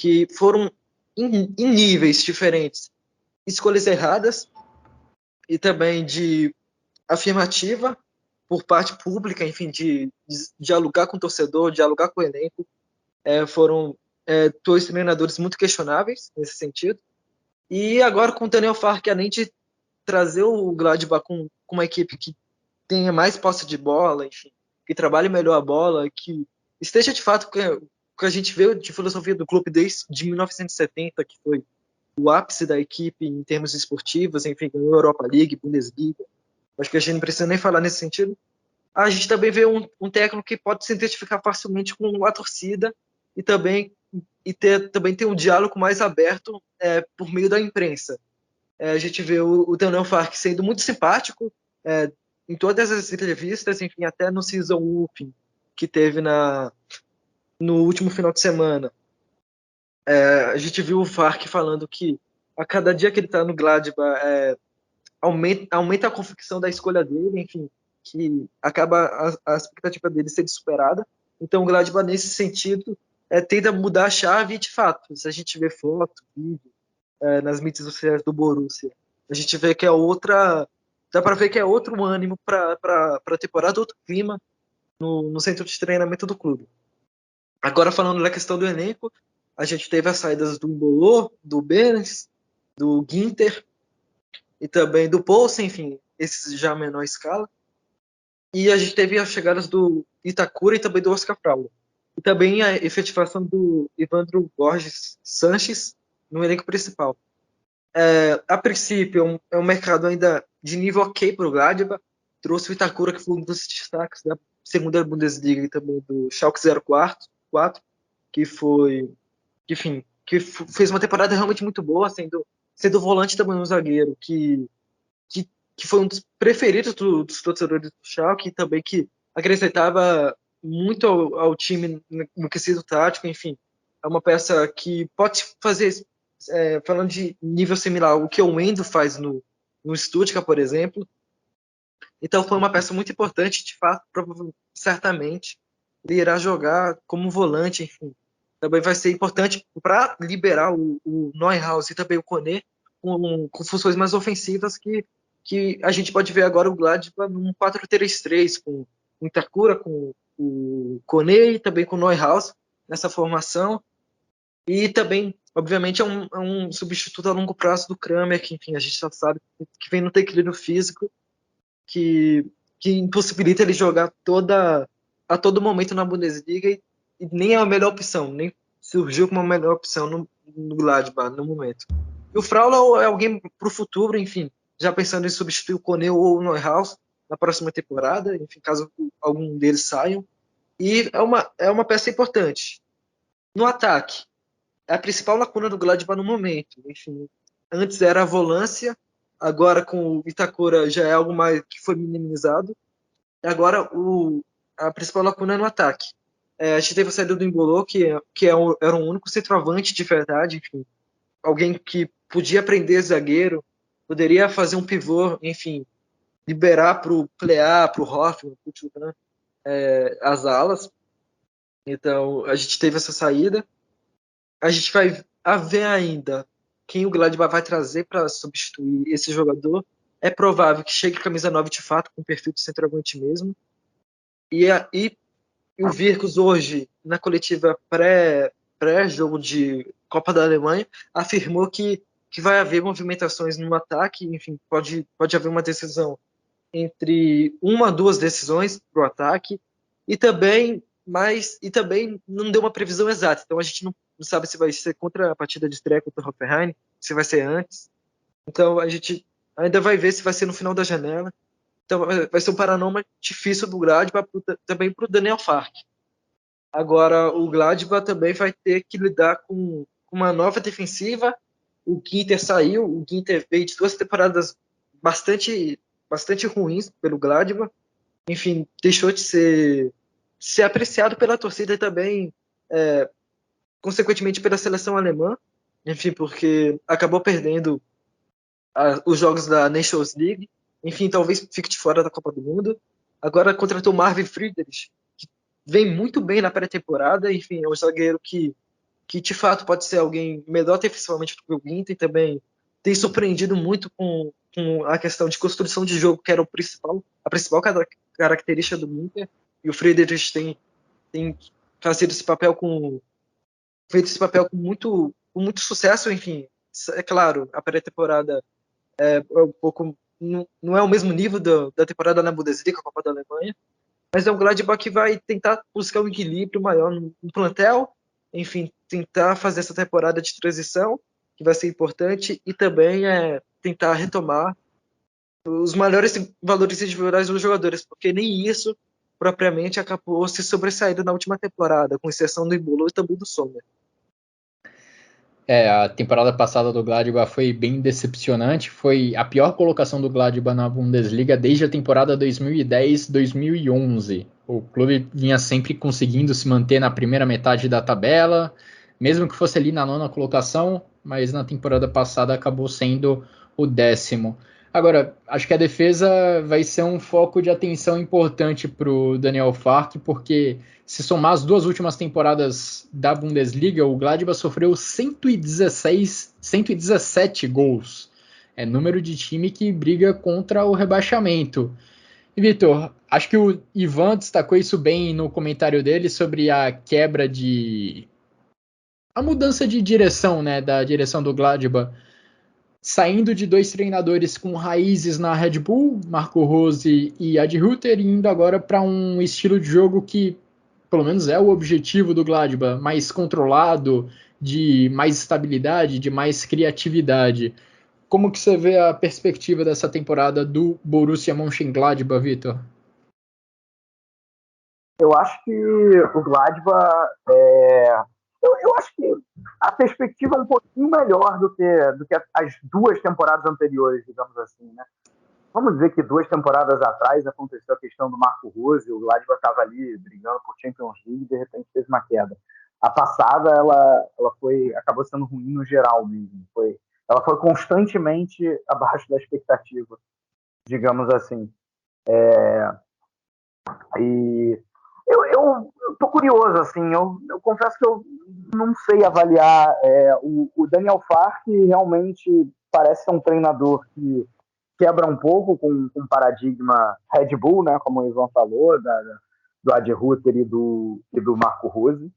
que foram em níveis diferentes. Escolhas erradas e também de afirmativa por parte pública, enfim, de dialogar com o torcedor, dialogar com o elenco. Foram dois treinadores muito questionáveis nesse sentido. E agora com o Daniel Fark, além de trazer o Gladbach com uma equipe que tenha mais posse de bola, enfim, que trabalhe melhor a bola, que esteja de fato com que a gente vê de filosofia do clube desde 1970, que foi o ápice da equipe em termos esportivos, enfim, ganhou Europa League, Bundesliga. Acho que a gente não precisa nem falar nesse sentido. A gente também vê um técnico que pode se identificar facilmente com a torcida e também ter um diálogo mais aberto por meio da imprensa. A gente vê o Daniel Fark sendo muito simpático em todas as entrevistas, enfim, até no Season Open que teve no último final de semana. A gente viu o Fark falando que a cada dia que ele está no Gladbach aumenta a convicção da escolha dele, enfim, que acaba a expectativa dele ser superada. Então o Gladbach, nesse sentido, tenta mudar a chave e, de fato, se a gente vê foto, vídeo, nas mídias sociais do Borussia, a gente vê que dá para ver que é outro ânimo para a temporada, outro clima no centro de treinamento do clube. Agora, falando da questão do elenco, a gente teve as saídas do Embolo, do Behrens, do Ginter e também do Poulsen, enfim, esses já a menor escala. E a gente teve as chegadas do Itakura e também do Oscar Fraulo. E também a efetivação do Evandro Borges Sanches no elenco principal. A princípio, é um mercado ainda de nível ok para o Gladbach. Trouxe o Itakura, que foi um dos destaques da segunda Bundesliga, e também do Schalke 04, que fez uma temporada realmente muito boa, sendo volante também um zagueiro que foi um dos preferidos dos torcedores do Schalke, e também que acrescentava muito ao time no quesito tático. Enfim, é uma peça que pode fazer, falando de nível similar, o que o Endo faz no Stuttgart, por exemplo. Então foi uma peça muito importante, de fato, certamente ele irá jogar como volante, enfim. Também vai ser importante para liberar o Neuhaus e também o Koné com funções mais ofensivas que a gente pode ver agora o Gladbach num 4-3-3, com o Itakura, com o Koné e também com o Neuhaus nessa formação. E também, obviamente, é um substituto a longo prazo do Kramer, que, enfim, a gente já sabe que vem no equilíbrio físico, que impossibilita ele jogar a todo momento na Bundesliga, e nem é a melhor opção, nem surgiu como a melhor opção no Gladbach no momento. E o Fraulo é alguém para o futuro, enfim, já pensando em substituir o Koné ou o Neuhaus na próxima temporada, enfim, caso algum deles saiam. E é uma peça importante. No ataque, é a principal lacuna do Gladbach no momento. Enfim, antes era a volância, agora com o Itakura já é algo mais que foi minimizado. E agora a principal lacuna é no ataque. A gente teve a saída do Embolo, que era o único centroavante de verdade, enfim, alguém que podia prender zagueiro, poderia fazer um pivô, enfim, liberar para o Plea, para o Hoffmann, para o Thuram, as alas. Então, a gente teve essa saída. A gente vai ver ainda quem o Gladbach vai trazer para substituir esse jogador. É provável que chegue camisa 9 de fato, com perfil de centroavante mesmo. E o Virkus hoje, na coletiva pré-jogo de Copa da Alemanha, afirmou que vai haver movimentações no ataque, enfim, pode haver uma decisão entre uma ou duas decisões para o ataque, e também não deu uma previsão exata, então a gente não sabe se vai ser contra a partida de estreia contra o Hoffenheim, se vai ser antes, então a gente ainda vai ver se vai ser no final da janela. Então vai ser um panorama difícil do Gladbach, também para o Daniel Fark. Agora o Gladbach também vai ter que lidar com uma nova defensiva. O Ginter saiu, o Ginter veio de 2 temporadas bastante ruins pelo Gladbach. Enfim, deixou de ser apreciado pela torcida e também, consequentemente, pela seleção alemã. Enfim, porque acabou perdendo os jogos da Nations League. Enfim, talvez fique de fora da Copa do Mundo. Agora contratou Marvin Friedrich, que vem muito bem na pré-temporada. Enfim, é um zagueiro que que de fato pode ser alguém melhor defensivamente do que o Ginter, e também tem surpreendido muito com a questão de construção de jogo, que era a principal característica do Ginter, e o Friedrich tem feito esse papel com muito sucesso. Enfim, é claro, a pré-temporada é um pouco, não é o mesmo nível da temporada na Bundesliga, a Copa da Alemanha, mas é um Gladbach que vai tentar buscar um equilíbrio maior no plantel, enfim, tentar fazer essa temporada de transição, que vai ser importante, e também tentar retomar os maiores valores individuais dos jogadores, porque nem isso propriamente acabou se sobressaindo na última temporada, com exceção do Embolo e também do Sommer. A temporada passada do Gladbach foi bem decepcionante, foi a pior colocação do Gladbach na Bundesliga desde a temporada 2010-2011. O clube vinha sempre conseguindo se manter na primeira metade da tabela, mesmo que fosse ali na 9ª colocação, mas na temporada passada acabou sendo o 10º. Agora, acho que a defesa vai ser um foco de atenção importante para o Daniel Fark, porque se somar as 2 últimas temporadas da Bundesliga, o Gladbach sofreu 117 gols. É número de time que briga contra o rebaixamento. E, Vitor, acho que o Ivan destacou isso bem no comentário dele sobre a mudança de direção, né, da direção do Gladbach, saindo de 2 treinadores com raízes na Red Bull, Marco Rose e Adi Hütter, e indo agora para um estilo de jogo que, pelo menos é o objetivo do Gladbach, mais controlado, de mais estabilidade, de mais criatividade. Como que você vê a perspectiva dessa temporada do Borussia Mönchengladbach, Vitor? Eu acho que o Gladbach eu acho que a perspectiva é um pouquinho melhor do que as 2 temporadas anteriores, digamos assim, né? Vamos dizer que 2 temporadas atrás aconteceu a questão do Marco Rose, o Gladbach estava ali brigando por Champions League e de repente teve uma queda. A passada ela acabou sendo ruim no geral mesmo. Ela foi constantemente abaixo da expectativa, digamos assim. E eu tô curioso, assim, eu confesso que eu não sei avaliar. O Daniel Fark realmente parece ser um treinador que quebra um pouco com o paradigma Red Bull, né, como o Ivan falou, do Adi Hütter e do Marco Rose.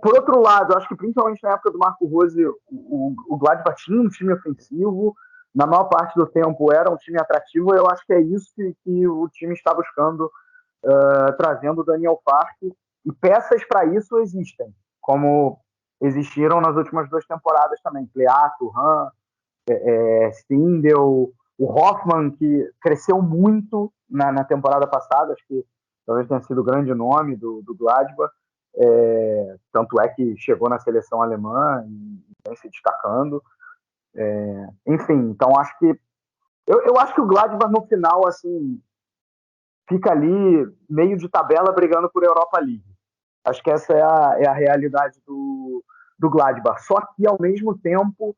Por outro lado, acho que principalmente na época do Marco Rose, o Gladbach tinha um time ofensivo, na maior parte do tempo era um time atrativo. Eu acho que é isso que o time está buscando, trazendo o Daniel Fark, e peças para isso existem, como existiram nas últimas 2 temporadas também. Plea, Thuram, Stindl, o Hoffmann, que cresceu muito na temporada passada, acho que talvez tenha sido o grande nome do Gladbach, tanto é que chegou na seleção alemã e vem se destacando. Enfim, então acho que eu acho que o Gladbach no final, assim, fica ali meio de tabela brigando por Europa League. Acho que essa é a realidade do Gladbach. Só que, ao mesmo tempo,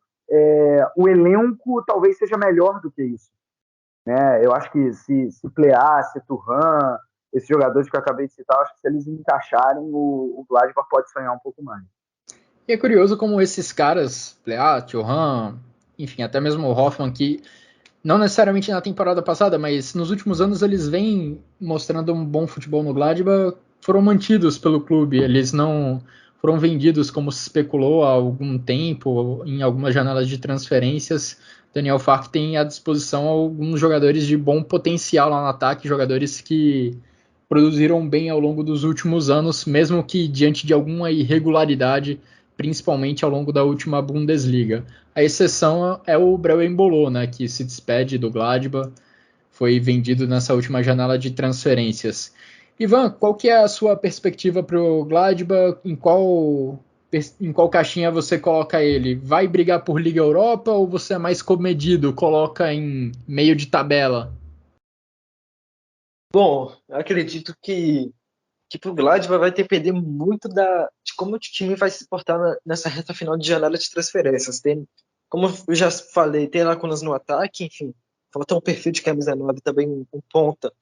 o elenco talvez seja melhor do que isso, né? Eu acho que se Plea, se Thuram, esses jogadores que eu acabei de citar, acho que se eles encaixarem, o Gladbach pode sonhar um pouco mais. E é curioso como esses caras, Plea, Thuram, enfim, até mesmo o Hoffmann, que não necessariamente na temporada passada, mas nos últimos anos eles vêm mostrando um bom futebol no Gladbach, foram mantidos pelo clube, eles não foram vendidos como se especulou há algum tempo, em algumas janelas de transferências. Daniel Fark tem à disposição alguns jogadores de bom potencial lá no ataque, jogadores que produziram bem ao longo dos últimos anos, mesmo que diante de alguma irregularidade, principalmente ao longo da última Bundesliga. A exceção é o Breel Embolo, né, que se despede do Gladbach, foi vendido nessa última janela de transferências. Ivan, qual que é a sua perspectiva para o Gladbach? Em qual caixinha você coloca ele? Vai brigar por Liga Europa ou você é mais comedido, coloca em meio de tabela? Bom, eu acredito que pro Gladbach vai depender muito de como o time vai se portar nessa reta final de janela de transferências. Como eu já falei, tem lacunas no ataque, enfim, falta um perfil de camisa 9 também, um ponta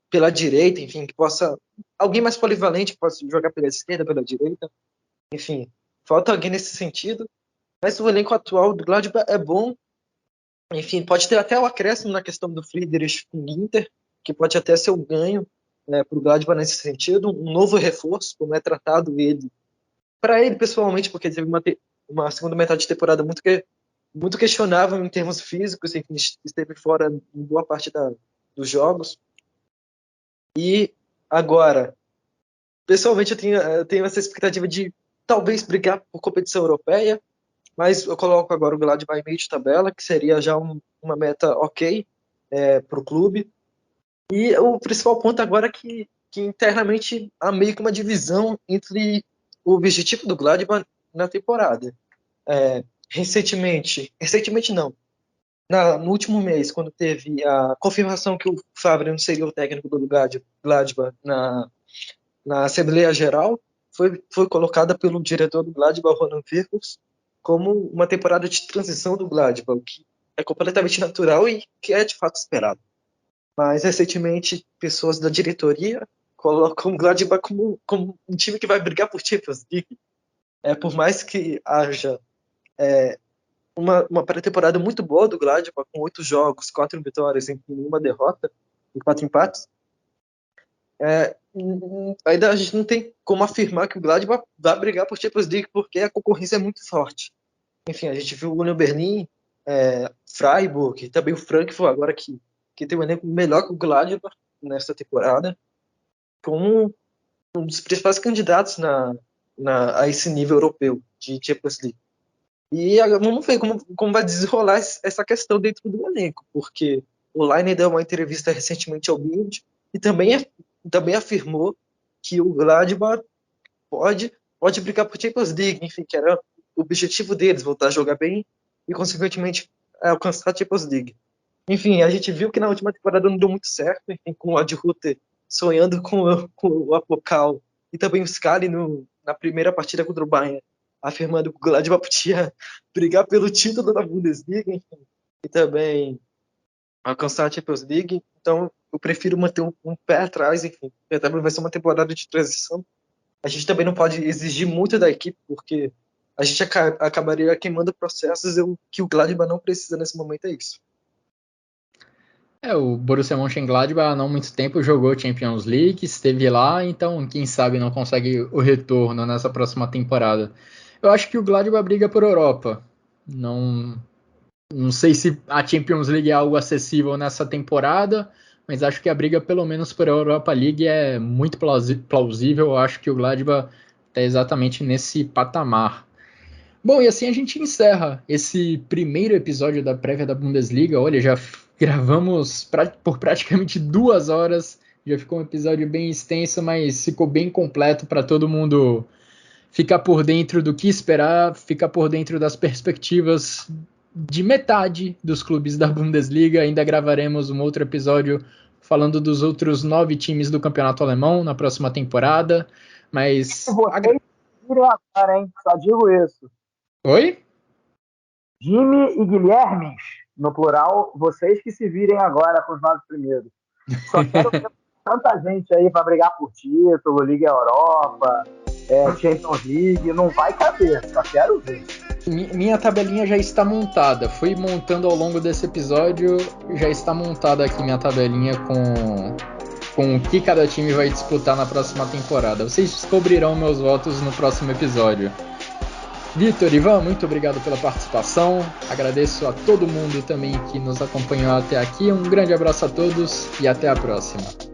pela direita, enfim, que possa, alguém mais polivalente que possa jogar pela esquerda, pela direita, enfim, falta alguém nesse sentido. Mas o elenco atual do Gladbach é bom. Enfim, pode ter até o acréscimo na questão do Friedrich com o Ginter, que pode até ser um ganho, né, para o Gladbach nesse sentido, um novo reforço, como é tratado ele, para ele pessoalmente, porque teve uma segunda metade de temporada muito questionável em termos físicos, enfim, esteve fora em boa parte dos jogos. E agora, pessoalmente, eu tenho essa expectativa de talvez brigar por competição europeia, mas eu coloco agora o Gladbach em meio de tabela, que seria já uma meta ok para o clube. E o principal ponto agora é que internamente há meio que uma divisão entre o objetivo do Gladbach na temporada. Recentemente não, no último mês, quando teve a confirmação que o Favre não seria o técnico do Gladbach na Assembleia Geral, foi colocada pelo diretor do Gladbach, Roland Virkus, como uma temporada de transição do Gladbach, o que é completamente natural e que é de fato esperado. Mas recentemente pessoas da diretoria colocam o Gladbach como um time que vai brigar por Champions League. Por mais que haja uma pré-temporada muito boa do Gladbach, com 8 jogos, 4 vitórias e nenhuma derrota e 4 empates, ainda a gente não tem como afirmar que o Gladbach vai brigar por Champions League, porque a concorrência é muito forte. Enfim, a gente viu o Union Berlin, Freiburg, e também o Frankfurt, agora que tem um elenco melhor que o Gladbach nessa temporada, como um dos principais candidatos a esse nível europeu de Champions League. E vamos ver como vai desenrolar essa questão dentro do elenco, porque o Lainer deu uma entrevista recentemente ao Bild e também afirmou que o Gladbach pode brigar por Champions League, enfim, que era o objetivo deles, voltar a jogar bem e, consequentemente, alcançar a Champions League. Enfim, a gente viu que na última temporada não deu muito certo, enfim, com o Ad Rutter sonhando com o Apocal e também o Scali na primeira partida contra o Bayern, afirmando que o Gladbach podia brigar pelo título da Bundesliga, enfim, e também alcançar a Champions League. Então, eu prefiro manter um pé atrás, enfim, porque também vai ser uma temporada de transição. A gente também não pode exigir muito da equipe, porque a gente acabaria queimando processos, que o Gladbach não precisa nesse momento, é isso. O Borussia Mönchengladbach há não muito tempo jogou Champions League, esteve lá, então quem sabe não consegue o retorno nessa próxima temporada. Eu acho que o Gladbach briga por Europa. Não sei se a Champions League é algo acessível nessa temporada, mas acho que a briga pelo menos por Europa League é muito plausível. Eu acho que o Gladbach está exatamente nesse patamar. Bom, e assim a gente encerra esse primeiro episódio da prévia da Bundesliga. Olha, já gravamos por praticamente 2 horas, já ficou um episódio bem extenso, mas ficou bem completo para todo mundo ficar por dentro do que esperar, ficar por dentro das perspectivas de metade dos clubes da Bundesliga. Ainda gravaremos um outro episódio falando dos outros 9 times do campeonato alemão na próxima temporada, mas... Vocês virem agora, hein? Só digo isso. Oi? Jimmy e Guilherme, no plural, vocês que se virem agora com os 9 primeiros. Só quero ver tanta gente aí para brigar por título, Liga Europa, Champions League, não vai caber, só quero ver. Minha tabelinha já está montada, fui montando ao longo desse episódio, já está montada aqui minha tabelinha com o que cada time vai disputar na próxima temporada. Vocês descobrirão meus votos no próximo episódio. Vitor, Ivan, muito obrigado pela participação. Agradeço a todo mundo também que nos acompanhou até aqui. Um grande abraço a todos e até a próxima.